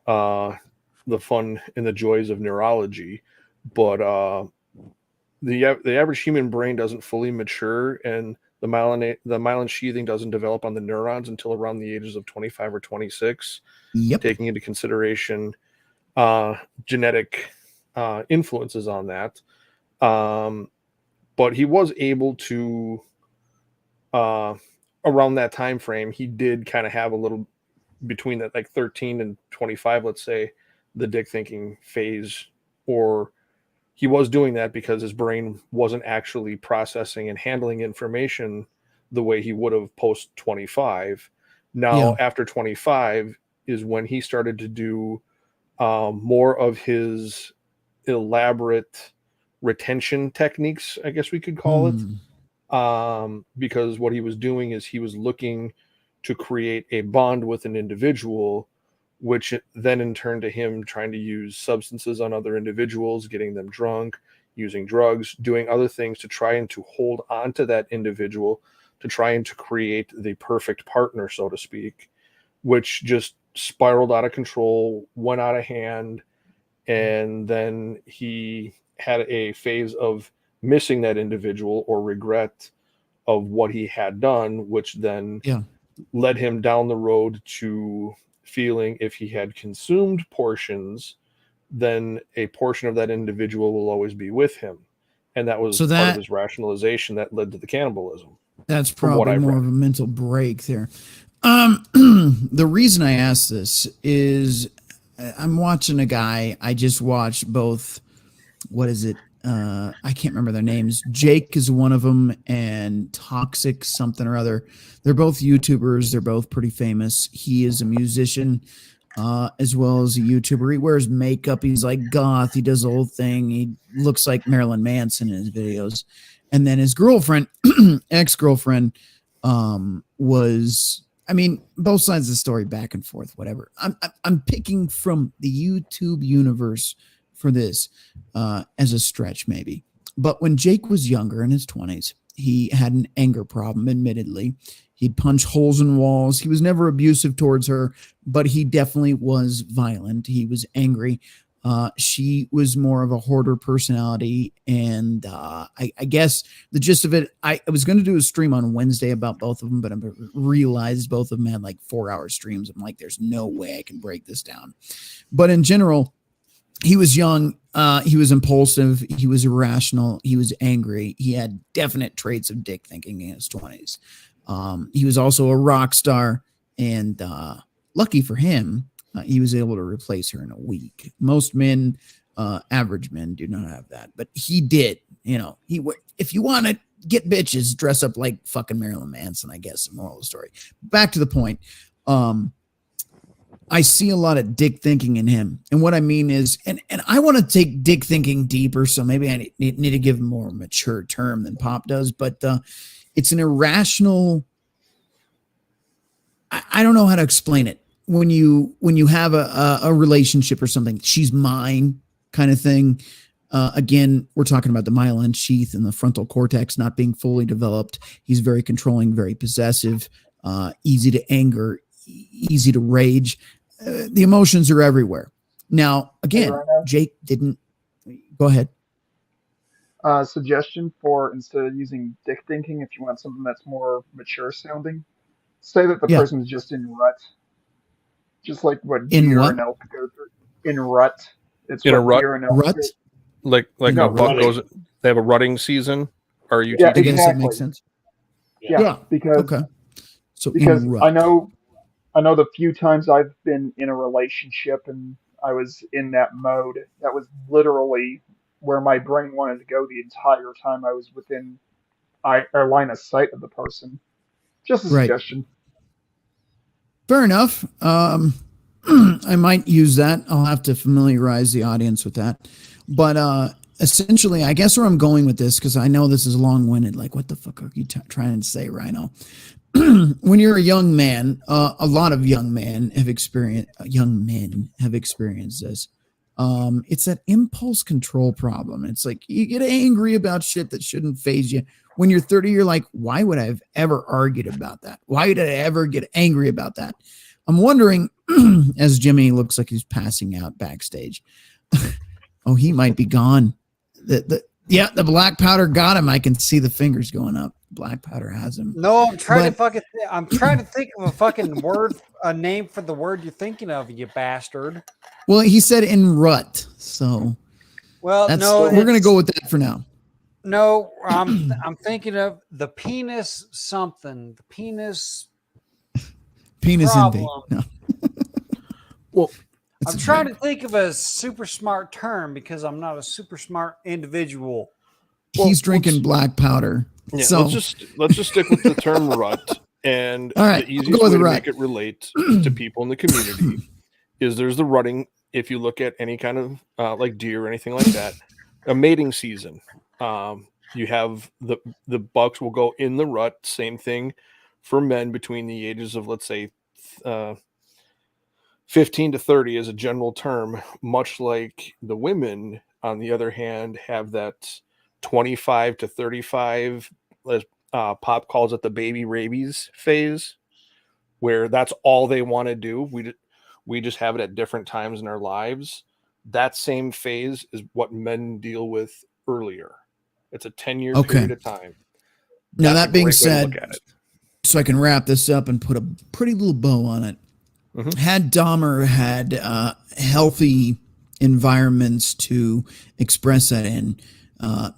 the fun and the joys of neurology, but the average human brain doesn't fully mature, and the myelin sheathing doesn't develop on the neurons until around the ages of 25 or 26. Yep. Taking into consideration genetic influences on that. But he was able to, around that time frame, he did kind of have a little between that, like 13 and 25, let's say, the dick thinking phase, or he was doing that because his brain wasn't actually processing and handling information the way he would have post 25. Now, after 25 is when he started to do more of his elaborate retention techniques, I guess we could call it. Because what he was doing is he was looking to create a bond with an individual, which then in turn to him trying to use substances on other individuals, getting them drunk, using drugs, doing other things to try and to hold on to that individual, to try and to create the perfect partner, so to speak, which just spiraled out of control, went out of hand. And then he had a phase of missing that individual or regret of what he had done, which then led him down the road to feeling if he had consumed portions, then a portion of that individual will always be with him. And that was part of his rationalization that led to the cannibalism. That's probably more of a mental break there. The reason I ask this is I'm watching a guy. I just watched both. What is it? I can't remember their names. Jake is one of them, and Toxic something or other. They're both YouTubers. They're both pretty famous. He is a musician as well as a YouTuber. He wears makeup. He's like goth. He does the whole thing. He looks like Marilyn Manson in his videos. And then his girlfriend, ex-girlfriend, was, I mean, both sides of the story, back and forth, whatever. I'm picking from the YouTube universe for this as a stretch, maybe. But when Jake was younger, in his 20s, he had an anger problem, admittedly. He'd punch holes in walls. He was never abusive towards her, but he definitely was violent. He was angry. She was more of a hoarder personality. And I guess the gist of it, I was going to do a stream on Wednesday about both of them, but I realized both of them had like 4-hour streams. I'm like, there's no way I can break this down. But in general, he was young. He was impulsive. He was irrational. He was angry. He had definite traits of dick thinking in his 20s. He was also a rock star, and lucky for him, he was able to replace her in a week. Most men, average men, do not have that, but he did. You know, if you want to get bitches, dress up like fucking Marilyn Manson, I guess. The moral of the story. Back to the point. I see a lot of dick thinking in him. And what I mean is, and I want to take dick thinking deeper, so maybe I need to give him a more mature term than Pop does, but it's an irrational, I don't know how to explain it. When you have a relationship or something, she's mine kind of thing. Again, we're talking about the myelin sheath and the frontal cortex not being fully developed. He's very controlling, very possessive, easy to anger, easy to rage. The emotions are everywhere. Now, again, Jake didn't. Go ahead. Suggestion for, instead of using dick thinking, if you want something that's more mature sounding, say that the person's just in rut. Just like what deer and elk go through. In rut. It's in a rut. Rut? Like a buck goes, they have a rutting season? Or you exactly. I guess that makes sense. Yeah. Because I know the few times I've been in a relationship and I was in that mode, that was literally where my brain wanted to go the entire time I was within a line of sight of the person. Just a suggestion. Fair enough. I might use that. I'll have to familiarize the audience with that. But essentially, I guess where I'm going with this, because I know this is long-winded, like, what the fuck are you trying to say, Rhino? When you're a young man, a lot of young men have experienced this. It's that impulse control problem. It's like you get angry about shit that shouldn't faze you. When you're 30, you're like, why would I have ever argued about that? Why did I ever get angry about that? I'm wondering, as Jimmy looks like he's passing out backstage. Oh, he might be gone. The black powder got him. I can see the fingers going up. Black powder has him. No, I'm trying to think of a fucking word, a name for the word you're thinking of, you bastard. Well, he said in rut, so we're gonna go with that for now. No, I'm thinking of the penis something. The penis envy. No. Well, I'm trying to think of a super smart term because I'm not a super smart individual. He's drinking black powder. Yeah, so let's just stick with the term rut. And the easiest way to make it relate to people in the community is there's the rutting. If you look at any kind of like deer or anything like that, a mating season. You have the bucks will go in the rut. Same thing for men between the ages of, let's say, 15 to 30 is a general term, much like the women, on the other hand, have that 25 to 35, as Pop calls it, the baby rabies phase, where that's all they want to do. We just have it at different times in our lives. That same phase is what men deal with earlier. It's a 10-year period of time. Now, that being said, so I can wrap this up and put a pretty little bow on it. Mm-hmm. Had Dahmer had healthy environments to express that in,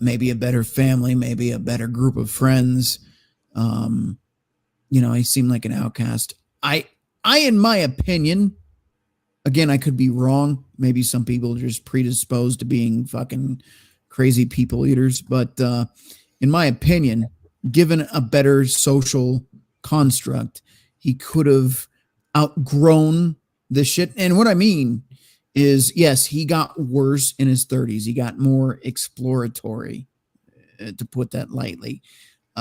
maybe a better family, maybe a better group of friends, he seemed like an outcast. I, in my opinion, again, I could be wrong. Maybe some people are just predisposed to being fucking crazy people eaters. But in my opinion, given a better social construct, he could have outgrown this shit. And what I mean is, yes, he got worse in his 30s. He got more exploratory, to put that lightly,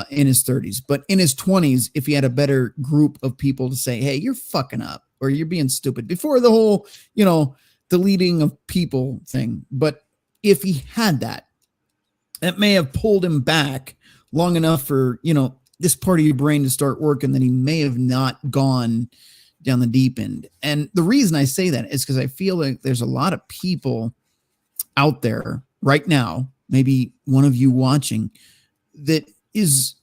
in his 30s. But in his 20s, if he had a better group of people to say, hey, you're fucking up, or you're being stupid, before the whole, deleting of people thing. But if he had that, it may have pulled him back long enough for, this part of your brain to start working, that he may have not gone down the deep end. And the reason I say that is because I feel like there's a lot of people out there right now, maybe one of you watching, that is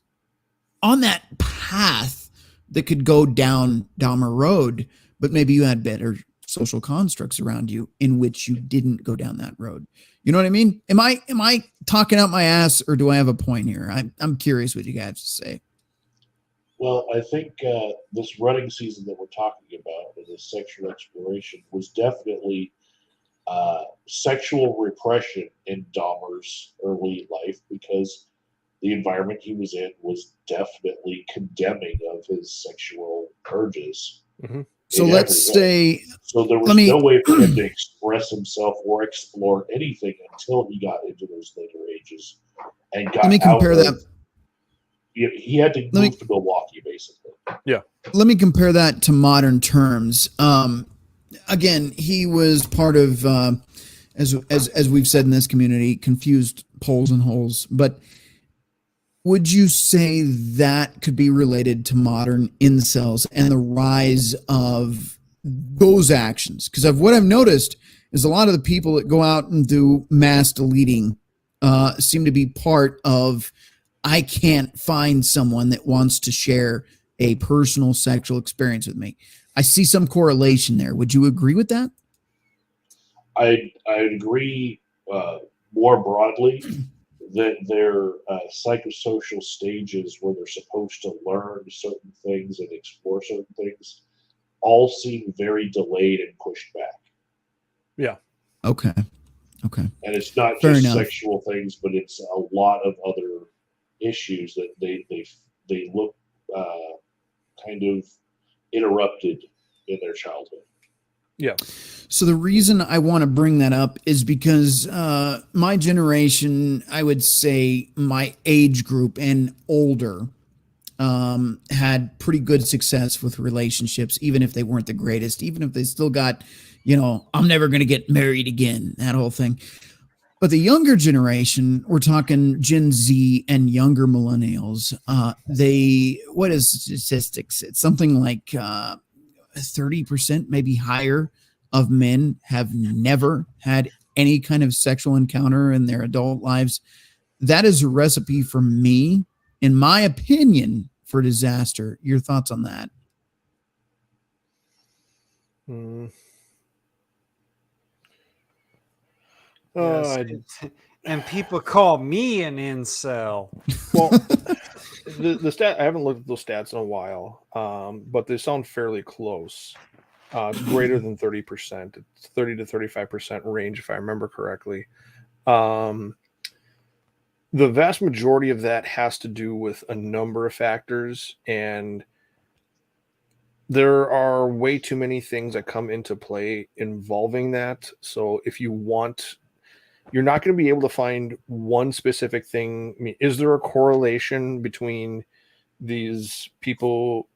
on that path that could go down Dahmer road, but maybe you had better social constructs around you in which you didn't go down that road. You know what I mean? Am I talking out my ass, or do I have a point here? I'm curious what you guys have to say. Well, I think this running season that we're talking about, and this sexual exploration, was definitely sexual repression in Dahmer's early life, because the environment he was in was definitely condemning of his sexual urges. Mm-hmm. So let's say... So there was no way for him to express himself or explore anything until he got into those later ages and got Let me compare that. He had to move to Milwaukee, basically. Yeah. Let me compare that to modern terms. Again, he was part of, as we've said in this community, confused poles and holes. But would you say that could be related to modern incels and the rise of those actions? Because what I've noticed is a lot of the people that go out and do mass deleting seem to be part of, I can't find someone that wants to share a personal sexual experience with me. I see some correlation there. Would you agree with that? I agree more broadly that their psychosocial stages where they're supposed to learn certain things and explore certain things all seem very delayed and pushed back. Yeah. Okay. And it's not Fair just enough. sexual things, but it's a lot of other issues that they look kind of interrupted in their childhood. Yeah. So the reason I want to bring that up is because my generation, I would say my age group and older, had pretty good success with relationships, even if they weren't the greatest, even if they still got, I'm never going to get married again, that whole thing. But the younger generation, we're talking Gen Z and younger millennials, what is statistics? It's something like 30%, maybe higher, of men have never had any kind of sexual encounter in their adult lives. That is a recipe for me, in my opinion, for disaster. Your thoughts on that? And people call me an incel. Well, the stat, I haven't looked at those stats in a while, but they sound fairly close. It's greater than 30%. It's 30 to 35% range, if I remember correctly. The vast majority of that has to do with a number of factors, and there are way too many things that come into play involving that. So if you want, you're not going to be able to find one specific thing. I mean, is there a correlation between these people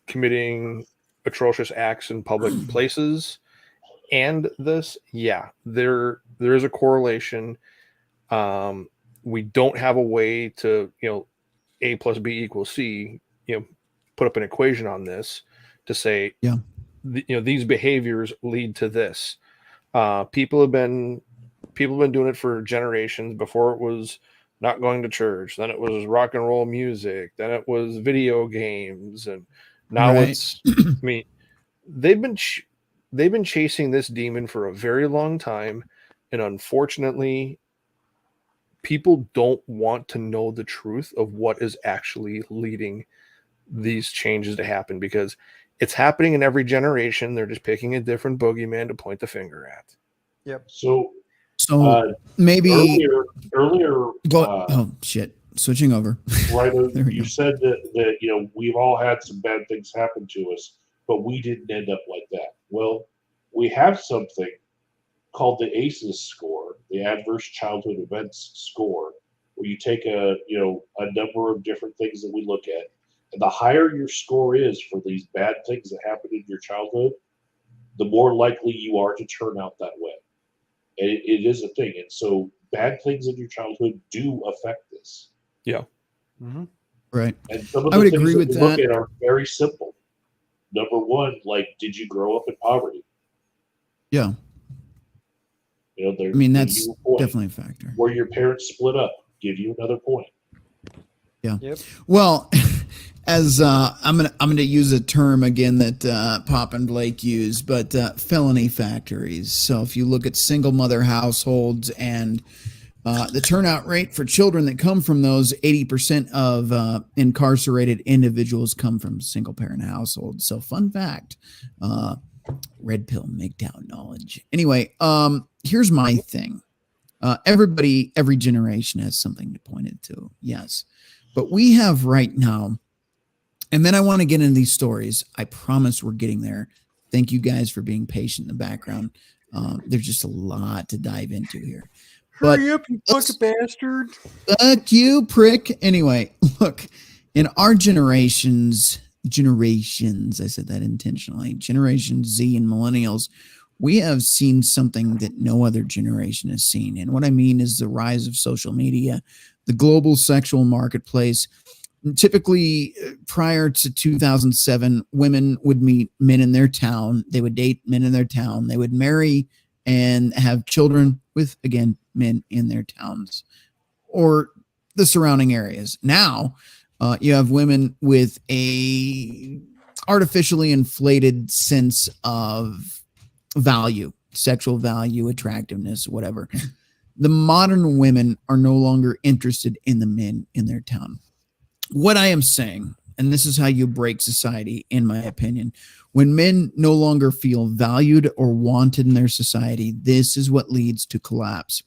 committing atrocious acts in public places and this, yeah, there is a correlation. We don't have a way to, A plus B equals C, put up an equation on this to say, these behaviors lead to this. People have been doing it for generations. Before it was not going to church, then it was rock and roll music, then it was video games, and now it's I mean, they've been chasing this demon for a very long time, and unfortunately people don't want to know the truth of what is actually leading these changes to happen, because it's happening in every generation. They're just picking a different boogeyman to point the finger at. Yep. So maybe earlier. Oh shit! Switching over. Rhino, you said that we've all had some bad things happen to us, but we didn't end up like that. Well, we have something called the ACEs score, the Adverse Childhood Events score, where you take a number of different things that we look at, and the higher your score is for these bad things that happened in your childhood, the more likely you are to turn out that way. And it is a thing, and so bad things in your childhood do affect this. Yeah. Mm-hmm. Right. And some of I the would things agree that with we that. look at are very simple. Number one, like, did you grow up in poverty? Yeah. That's definitely a factor. Where your parents split up, give you another point. Yeah. Yep. Well, as I'm gonna use a term again that Pop and Blake use, but felony factories. So if you look at single mother households and the turnout rate for children that come from those, 80% of incarcerated individuals come from single parent households. So fun fact, red pill MGTOW knowledge. Anyway, here's my thing. Every generation has something to point it to. Yes. But we have right now, and then I want to get into these stories. I promise we're getting there. Thank you guys for being patient in the background. There's just a lot to dive into here. Hurry up, you fucking bastard. Fuck you, prick. Anyway, look, in our generations, I said that intentionally, Generation Z and millennials, we have seen something that no other generation has seen. And what I mean is the rise of social media, the global sexual marketplace. Typically, prior to 2007, women would meet men in their town. They would date men in their town. They would marry and have children with, again, men in their towns or the surrounding areas. Now, you have women with a artificially inflated sense of value, sexual value, attractiveness, whatever. The modern women are no longer interested in the men in their town. What I am saying, and this is how you break society, in my opinion, when men no longer feel valued or wanted in their society, this is what leads to collapse.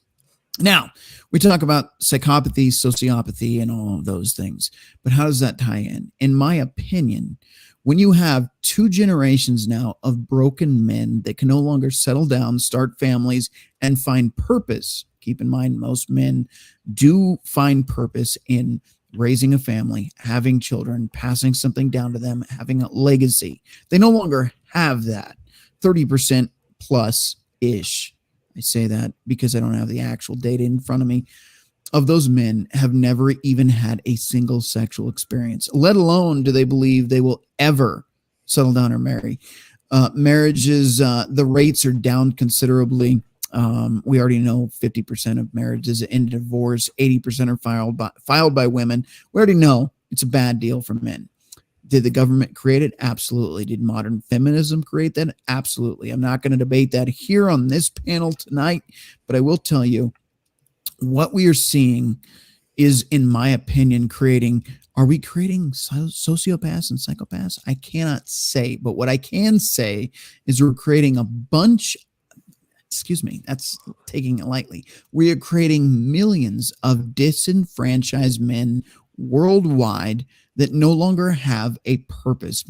Now, we talk about psychopathy, sociopathy, and all of those things, but how does that tie in? In my opinion, when you have two generations now of broken men that can no longer settle down, start families, and find purpose, keep in mind, most men do find purpose in raising a family, having children, passing something down to them, having a legacy. They no longer have that. 30% plus ish. I say that because I don't have the actual data in front of me. Of those men have never even had a single sexual experience, let alone do they believe they will ever settle down or marry. Marriages, the rates are down considerably. We already know 50% of marriages end in divorce, 80% are filed by women. We already know it's a bad deal for men. Did the government create it? Absolutely. Did modern feminism create that? Absolutely. I'm not going to debate that here on this panel tonight, but I will tell you what we are seeing is, in my opinion, are we creating sociopaths and psychopaths? I cannot say, but what I can say is we're creating a bunch. Excuse me, that's taking it lightly. We are creating millions of disenfranchised men worldwide that no longer have a purpose.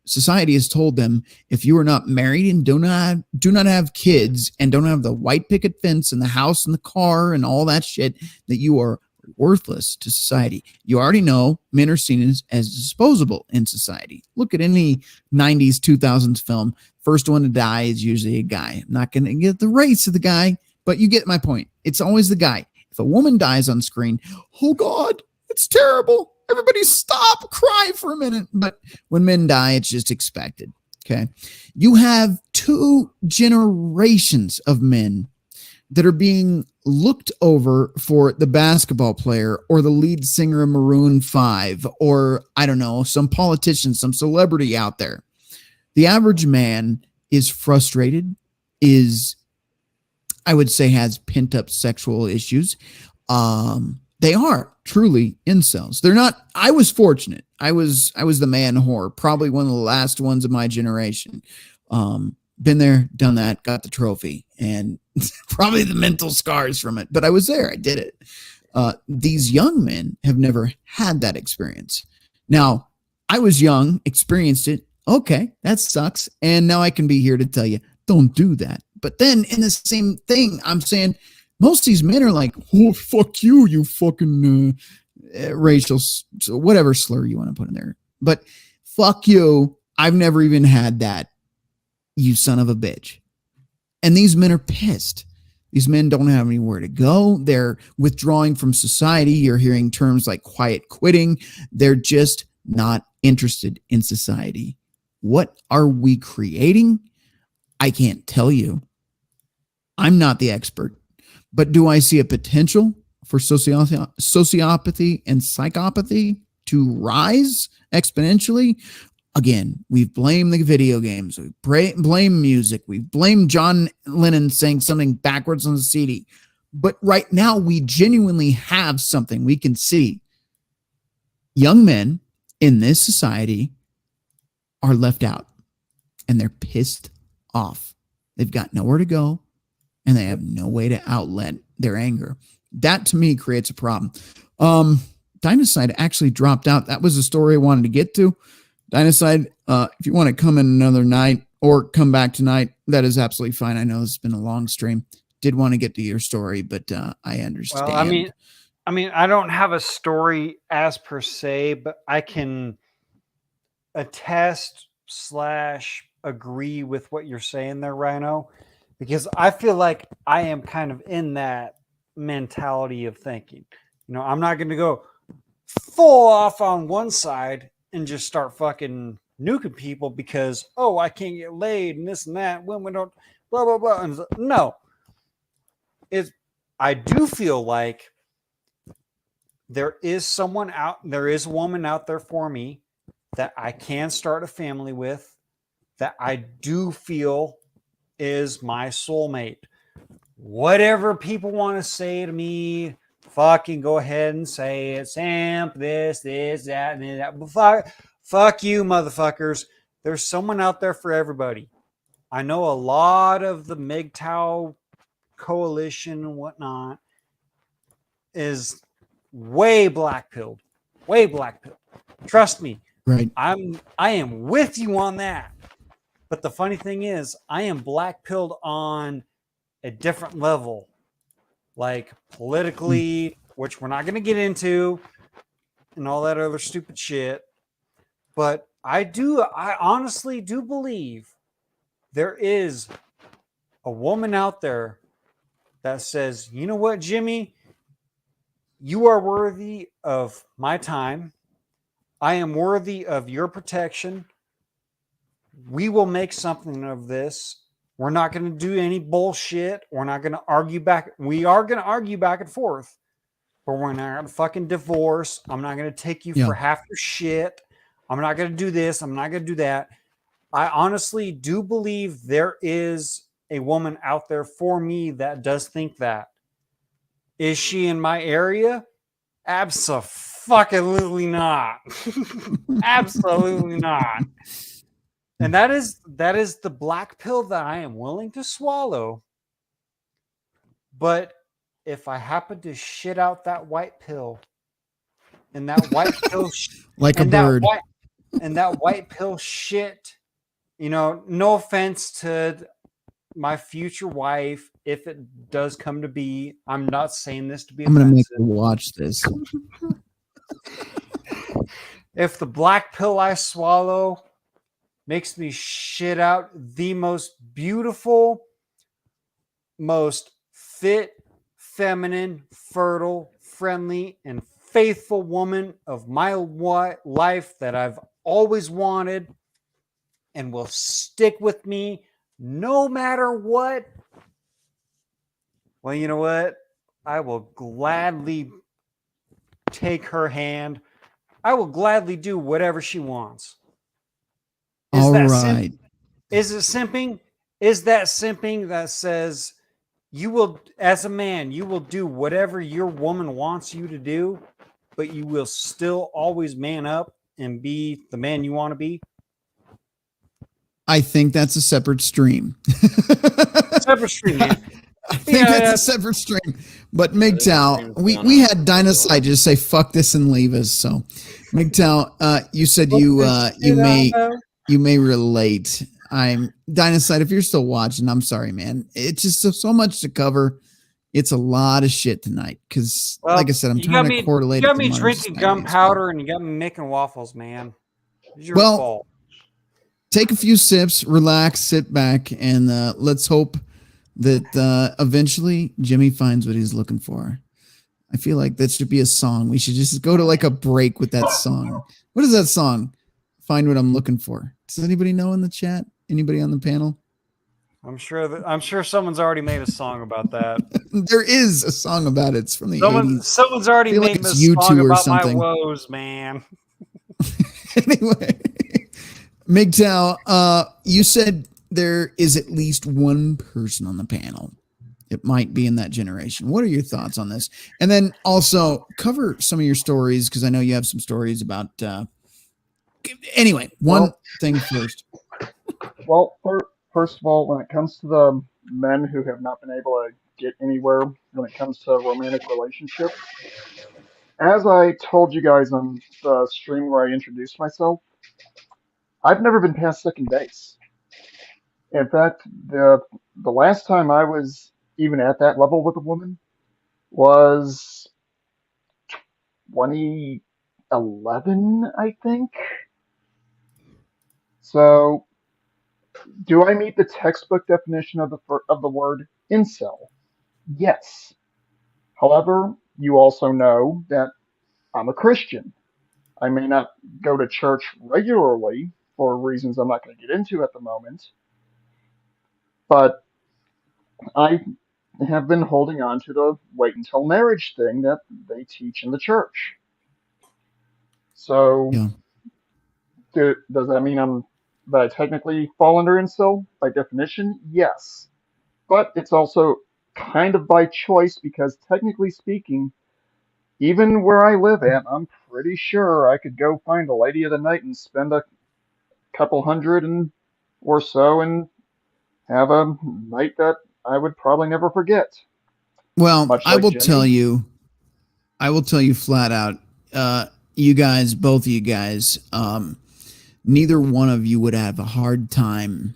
Society has told them, if you are not married and do not have kids and don't have the white picket fence and the house and the car and all that shit, that you are worthless to society. You already know men are seen as disposable in society. Look at any 90s, 2000s film. First one to die is usually a guy. I'm not going to get the race of the guy, but you get my point. It's always the guy. If a woman dies on screen, oh God, it's terrible. Everybody stop, cry for a minute. But when men die, it's just expected. Okay. You have 2 generations of men that are being looked over for the basketball player or the lead singer of Maroon 5, or I don't know, some politician, some celebrity out there. The average man is frustrated, I would say has pent up sexual issues. They are truly incels. They're not. I was fortunate. I was the man whore, probably one of the last ones of my generation. Been there, done that, got the trophy, and probably the mental scars from it. But I was there. I did it. These young men have never had that experience. Now, I was young, experienced it. Okay, that sucks. And now I can be here to tell you, don't do that. But then in the same thing, I'm saying most of these men are like, oh, fuck you, you fucking racial, whatever slur you want to put in there. But fuck you, I've never even had that, you son of a bitch. And these men are pissed. These men don't have anywhere to go. They're withdrawing from society. You're hearing terms like quiet quitting. They're just not interested in society. What are we creating? I can't tell you. I'm not the expert, but do I see a potential for sociopathy and psychopathy to rise exponentially? Again, we've blamed the video games. We blame music. We blame John Lennon saying something backwards on the CD. But right now, we genuinely have something we can see. Young men in this society are left out, and they're pissed off. They've got nowhere to go, and they have no way to outlet their anger. That, to me, creates a problem. Dynacide actually dropped out. That was the story I wanted to get to. Dynacide, if you want to come in another night or come back tonight, that is absolutely fine. I know this has been a long stream. Did want to get to your story, but I understand. Well, I mean, I don't have a story as per se, but I can attest / agree with what you're saying there, Rhino, because I feel like I am kind of in that mentality of thinking. You know, I'm not going to go full off on one side and just start fucking nuking people because, oh, I can't get laid and this and that. Women don't, blah, blah, blah. And no. I do feel like there is a woman out there for me that I can start a family with, that I do feel is my soulmate. Whatever people want to say to me, fucking go ahead and say it. Samp, this, that, and that. Fuck you, motherfuckers. There's someone out there for everybody. I know a lot of the MGTOW coalition and whatnot is way black-pilled. Way black-pilled. Trust me. Right. I am with you on that. But the funny thing is, I am black-pilled on a different level. Like politically, which we're not going to get into, and all that other stupid shit. But I honestly do believe there is a woman out there that says, you know what, Jimmy? You are worthy of my time. I am worthy of your protection. We will make something of this. We're not going to do any bullshit. We're not going to argue back. We are going to argue back and forth, but we're not going to fucking divorce. I'm not going to take you for half your shit. I'm not going to do this. I'm not going to do that. I honestly do believe there is a woman out there for me that does think that. Is she in my area? Abso-fucking-lutely not. Absolutely not. And that is the black pill that I am willing to swallow. But if I happen to shit out that white pill, and that white pill like a bird, that white pill shit, you know, no offense to my future wife, if it does come to be, I'm not saying this to be I'm going to make offensive. you watch this. If the black pill I swallow makes me shit out the most beautiful, most fit, feminine, fertile, friendly, and faithful woman of my life that I've always wanted and will stick with me no matter what, well, you know what? I will gladly take her hand. I will gladly do whatever she wants. All right. Is it simping? Is that simping that says you will, as a man, you will do whatever your woman wants you to do, but you will still always man up and be the man you want to be? I think that's a separate stream. Separate stream, man. I think that's a separate stream. But MGTOW, we had Dinocyte just say fuck this and leave us. So MGTOW, you said you may relate. I'm Dinocyte, if you're still watching, I'm sorry, man. It's just so much to cover. It's a lot of shit tonight because, like I said, I'm trying to correlate. You got me drinking gunpowder and you got me making waffles, man. It's your fault. Take a few sips, relax, sit back, and let's hope that eventually Jimmy finds what he's looking for. I feel like that should be a song. We should just go to like a break with that song. What is that song? Find what I'm looking for. Does anybody know in the chat? Anybody on the panel? I'm sure someone's already made a song about that. There is a song about it. It's from the 80s. Someone's already made a song about my woes, man. Anyway, MGTOW, you said there is at least one person on the panel. It might be in that generation. What are your thoughts on this? And then also cover some of your stories because I know you have some stories about. Anyway, one thing first. Well, first of all, when it comes to the men who have not been able to get anywhere when it comes to romantic relationships, as I told you guys on the stream where I introduced myself, I've never been past second base. In fact, the last time I was even at that level with a woman was 2011, I think. So, do I meet the textbook definition of the word incel? Yes. However, you also know that I'm a Christian. I may not go to church regularly for reasons I'm not going to get into at the moment, but I have been holding on to the wait until marriage thing that they teach in the church. So, does that mean that I technically fall under incel by definition? Yes. But it's also kind of by choice because technically speaking, even where I live at, I'm pretty sure I could go find a lady of the night and spend a couple hundred or so and have a night that I would probably never forget. Well, I will tell you flat out, you guys, both of you guys, neither one of you would have a hard time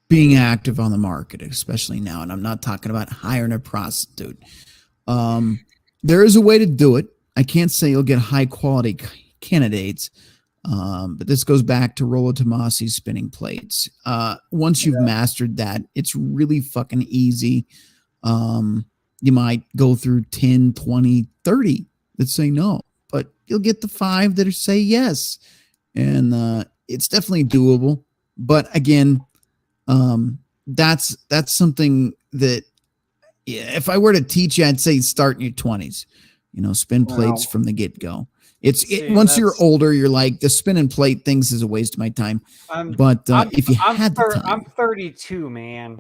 being active on the market, especially now. And I'm not talking about hiring a prostitute. There is a way to do it. I can't say you'll get high quality candidates, but this goes back to Rollo Tomasi's spinning plates. Once you've mastered that, it's really fucking easy. You might go through 10, 20, 30 that say no, but you'll get the 5 that say yes. And it's definitely doable. But again, that's something that if I were to teach you, I'd say start in your 20s, spin plates from the get-go. Once you're older, you're like, the spin and plate things is a waste of my time. If you had the time, I'm 32, man.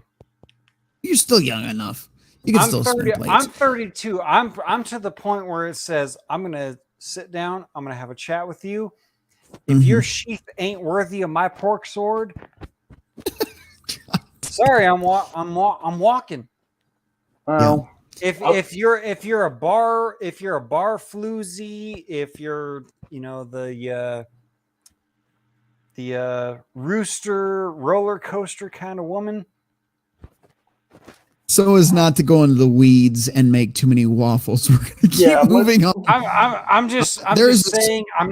You're still young enough. You can still spin plates. I'm 32. I'm to the point where it says I'm gonna sit down. I'm gonna have a chat with you. If your sheath ain't worthy of my pork sword, sorry, I'm walking. Well, if you're a bar floozy, if you're the rooster roller coaster kind of woman, so as not to go into the weeds and make too many waffles. We're gonna keep moving on. I'm just saying I'm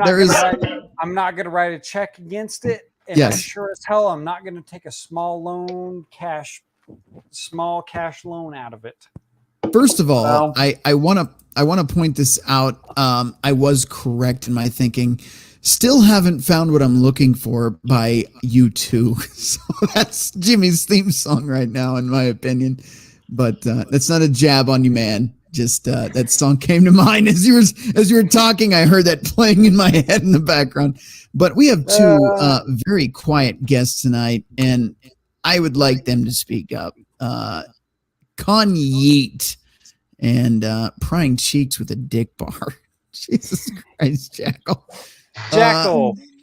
not gonna write a check against it, and I sure as hell I'm not gonna take a small cash loan out of it. First of all, I want to point this out. I was correct in my thinking. Still haven't found what I'm looking for by U2. So that's Jimmy's theme song right now, in my opinion. But that's not a jab on you, man. Just that song came to mind as you were talking. I heard that playing in my head in the background. But we have two very quiet guests tonight, and I would like them to speak up. Kanye and prying cheeks with a dick bar. Jesus Christ, Jackal.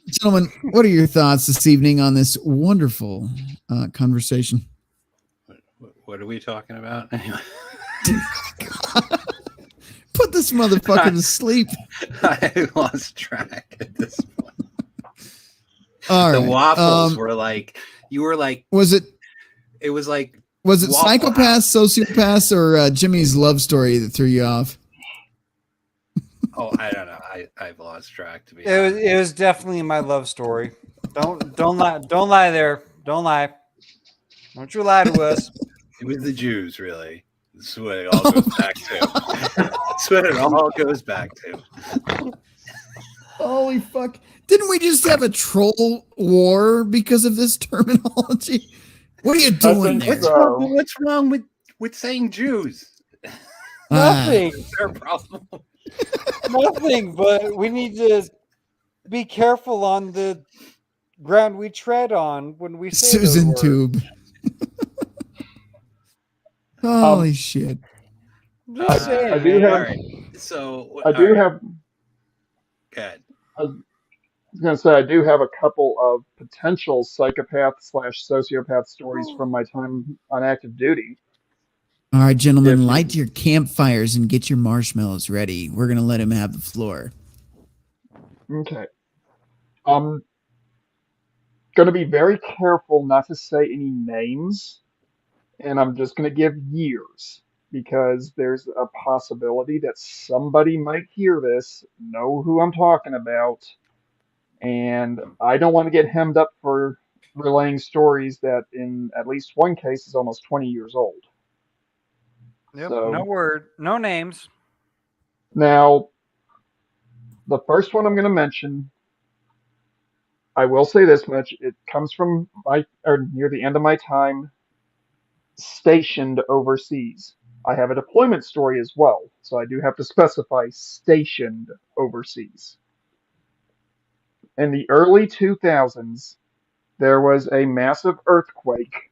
Gentlemen, what are your thoughts this evening on this wonderful conversation? What are we talking about? Put this motherfucker to sleep. I lost track at this point. All the right. waffles were like, you were like, was it Psychopaths, Sociopaths, or Jimmy's love story that threw you off? Oh, I don't know. I've lost track, to be honest. It was definitely my love story. Don't lie there. Don't lie. Don't you lie to us. It was the Jews, really. That's what it all goes back to. That's what it all goes back to. Holy fuck. Didn't we just have a troll war because of this terminology? What are you doing there? What's wrong with saying Jews? Nothing. Is there a problem? Nothing, but we need to be careful on the ground we tread on when we say Susan Tube. Holy shit. I do have. So I do have. Good. I was going to say I do have a couple of potential psychopath/sociopath stories from my time on active duty. All right, gentlemen, light your campfires and get your marshmallows ready. We're going to let him have the floor. Okay. I'm going to be very careful not to say any names, and I'm just going to give years, because there's a possibility that somebody might hear this, know who I'm talking about, and I don't want to get hemmed up for relaying stories that in at least one case is almost 20 years old. Yep, So, no names. Now, the first one I'm going to mention, I will say this much: it comes from near the end of my time stationed overseas. I have a deployment story as well, so I do have to specify stationed overseas. In the early 2000s, there was a massive earthquake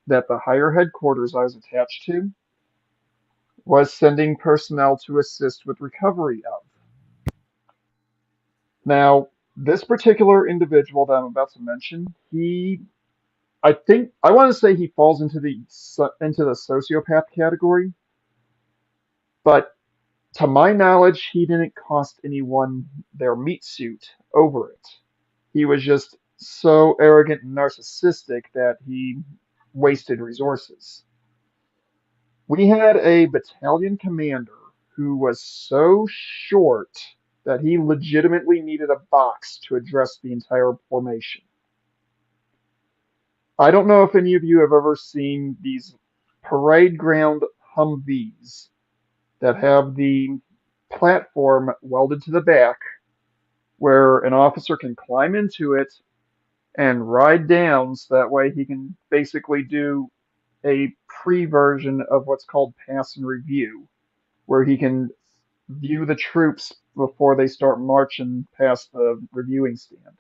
that the higher headquarters I was attached to was sending personnel to assist with recovery of. Now, this particular individual that I'm about to mention, I want to say he falls into the sociopath category, but to my knowledge, he didn't cost anyone their meat suit over it. He was just so arrogant and narcissistic that he wasted resources. We had a battalion commander who was so short that he legitimately needed a box to address the entire formation. I don't know if any of you have ever seen these parade ground Humvees that have the platform welded to the back where an officer can climb into it and ride down, so that way he can basically do a pre-version of what's called pass and review, where he can view the troops before they start marching past the reviewing stand.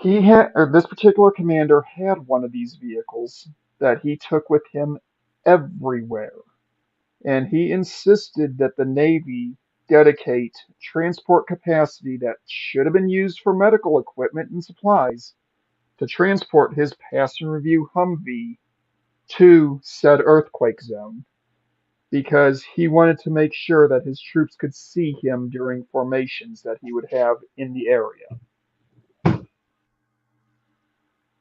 This particular commander had one of these vehicles that he took with him everywhere, and he insisted that the Navy dedicate transport capacity that should have been used for medical equipment and supplies to transport his pass and review Humvee to said earthquake zone, because he wanted to make sure that his troops could see him during formations that he would have in the area.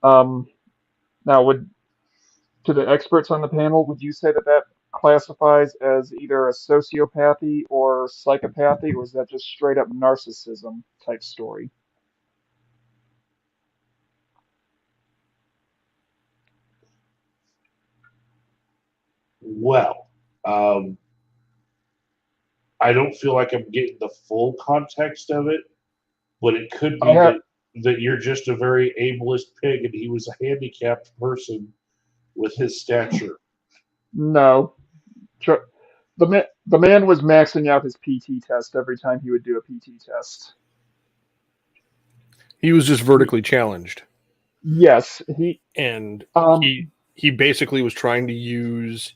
Now, to the experts on the panel, would you say that that classifies as either a sociopathy or psychopathy, or is that just straight up narcissism type story? Well, I don't feel like I'm getting the full context of it, but it could be that you're just a very ableist pig and he was a handicapped person with his stature. No. The man was maxing out his PT test every time he would do a PT test. He was just vertically challenged. Yes, he basically was trying to use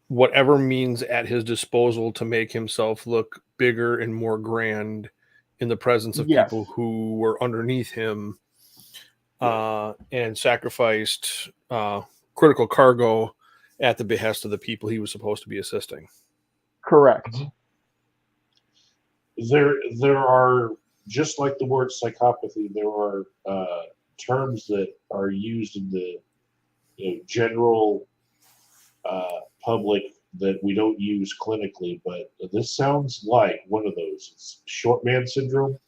whatever means at his disposal to make himself look bigger and more grand in the presence of people who were underneath him, and sacrificed critical cargo at the behest of the people he was supposed to be assisting. Correct. There are, just like the word psychopathy, there are terms that are used in the general public that we don't use clinically, but this sounds like one of those. It's short man syndrome.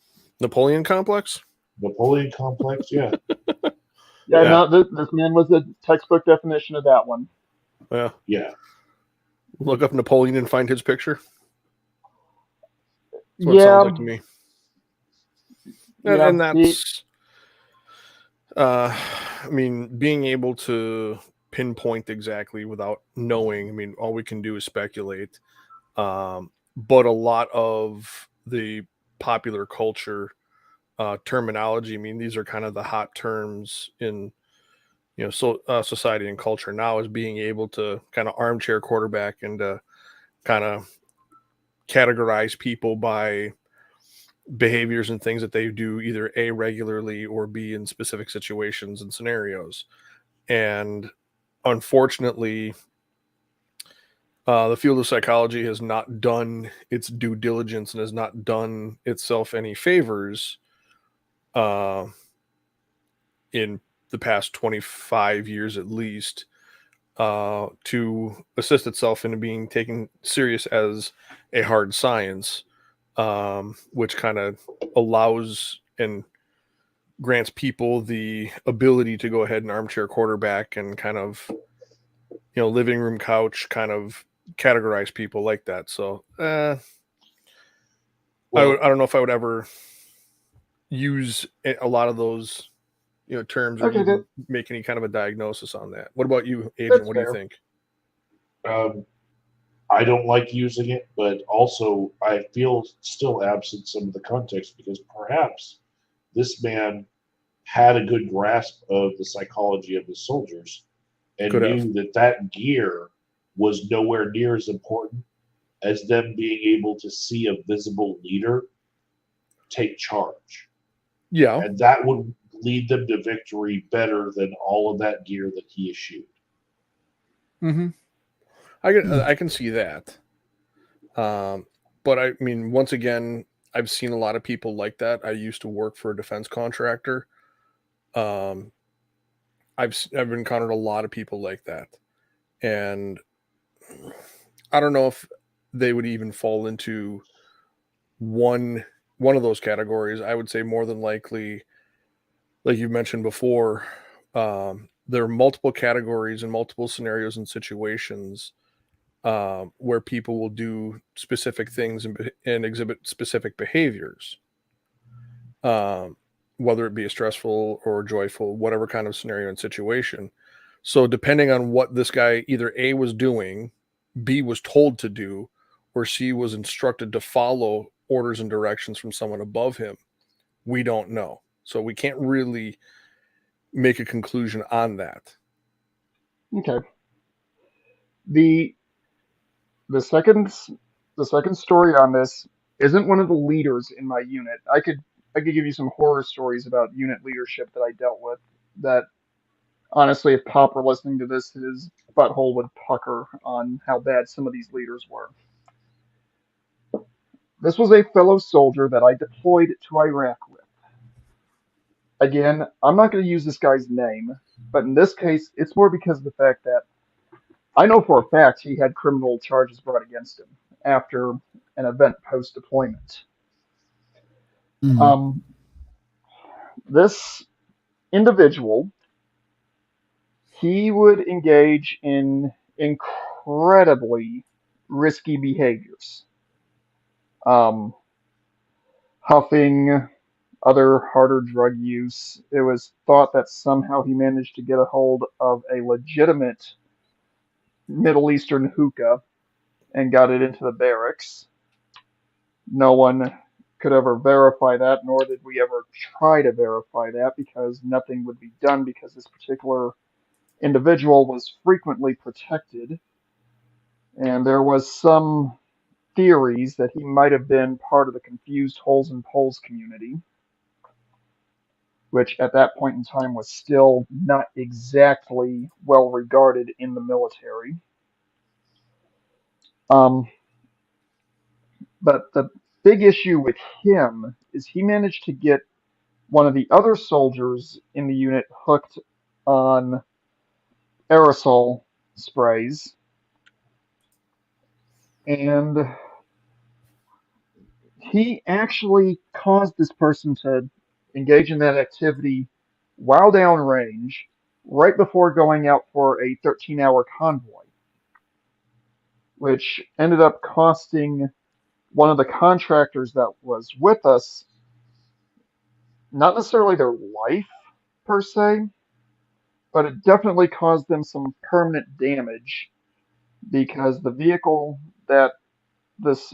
Napoleon complex? Napoleon complex, yeah. No, this man was a textbook definition of that one. Yeah. Yeah. Look up Napoleon and find his picture. That's what it sounds like to me. And that's, I mean, being able to pinpoint exactly without knowing, I mean, all we can do is speculate. But a lot of the popular culture terminology, I mean, these are kind of the hot terms in, society and culture now, is being able to kind of armchair quarterback and kind of categorize people by behaviors and things that they do either A, regularly, or B, in specific situations and scenarios. And unfortunately, the field of psychology has not done its due diligence and has not done itself any favors in the past 25 years at least, to assist itself in being taken serious as a hard science, which kind of allows and grants people the ability to go ahead and armchair quarterback and kind of, living room couch kind of categorize people like that. So I don't know if I would ever use a lot of those terms or even make any kind of a diagnosis on that. What about you, Agent? What do you think? I don't like using it, but also I feel still absent some of the context, because perhaps this man had a good grasp of the psychology of his soldiers and knew that gear was nowhere near as important as them being able to see a visible leader take charge. Yeah. And that would lead them to victory better than all of that gear that he eschewed. Mm-hmm. I can see that. But I mean, once again, I've seen a lot of people like that. I used to work for a defense contractor. I've encountered a lot of people like that. And I don't know if they would even fall into one of those categories. I would say more than likely, like you mentioned before, there are multiple categories and multiple scenarios and situations where people will do specific things and exhibit specific behaviors, whether it be a stressful or joyful, whatever kind of scenario and situation. So depending on what this guy either A was doing, B was told to do, or C was instructed to follow orders and directions from someone above him, we don't know. So we can't really make a conclusion on that. Okay. The second story on this isn't one of the leaders in my unit. I could give you some horror stories about unit leadership that I dealt with that, honestly, if Pop were listening to this, his butthole would pucker on how bad some of these leaders were. This was a fellow soldier that I deployed to Iraq with. Again, I'm not going to use this guy's name, But in this case, it's more because of the fact that I know for a fact he had criminal charges brought against him after an event post-deployment. Mhm. This individual, he would engage in incredibly risky behaviors. Huffing, other harder drug use. It was thought that somehow he managed to get a hold of a legitimate Middle Eastern hookah and got it into the barracks. No one could ever verify that, nor did we ever try to verify that because nothing would be done because this particular individual was frequently protected. And there was some theories that he might have been part of the confused holes and poles community, which at that point in time was still not exactly well regarded in the military. But the big issue with him is he managed to get one of the other soldiers in the unit hooked on aerosol sprays, and he actually caused this person to engage in that activity while downrange, right before going out for a 13-hour convoy, which ended up costing one of the contractors that was with us, not necessarily their life per se, but it definitely caused them some permanent damage because the vehicle that this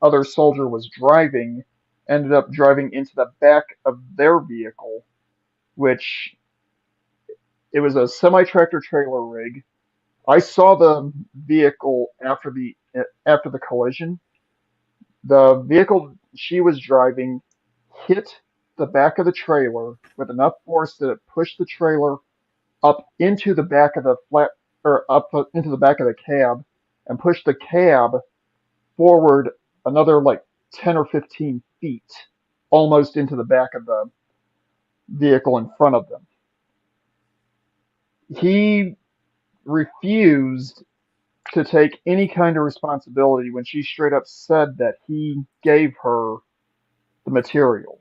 other soldier was driving ended up driving into the back of their vehicle, which it was a semi-tractor trailer rig. I saw the vehicle after the collision. The vehicle she was driving hit the back of the trailer with enough force that it pushed the trailer up into the back of the into the back of the cab and pushed the cab forward another like 10 or 15 feet, almost into the back of the vehicle in front of them. He refused to take any kind of responsibility when she straight up said that he gave her the material.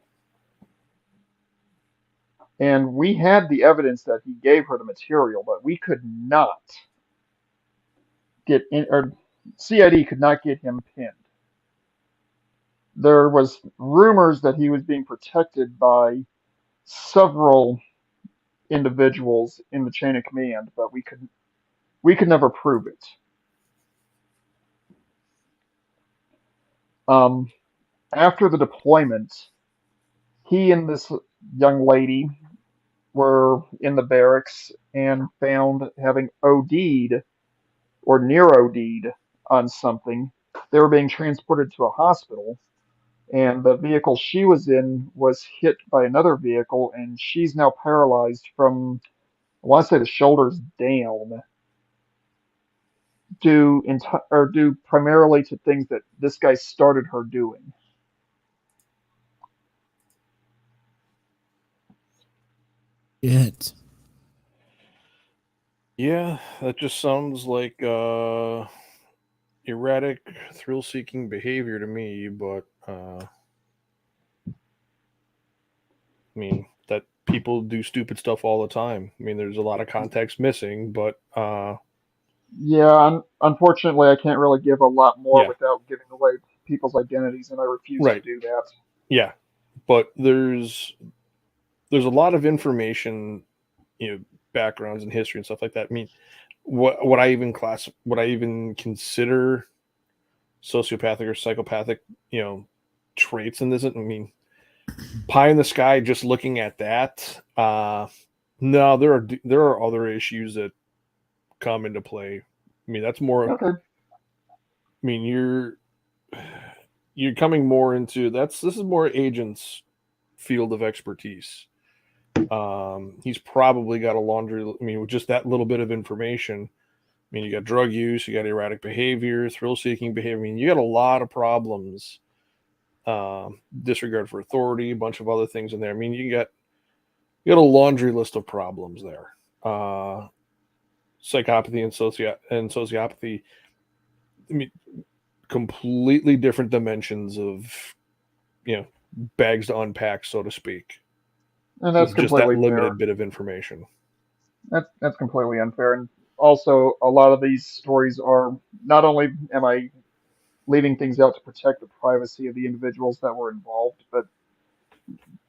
And we had the evidence that he gave her the material, but we could not get in, or CID could not get him pinned. There was rumors that he was being protected by several individuals in the chain of command, but we could never prove it. After the deployment, he and this young lady were in the barracks and found having OD'd or near OD'd on something. They were being transported to a hospital, and the vehicle she was in was hit by another vehicle, and she's now paralyzed from, I want to say, the shoulders down, due primarily to things that this guy started her doing. Shit. Yeah, that just sounds like erratic, thrill-seeking behavior to me, but I mean, that people do stupid stuff all the time. I mean, there's a lot of context missing, but yeah, unfortunately, I can't really give a lot more without giving away people's identities, and I refuse to do that. Yeah, but there's a lot of information, backgrounds and history and stuff like that. I mean, what I even consider sociopathic or psychopathic, traits in this. I mean, pie in the sky. Just looking at that, no, there are other issues that come into play. I mean, that's more. Okay. I mean, you're coming more into this is more agent's field of expertise. He's probably got a laundry. I mean, with just that little bit of information. I mean, you got drug use, you got erratic behavior, thrill-seeking behavior. I mean, you got a lot of problems. Disregard for authority, a bunch of other things in there. I mean, you got a laundry list of problems there. psychopathy and sociopathy, I mean, completely different dimensions of, bags to unpack, so to speak. And that's just that completely limited fair. bit of information. That's completely unfair. And also, a lot of these stories are, not only am I leaving things out to protect the privacy of the individuals that were involved, but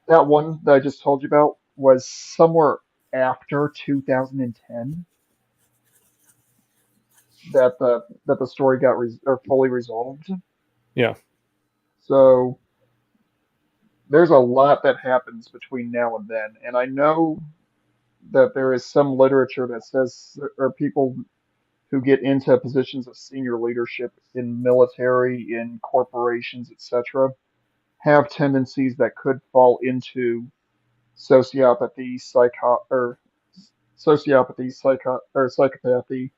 that one that I just told you about was somewhere after 2010 that the story got fully resolved. Yeah. So there's a lot that happens between now and then, and I know that there is some literature that says there are people who get into positions of senior leadership in military, in corporations, etc., have tendencies that could fall into sociopathy, psychopathy,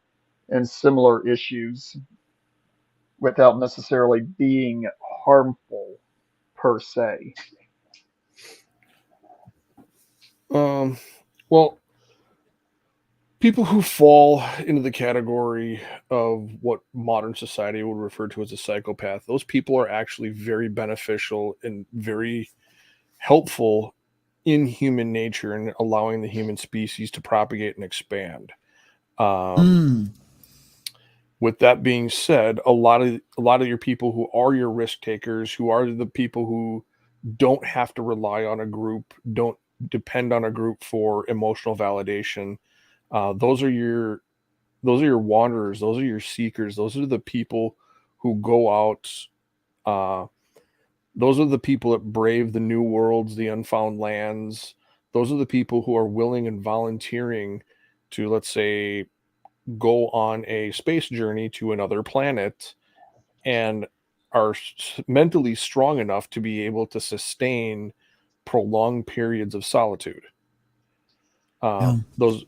and similar issues without necessarily being harmful per se. Well, people who fall into the category of what modern society would refer to as a psychopath, those people are actually very beneficial and very helpful in human nature and allowing the human species to propagate and expand. With that being said, a lot of your people who are your risk takers, who are the people who don't have to rely on a group, don't depend on a group for emotional validation, those are your wanderers, those are your seekers, those are the people who go out. Those are the people that brave the new worlds, the unfound lands. Those are the people who are willing and volunteering to, let's say, go on a space journey to another planet and are mentally strong enough to be able to sustain prolonged periods of solitude. Those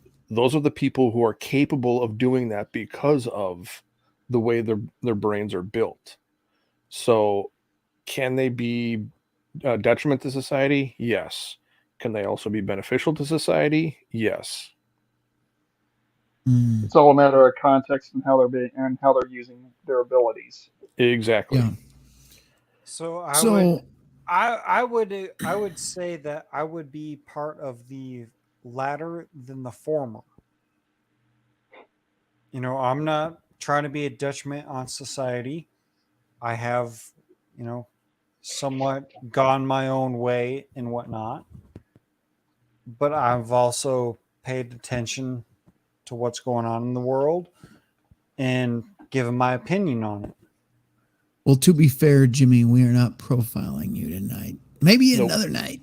are the people who are capable of doing that because of the way their brains are built. So can they be a detriment to society? Yes. Can they also be beneficial to society? Yes. It's all a matter of context and how they're using their abilities. Exactly. Yeah. So I would say that I would be part of the latter than the former. I'm not trying to be a detriment on society. I have, somewhat gone my own way and whatnot. But I've also paid attention to what's going on in the world and given my opinion on it. Well, to be fair, Jimmy, we are not profiling you tonight. Maybe another night.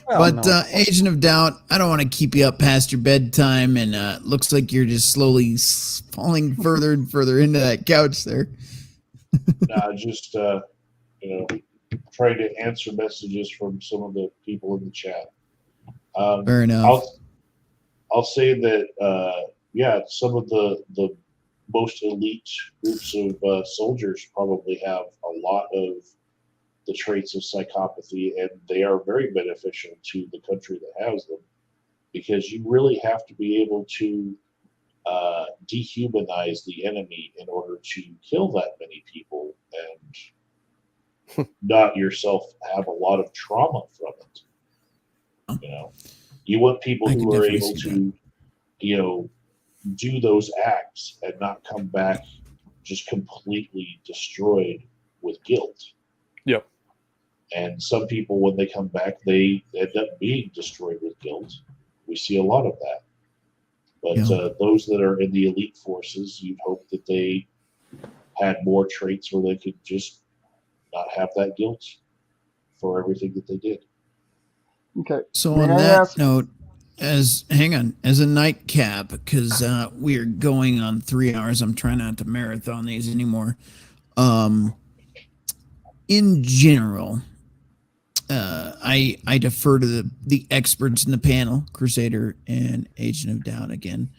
But Agent of Doubt, I don't want to keep you up past your bedtime, and looks like you're just slowly falling further and further into that couch there. Just trying to answer messages from some of the people in the chat. Fair enough. I'll say that some of the most elite groups of soldiers probably have a lot of the traits of psychopathy, and they are very beneficial to the country that has them, because you really have to be able to dehumanize the enemy in order to kill that many people and not yourself have a lot of trauma from it. You want people who are able to, do those acts and not come back just completely destroyed with guilt. Yep. And some people, when they come back, they end up being destroyed with guilt. We see a lot of that. But those that are in the elite forces, you'd hope that they had more traits where they could just not have that guilt for everything that they did. Okay. So on that note, as a nightcap, because we're going on 3 hours. I'm trying not to marathon these anymore. In general, I defer to the experts in the panel, Crusader and Agent of Doubt again.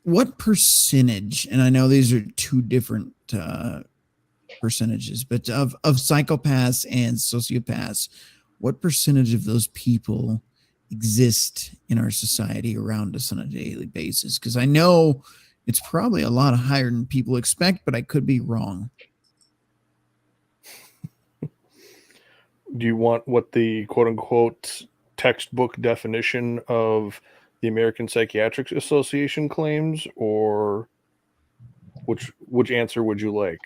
What percentage, and I know these are two different percentages, but of psychopaths and sociopaths, what percentage of those people exist in our society around us on a daily basis? Because I know it's probably a lot higher than people expect, but I could be wrong. Do you want what the quote unquote textbook definition of the American Psychiatric Association claims, or which answer would you like?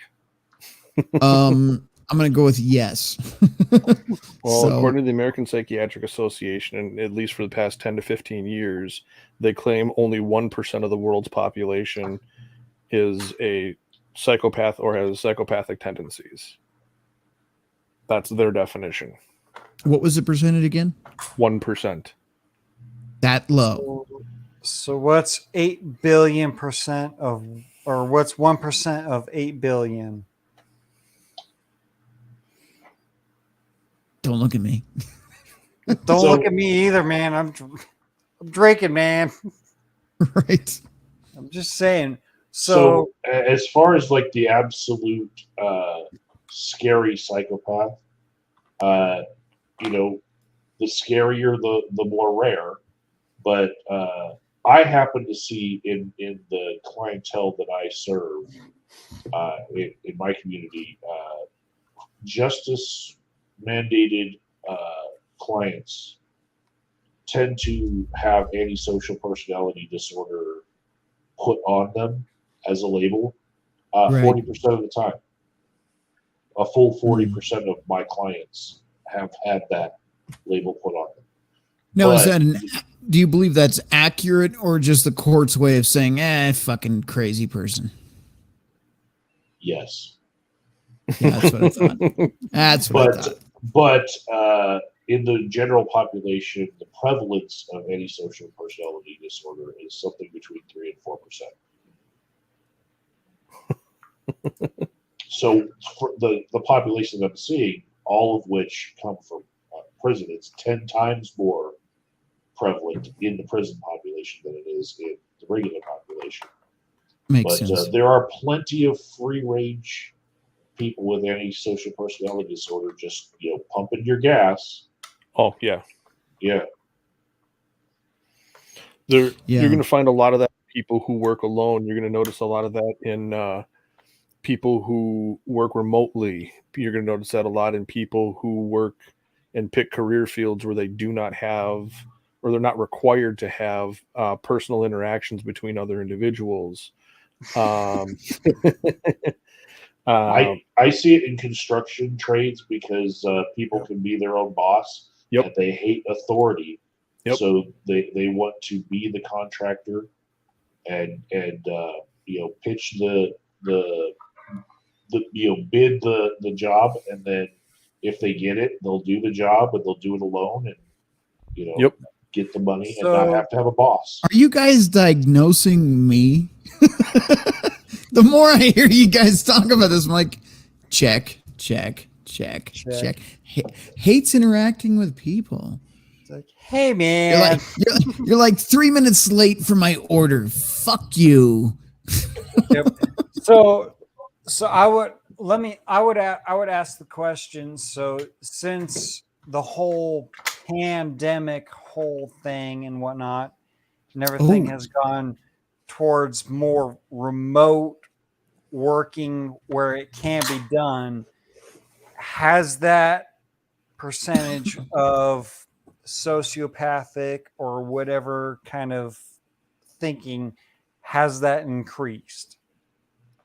I'm going to go with yes. Well, according to the American Psychiatric Association, and at least for the past 10 to 15 years, they claim only 1% of the world's population is a psychopath or has psychopathic tendencies. That's their definition. What was the percentage again? 1%. That low. So what's 8 billion% of, or what's 1% of 8 billion? Don't look at me. Don't look at me either, man. I'm drinking, man. Right. I'm just saying. So as far as like the absolute scary psychopath, you know, the scarier, the more rare. But I happen to see in the clientele that I serve in my community, justice mandated clients tend to have antisocial personality disorder put on them as a label 40% of the time. A full 40% of my clients have had that label put on them. Now, do you believe that's accurate, or just the court's way of saying, fucking crazy person? Yes. Yeah, that's what I thought. That's what I thought. But in the general population, the prevalence of antisocial personality disorder is something between 3 and 4%. So for the population that I'm seeing, all of which come from prison, it's 10 times more prevalent in the prison population than it is in the regular population. Makes sense. There are plenty of free range people with antisocial personality disorder just, pumping your gas. Oh, yeah. Yeah. You're going to find a lot of that in people who work alone. You're going to notice a lot of that in people who work remotely. You're going to notice that a lot in people who work and pick career fields where they do not have, or they're not required to have personal interactions between other individuals. I see it in construction trades because people can be their own boss. Yep. And they hate authority. Yep. So they want to be the contractor and pitch the bid the job, and then if they get it, they'll do the job, but they'll do it alone and get the money and not have to have a boss. Are you guys diagnosing me? The more I hear you guys talk about this, I'm like, check. Hates interacting with people. It's like, hey man, you're like 3 minutes late for my order. Fuck you. Yep. So I would ask the question. So since the whole pandemic whole thing and whatnot and everything has gone towards more remote working where it can be done, has that percentage of sociopathic or whatever kind of thinking, has that increased?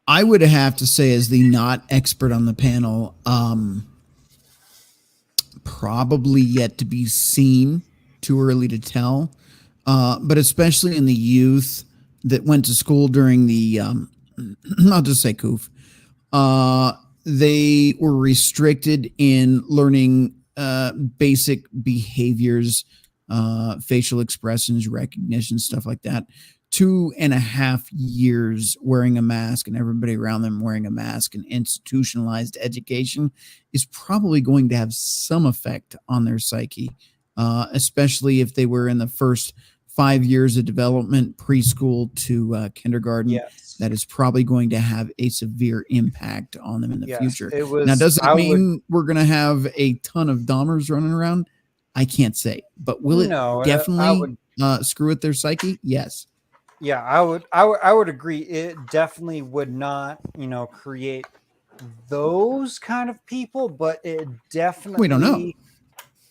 I would have to say, as the not expert on the panel, probably yet to be seen, too early to tell, but especially in the youth that went to school during the I'll just say COOF, they were restricted in learning basic behaviors, facial expressions, recognition, stuff like that. 2.5 years wearing a mask and everybody around them wearing a mask, and institutionalized education is probably going to have some effect on their psyche, especially if they were in the first 5 years of development, preschool to kindergarten. Yes. That is probably going to have a severe impact on them in the future. It was, now, does that mean we're going to have a ton of Dahmers running around? I can't say. But will it No, I definitely would. screw with their psyche? Yes. Yeah, I would agree. It definitely would not, create those kind of people, but it definitely. We don't know.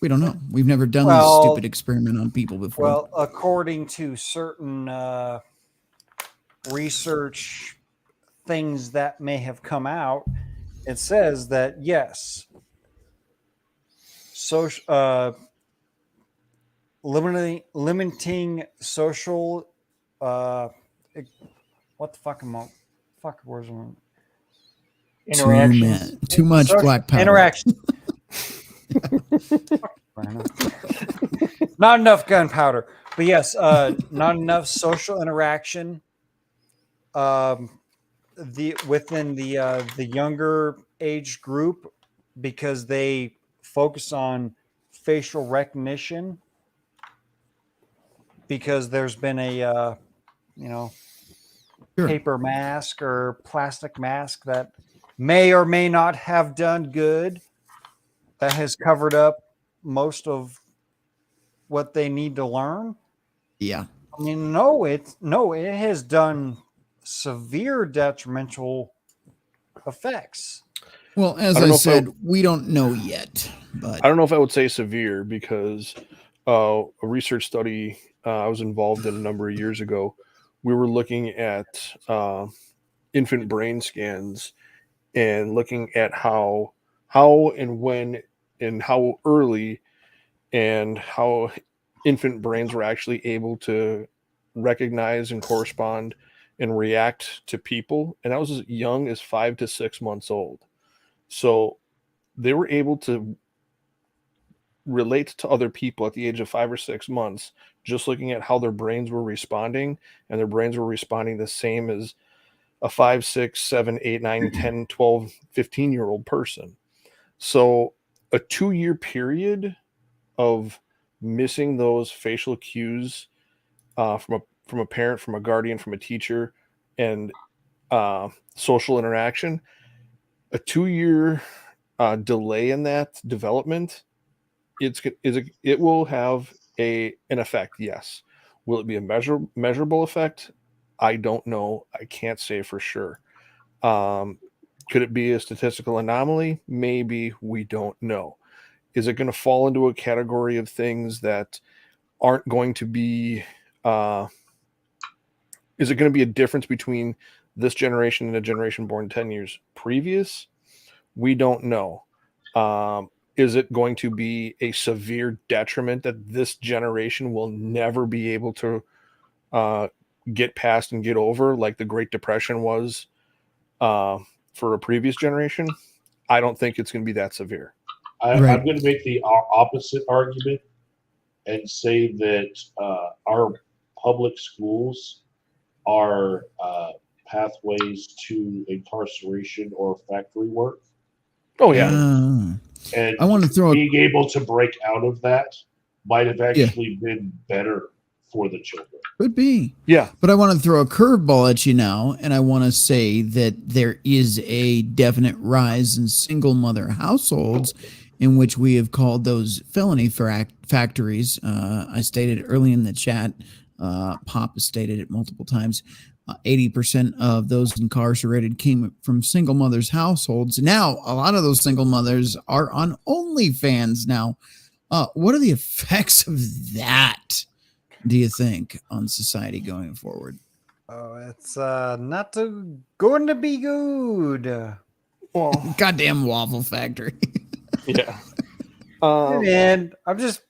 We don't know. We've never done this stupid experiment on people before. Well, according to certain research things that may have come out, it says that yes, limiting social what the fuck am I where's interactions too much black powder. Interaction. Not enough gunpowder, but yes, not enough social interaction within the younger age group, because they focus on facial recognition, because there's been a paper mask or plastic mask that may or may not have done good, that has covered up most of what they need to learn. Yeah. I mean, it has done severe detrimental effects. Well, as I said, we don't know yet. But I don't know if I would say severe, because a research study I was involved in a number of years ago, we were looking at infant brain scans and looking at how and when and how early and how infant brains were actually able to recognize and correspond and react to people. And that was as young as 5 to 6 months old. So they were able to relate to other people at the age of 5 or 6 months, just looking at how their brains were responding, and their brains were responding the same as a 5, 6, 7, 8, 9, 10, 12, 15-year-old person. So a 2-year period of missing those facial cues from a parent, from a guardian, from a teacher, and social interaction, a 2-year delay in that development, it will have an effect. Yes. Will it be a measurable effect? I don't know. I can't say for sure. Could it be a statistical anomaly? Maybe. We don't know. Is it going to fall into a category of things that aren't going to be, is it going to be a difference between this generation and a generation born 10 years previous? We don't know. Is it going to be a severe detriment that this generation will never be able to get past and get over, like the Great Depression was for a previous generation? I don't think it's going to be that severe. I'm going to make the opposite argument and say that our public schools are pathways to incarceration or factory work. Oh, yeah. And I want to throw being able to break out of that might have actually been better for the children. Could be. Yeah. But I want to throw a curveball at you now, and I want to say that there is a definite rise in single mother households, in which we have called those felony factories. I stated early in the chat, Pop has stated it multiple times, 80% of those incarcerated came from single mothers' households. Now, a lot of those single mothers are on OnlyFans now. What are the effects of that, do you think, on society going forward? Oh, it's not going to be good. Well, goddamn Waffle Factory. Yeah. And I'm just.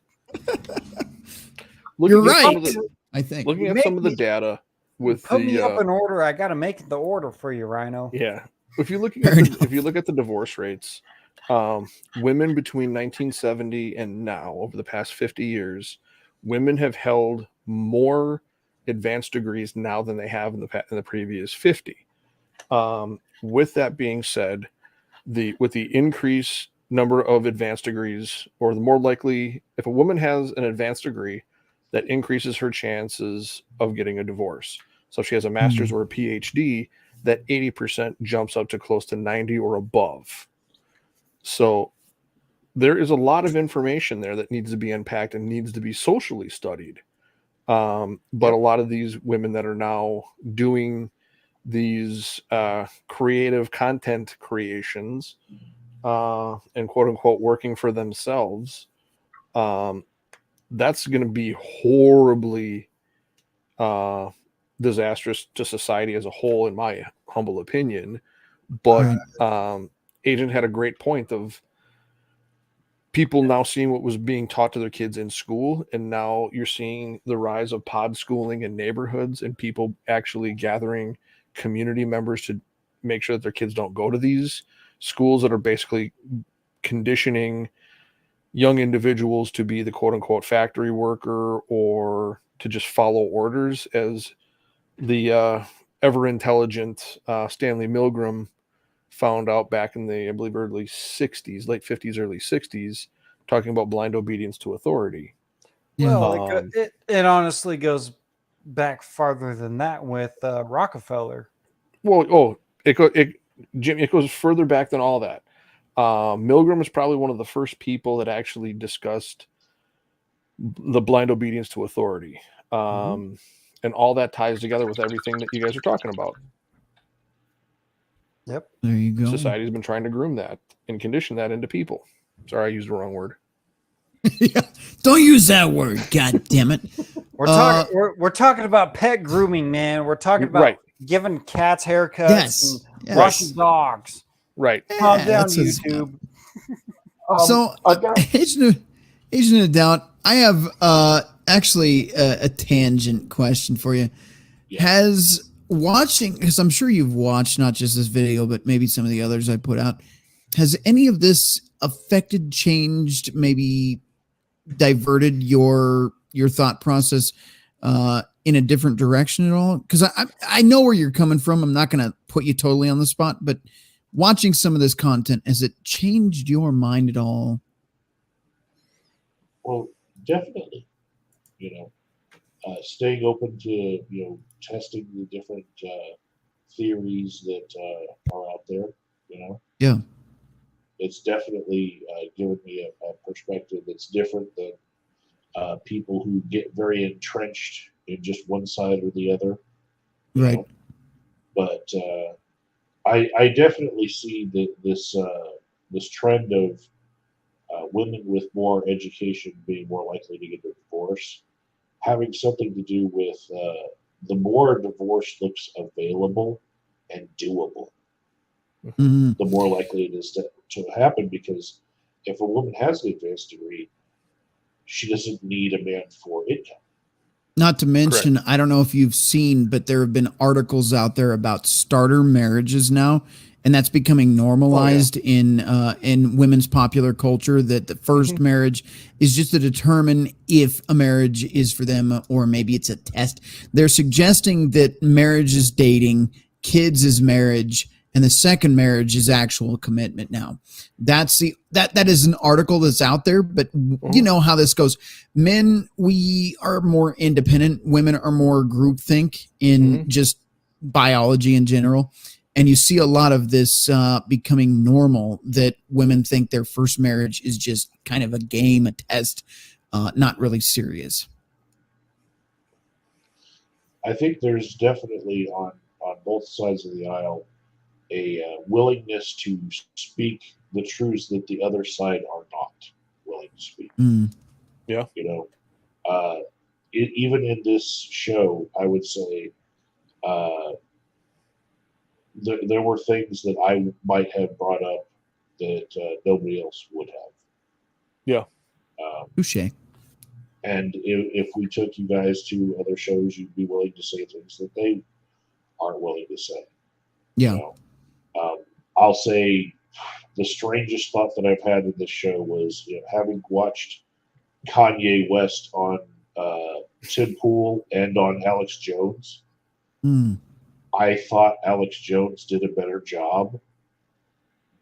You're right. I think looking at some of the data with put me up in order. I got to make the order for you, Rhino. Yeah. If you look at the divorce rates, women between 1970 and now, over the past 50 years, women have held more advanced degrees now than they have in the previous 50. With that being said, with the increased number of advanced degrees, or the more likely, if a woman has an advanced degree, that increases her chances of getting a divorce. So if she has a master's or a PhD, that 80% jumps up to close to 90 or above. So there is a lot of information there that needs to be unpacked and needs to be socially studied. But a lot of these women that are now doing these creative content creations and quote unquote working for themselves, that's going to be horribly disastrous to society as a whole, in my humble opinion. But Agent had a great point of people now seeing what was being taught to their kids in school, and now you're seeing the rise of pod schooling in neighborhoods and people actually gathering community members to make sure that their kids don't go to these schools that are basically conditioning young individuals to be the quote unquote factory worker or to just follow orders, as the ever intelligent Stanley Milgram found out back in the, I believe, early 60s, late 50s, early 60s, talking about blind obedience to authority. Well, it honestly goes back farther than that with Rockefeller. Well, Jim, it goes further back than all that. Milgram was probably one of the first people that actually discussed the blind obedience to authority. And all that ties together with everything that you guys are talking about. Yep. There you go. Society's been trying to groom that and condition that into people. Sorry, I used the wrong word. Yeah. Don't use that word. God damn it. We're talking about pet grooming, man. We're talking about giving cats haircuts and washing dogs. Right. Calm down, YouTube. So, Agent of Doubt, I have actually a tangent question for you. Yeah. Has watching, because I'm sure you've watched not just this video, but maybe some of the others I put out, has any of this affected, changed, maybe diverted your thought process in a different direction at all? Because I know where you're coming from. I'm not going to put you totally on the spot, but watching some of this content, has it changed your mind at all? Well, definitely. Staying open to testing the different theories that are out there. Yeah, it's definitely given me a perspective that's different than people who get very entrenched in just one side or the other. Right. But I definitely see that this trend of women with more education being more likely to get a divorce having something to do with the more divorce looks available and doable, the more likely it is to happen, because if a woman has an advanced degree, she doesn't need a man for income. Not to mention, I don't know if you've seen, but there have been articles out there about starter marriages now, and that's becoming normalized in women's popular culture, that the first marriage is just to determine if a marriage is for them, or maybe it's a test. They're suggesting that marriage is dating, kids is marriage, and the second marriage is actual commitment now. That's that is an article that's out there, but you know how this goes. Men, we are more independent. Women are more groupthink in just biology in general. And you see a lot of this becoming normal, that women think their first marriage is just kind of a game, a test, not really serious. I think there's definitely on both sides of the aisle a willingness to speak the truths that the other side are not willing to speak. Yeah. Even in this show, I would say there were things that I might have brought up that nobody else would have. Yeah. Touché. And if we took you guys to other shows, you'd be willing to say things that they aren't willing to say. Yeah. I'll say the strangest thought that I've had in this show was, having watched Kanye West on Tim Pool and on Alex Jones, I thought Alex Jones did a better job,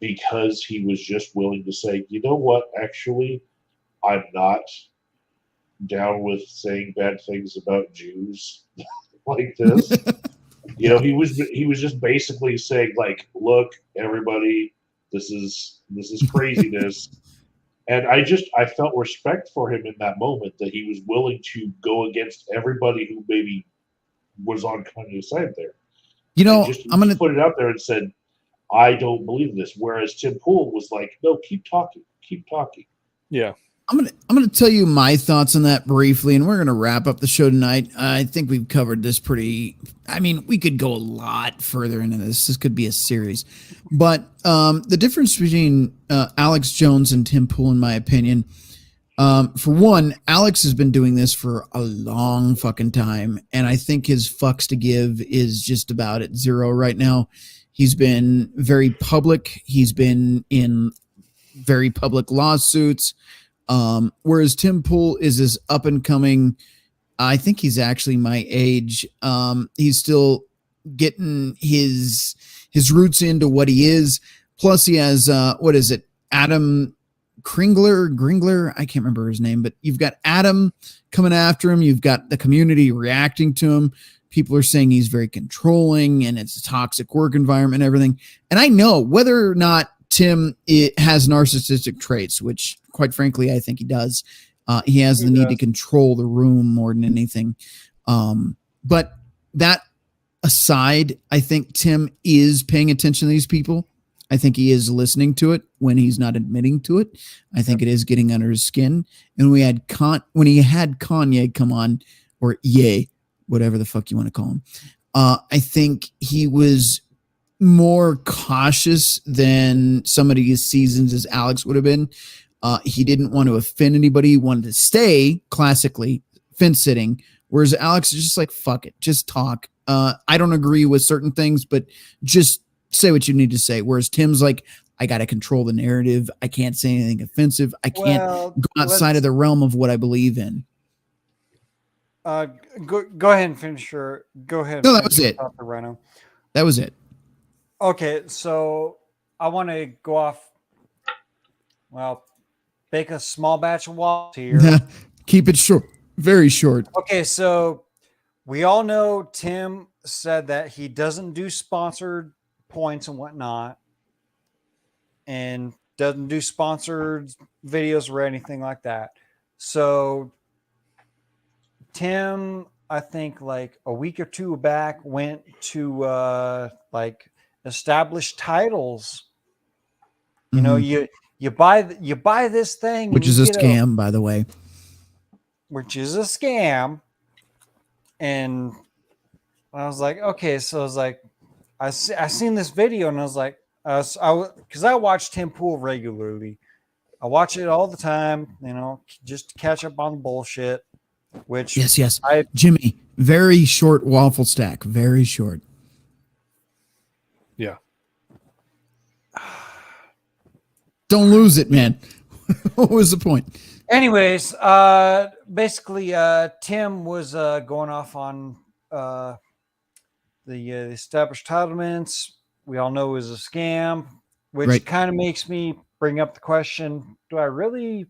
because he was just willing to say, you know what, actually, I'm not down with saying bad things about Jews like this. He was just basically saying, like, look, everybody, this is craziness, And I felt respect for him in that moment that he was willing to go against everybody who maybe was on Kanye's side there. You know, I'm going to put it out there and said, I don't believe this. Whereas Tim Pool was like, no, keep talking. Yeah. I'm gonna tell you my thoughts on that briefly, and we're gonna wrap up the show tonight. I think we've covered this pretty. I mean, we could go a lot further into this. This could be a series, but the difference between Alex Jones and Tim Pool, in my opinion, for one, Alex has been doing this for a long fucking time, and I think his fucks to give is just about at zero right now. He's been very public. He's been in very public lawsuits. Whereas Tim Pool is this up and coming, I think he's actually my age. He's still getting his roots into what he is. Plus he has, what is it? Adam Kringler. I can't remember his name, but you've got Adam coming after him. You've got the community reacting to him. People are saying he's very controlling and it's a toxic work environment and everything. And I know whether or not Tim has narcissistic traits, which quite frankly, I think he does. He has the need to control the room more than anything. But that aside, I think Tim is paying attention to these people. I think he is listening to it when he's not admitting to it. I think it is getting under his skin. And when he had Kanye come on, or Ye, whatever the fuck you want to call him, I think he was more cautious than somebody as seasoned as Alex would have been. He didn't want to offend anybody. He wanted to stay classically fence sitting, whereas Alex is just like, fuck it, just talk. I don't agree with certain things, but just say what you need to say. Whereas Tim's like, I got to control the narrative. I can't say anything offensive. I can't go outside of the realm of what I believe in. Go ahead and finish your. Go ahead. No, that was it. Rhino. That was it. Okay, so I want to go off. Well, bake a small batch of waffles here. Keep it short, very short. Okay, so we all know Tim said that he doesn't do sponsored points and whatnot, and doesn't do sponsored videos or anything like that. So Tim, I think like a week or two back, went to like established titles. You know, you buy this thing, which is a scam, by the way. Which is a scam. And I was like, okay, so I was like, I seen this video and I was like, because I watch Tim Pool regularly. I watch it all the time, you know, just to catch up on the bullshit. Which yes, Jimmy, very short waffle stack, very short. Yeah. Don't lose it, man. What was the point? Anyways, basically, Tim was going off on the established entitlements. We all know is a scam, which kind of makes me bring up the question: do I really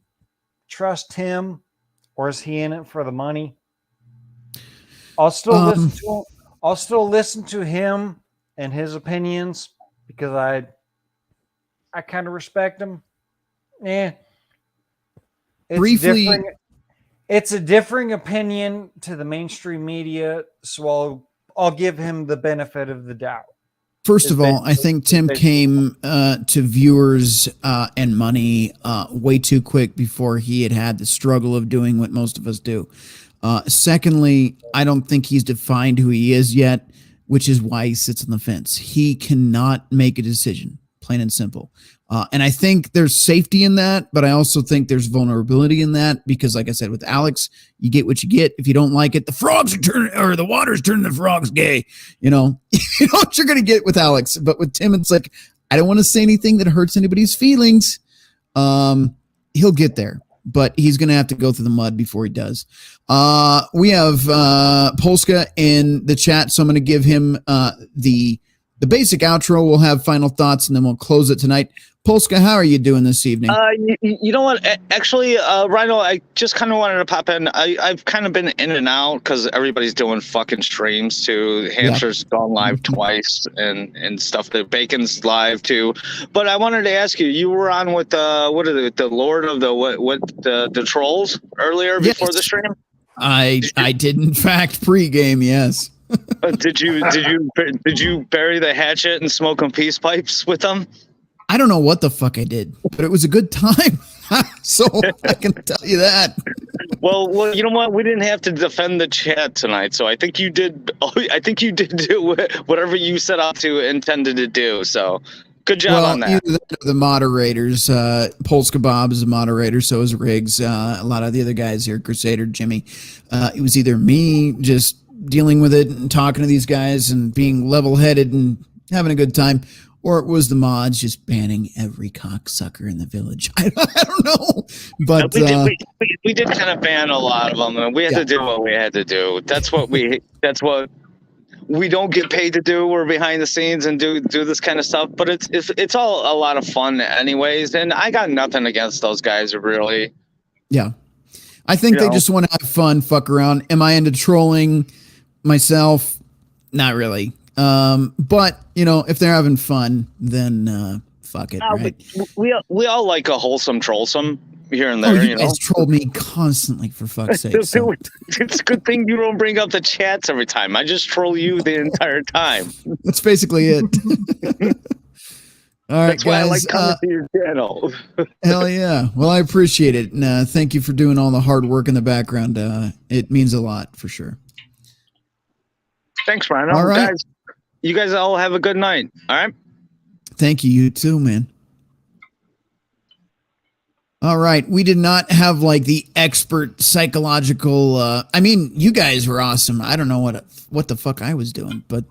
trust him, or is he in it for the money? I'll still listen to him. I'll still listen to him and his opinions because I kind of respect him. It's briefly, it's a differing opinion to the mainstream media, so I'll give him the benefit of the doubt. First of all, I think Tim came to viewers and money way too quick before he had the struggle of doing what most of us do. Secondly, I don't think he's defined who he is yet, which is why he sits on the fence. He cannot make a decision, plain and simple. And I think there's safety in that, but I also think there's vulnerability in that because, like I said, with Alex, you get what you get. If you don't like it, the frogs are turning, or the water's turning the frogs gay. You know, you know what you're going to get with Alex. But with Tim, it's like, I don't want to say anything that hurts anybody's feelings. He'll get there, but he's going to have to go through the mud before he does. We have Polska in the chat, so I'm going to give him the The basic outro, we'll have final thoughts, and then we'll close it tonight. Polska, how are you doing this evening? You know what? Actually, Rhino, I just kind of wanted to pop in. I've kind of been in and out because everybody's doing fucking streams too. Hamster's gone live twice and stuff. The Bacon's live too. But I wanted to ask you. You were on with the Lord of the Trolls earlier before the stream. I did in fact pregame. Yes. Did you bury the hatchet and smoke some peace pipes with them? I don't know what the fuck I did, but it was a good time. So I can tell you that. Well, you know what? We didn't have to defend the chat tonight, so I think you did. I think you did do whatever you set out to intended to do. So good job on that. The moderators, Polska Bob is a moderator, so is Riggs. A lot of the other guys here, Crusader, Jimmy. It was either me just dealing with it and talking to these guys and being level-headed and having a good time, or it was the mods just banning every cocksucker in the village. I don't know, but we did kind of ban a lot of them, and we had to do what we had to do. That's what we don't get paid to do. We're behind the scenes and do this kind of stuff, but it's all a lot of fun anyways. And I got nothing against those guys, really. Yeah, I think they just want to have fun, fuck around. Am I into trolling myself? Not really. But if they're having fun, then fuck it, right? We all like a wholesome trollsome here and there. You guys troll me constantly, for fuck's sake. So. It's a good thing you don't bring up the chats every time. I just troll you the entire time. That's basically it. All right, That's why I like coming to your channel. Hell yeah. Well, I appreciate it. And thank you for doing all the hard work in the background. It means a lot, for sure. Thanks, Rhino. All right. Guys, you guys all have a good night. All right. Thank you. You too, man. All right. We did not have like the expert psychological. You guys were awesome. I don't know what the fuck I was doing, but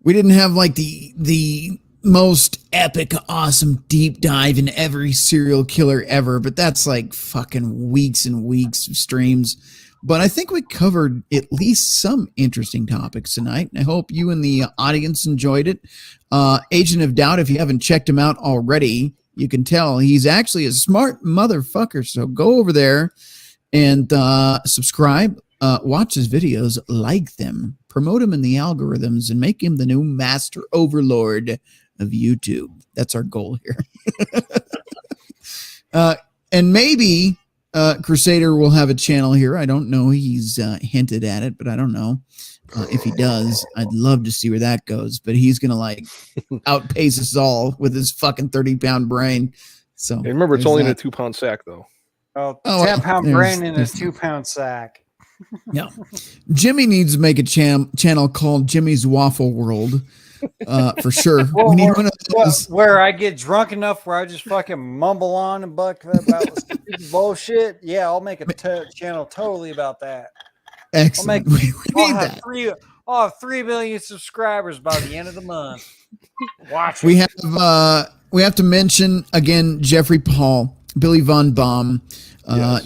we didn't have like the most epic, awesome deep dive in every serial killer ever. But that's like fucking weeks and weeks of streams. But I think we covered at least some interesting topics tonight. I hope you and the audience enjoyed it. Agent of Doubt, if you haven't checked him out already, you can tell he's actually a smart motherfucker. So go over there and subscribe, watch his videos, like them, promote him in the algorithms, and make him the new master overlord of YouTube. That's our goal here. And maybe... Crusader will have a channel here. I don't know. He's hinted at it, but I don't know. If he does, I'd love to see where that goes. But he's going to outpace us all with his fucking 30-pound brain. So hey, remember, it's only in a 2-pound sack, though. 10-pound brain in a 2-pound sack. Yeah. Jimmy needs to make a channel called Jimmy's Waffle World. For sure. Well, we need one of those. Where I get drunk enough where I just fucking mumble on and buck about bullshit. Yeah, I'll make a channel totally about that. Excellent. We need that. I'll have 3 million subscribers by the end of the month. Watch. We have to mention again Jeffrey Paul, Billy Von Baum,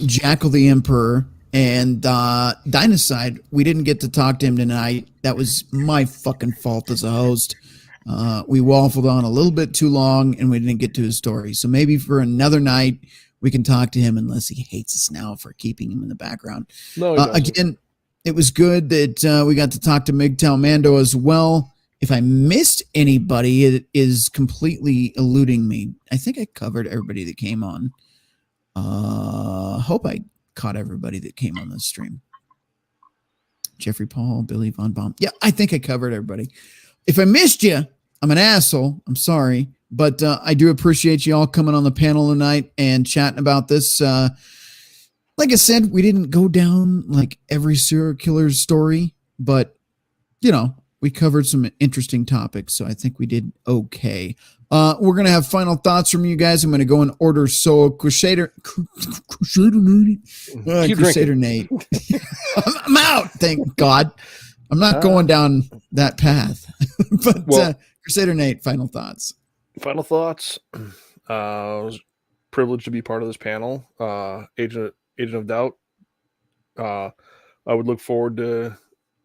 Jackal the Emperor, and Dinocide. We didn't get to talk to him tonight. That was my fucking fault as a host. We waffled on a little bit too long, and we didn't get to his story. So maybe for another night, we can talk to him, unless he hates us now for keeping him in the background. No, again, it was good that we got to talk to MGTOW Mando as well. If I missed anybody, it is completely eluding me. I think I covered everybody that came on. Hope I caught everybody that came on the stream. Jeffrey Paul, Billy Von Baum. Yeah, I think I covered everybody. If I missed you, I'm an asshole. I'm sorry. But I do appreciate you all coming on the panel tonight and chatting about this. Like I said, we didn't go down like every serial killer's story, but, we covered some interesting topics. So I think we did okay. We're going to have final thoughts from you guys. I'm going to go in order. So Crusader Nate. Crusader Nate. I'm out. Thank God. I'm not going down that path. But Crusader Nate, final thoughts. Final thoughts. I was privileged to be part of this panel. Agent of Doubt. I would look forward to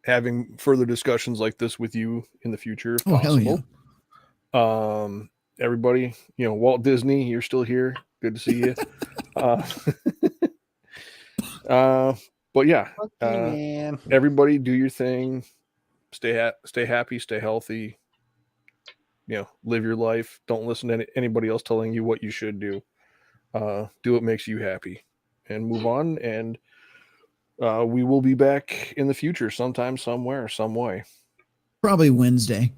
having further discussions like this with you in the future if Oh, possible. hell yeah. Everybody, Walt Disney, you're still here. Good to see you. But yeah, man. everybody do your thing. Stay happy, stay healthy. Live your life. Don't listen to anybody else telling you what you should do. Do what makes you happy and move on. And we will be back in the future sometime, somewhere, some way. Probably Wednesday.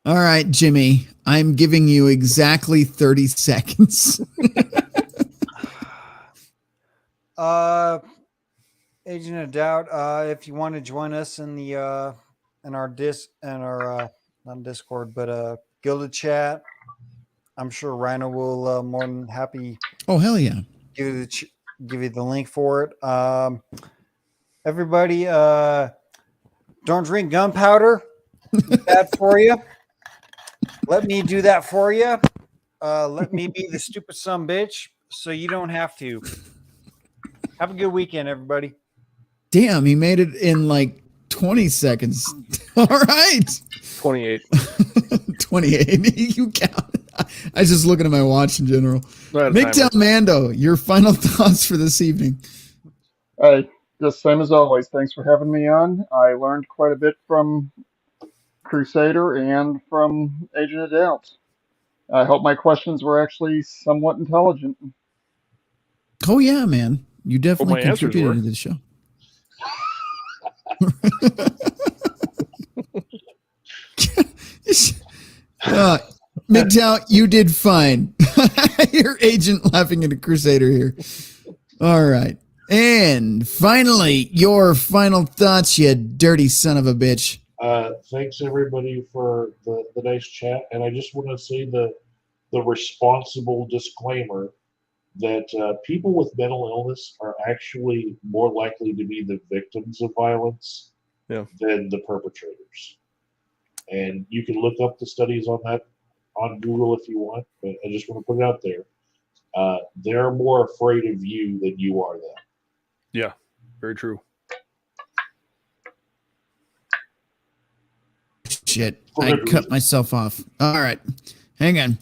All right, Jimmy, I'm giving you exactly 30 seconds. Agent of Doubt, if you want to join us in the not Discord, but Gilded Chat, I'm sure Rhino will more than happy. Oh, hell yeah. Give you the link for it. Everybody, don't drink gunpowder. It's bad for you. Let me do that for you. Let me be the stupid son bitch so you don't have to. Have a good weekend, everybody. Damn, he made it in like 20 seconds. All right. 28. 28. You count. I was just looking at my watch in general. MGTOW Mando, your final thoughts for this evening. Just same as always. Thanks for having me on. I learned quite a bit from Crusader and from Agent of Doubt. I hope my questions were actually somewhat intelligent. Oh yeah, man. You definitely contributed to the show. MGTOW, you did fine. Your agent laughing at a Crusader here. All right. And finally, your final thoughts, you dirty son of a bitch. Thanks everybody for the nice chat, and I just want to say the responsible disclaimer that people with mental illness are actually more likely to be the victims of violence than the perpetrators. And you can look up the studies on that on Google if you want, but I just want to put it out there. They're more afraid of you than you are them. Yeah, very true. Shit, I cut myself off. All right, hang on.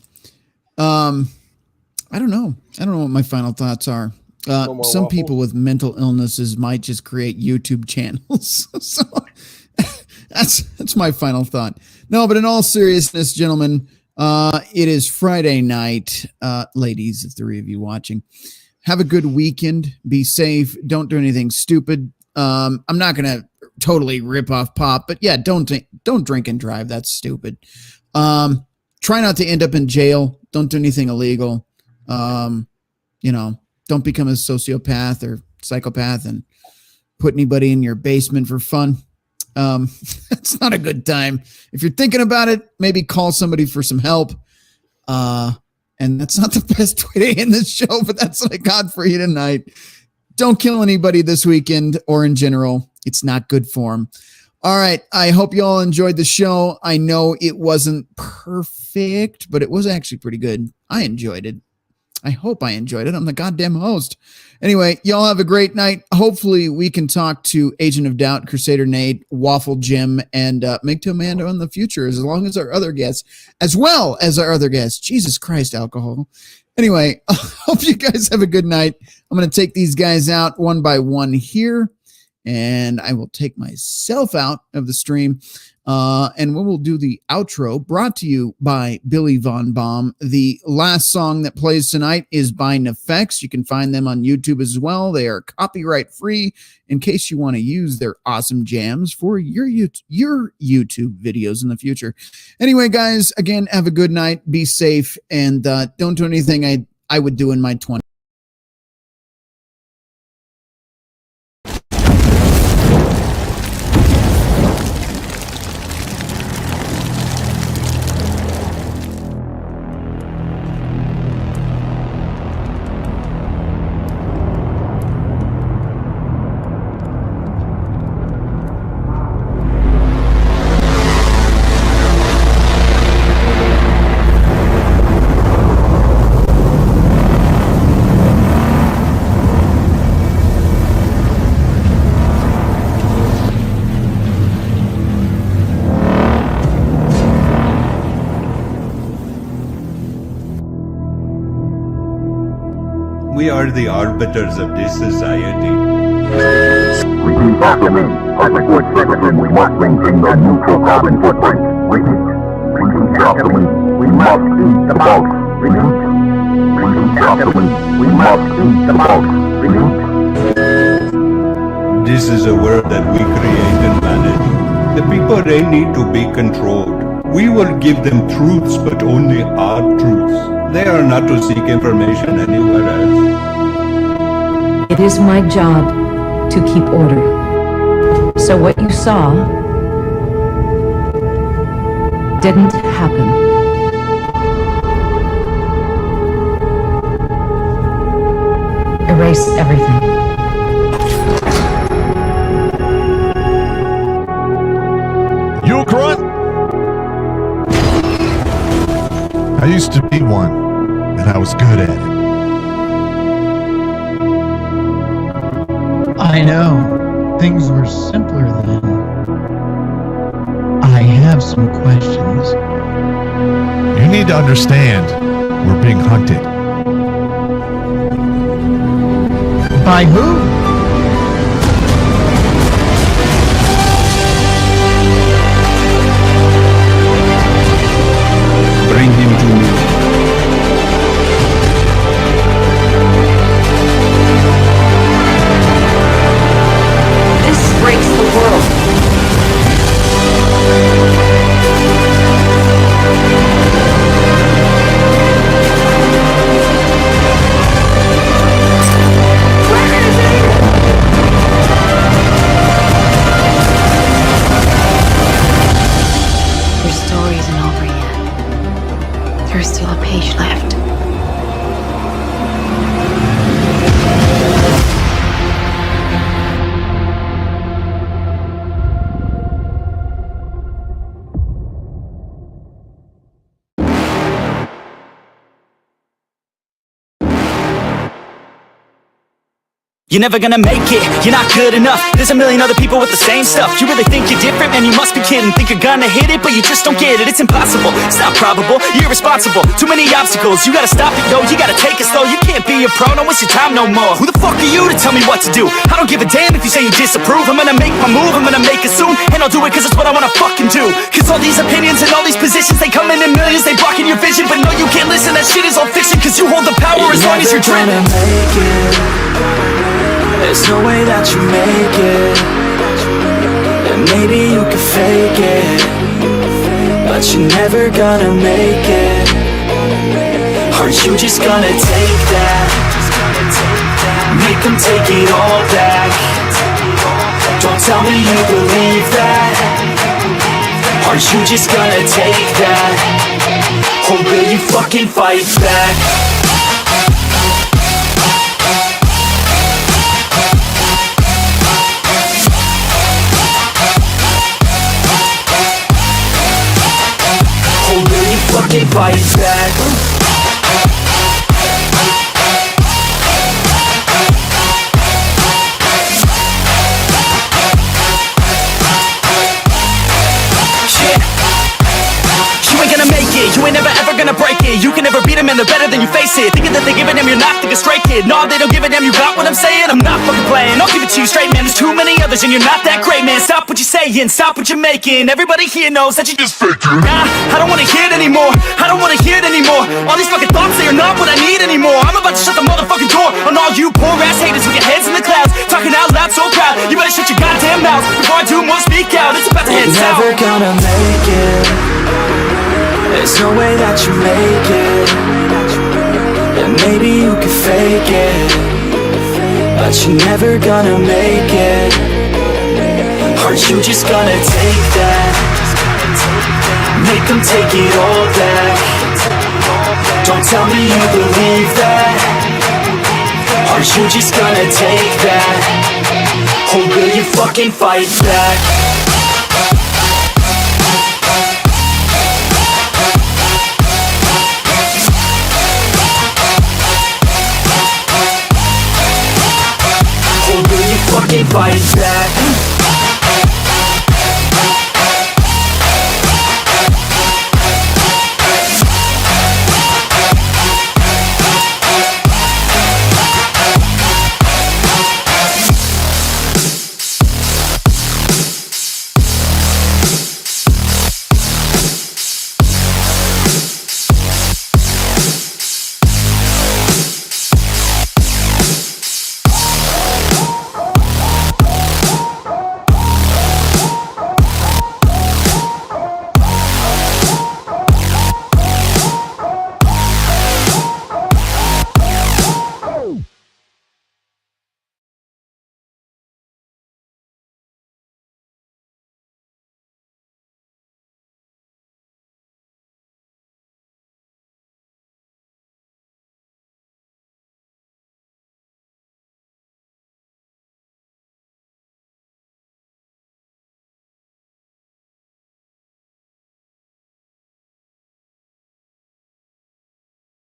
I don't know what my final thoughts are. Some people with mental illnesses might just create YouTube channels. So that's my final thought. No, but in all seriousness, gentlemen, it is Friday night. Ladies, the three of you watching, have a good weekend. Be safe. Don't do anything stupid. I'm not going to totally rip off Pop, but yeah, don't drink and drive. That's stupid. Try not to end up in jail. Don't do anything illegal. Don't become a sociopath or psychopath and put anybody in your basement for fun. It's not a good time. If you're thinking about it, maybe call somebody for some help. And that's not the best way to end this show, but that's what I got for you tonight. Don't kill anybody this weekend or in general. It's not good form. All right. I hope you all enjoyed the show. I know it wasn't perfect, but it was actually pretty good. I enjoyed it. I hope I enjoyed it. I'm the goddamn host. Anyway, y'all have a great night. Hopefully we can talk to Agent of Doubt, Crusader Nate, Waffle Jim, and MGTOW Mando in the future, as long as our other guests, as well as our other guests. Jesus Christ, alcohol. Anyway, I hope you guys have a good night. I'm going to take these guys out one by one here, and I will take myself out of the stream. And we will do the outro, brought to you by Billy Von Baum. The last song that plays tonight is by Nefex. You can find them on YouTube as well. They are copyright free in case you want to use their awesome jams for your YouTube videos in the future. Anyway, guys, again, have a good night. Be safe, and don't do anything I would do in my 20s. We are the arbiters of this society. Repeat after me. As a good citizen, we must maintain a neutral carbon footprint. Repeat after me. We must eat the bugs. Repeat after me. We must eat the bugs. This is a world that we create and manage. The people, they need to be controlled. We will give them truths, but only our truths. They are not to seek information anywhere else. It is my job to keep order. So what you saw didn't happen. Erase everything. You a grunt? I used to be one, and I was good at it. I know. Things were simpler then. I have some questions. You need to understand, we're being hunted. By who? Bring him to me. This breaks the world. Your story isn't over yet. There's still a page left. You're never gonna make it, you're not good enough. There's a million other people with the same stuff. You really think you're different? Man, you must be kidding. Think you're gonna hit it, but you just don't get it. It's impossible, it's not probable, you're irresponsible. Too many obstacles, you gotta stop it, yo. You gotta take it slow, you can't be a pro. Don't waste your time no more. Who the fuck are you to tell me what to do? I don't give a damn if you say you disapprove. I'm gonna make my move, I'm gonna make it soon. And I'll do it cause it's what I wanna fucking do. Cause all these opinions and all these positions, they come in millions, they blocking your vision. But no, you can't listen, that shit is all fiction. Cause you hold the power as long as you're driven. There's no way that you make it. And maybe you could fake it, but you're never gonna make it. Aren't you just gonna take that? Make them take it all back. Don't tell me you believe that. Aren't you just gonna take that? Or will you fucking fight back? Fucking fight back. You ain't gonna make it, you ain't never ever gonna break it. You can never beat them and they're better than you face it. Thinking that they give a damn, you're not thinking straight, kid. No, they don't give a damn, you got what I'm saying? I'm not fucking playing, I'll give it to you straight, man. There's too many others and you're not that great, man. Stop what you're saying, stop what you're making. Everybody here knows that you just faking. Nah, I don't wanna hear it anymore, I don't wanna hear it anymore. All these fucking thoughts, they are not what I need anymore. I'm about to shut the motherfucking door on all you poor ass haters with your heads in the clouds, talking out loud so proud. You better shut your goddamn mouth before I do more speak out. It's about to head south. You're never gonna make it. There's no way that you make it. And maybe you could fake it, but you're never gonna make it. Aren't you just gonna take that? Make them take it all back. Don't tell me you believe that. Aren't you just gonna take that? Or will you fucking fight back? Fucking fight back.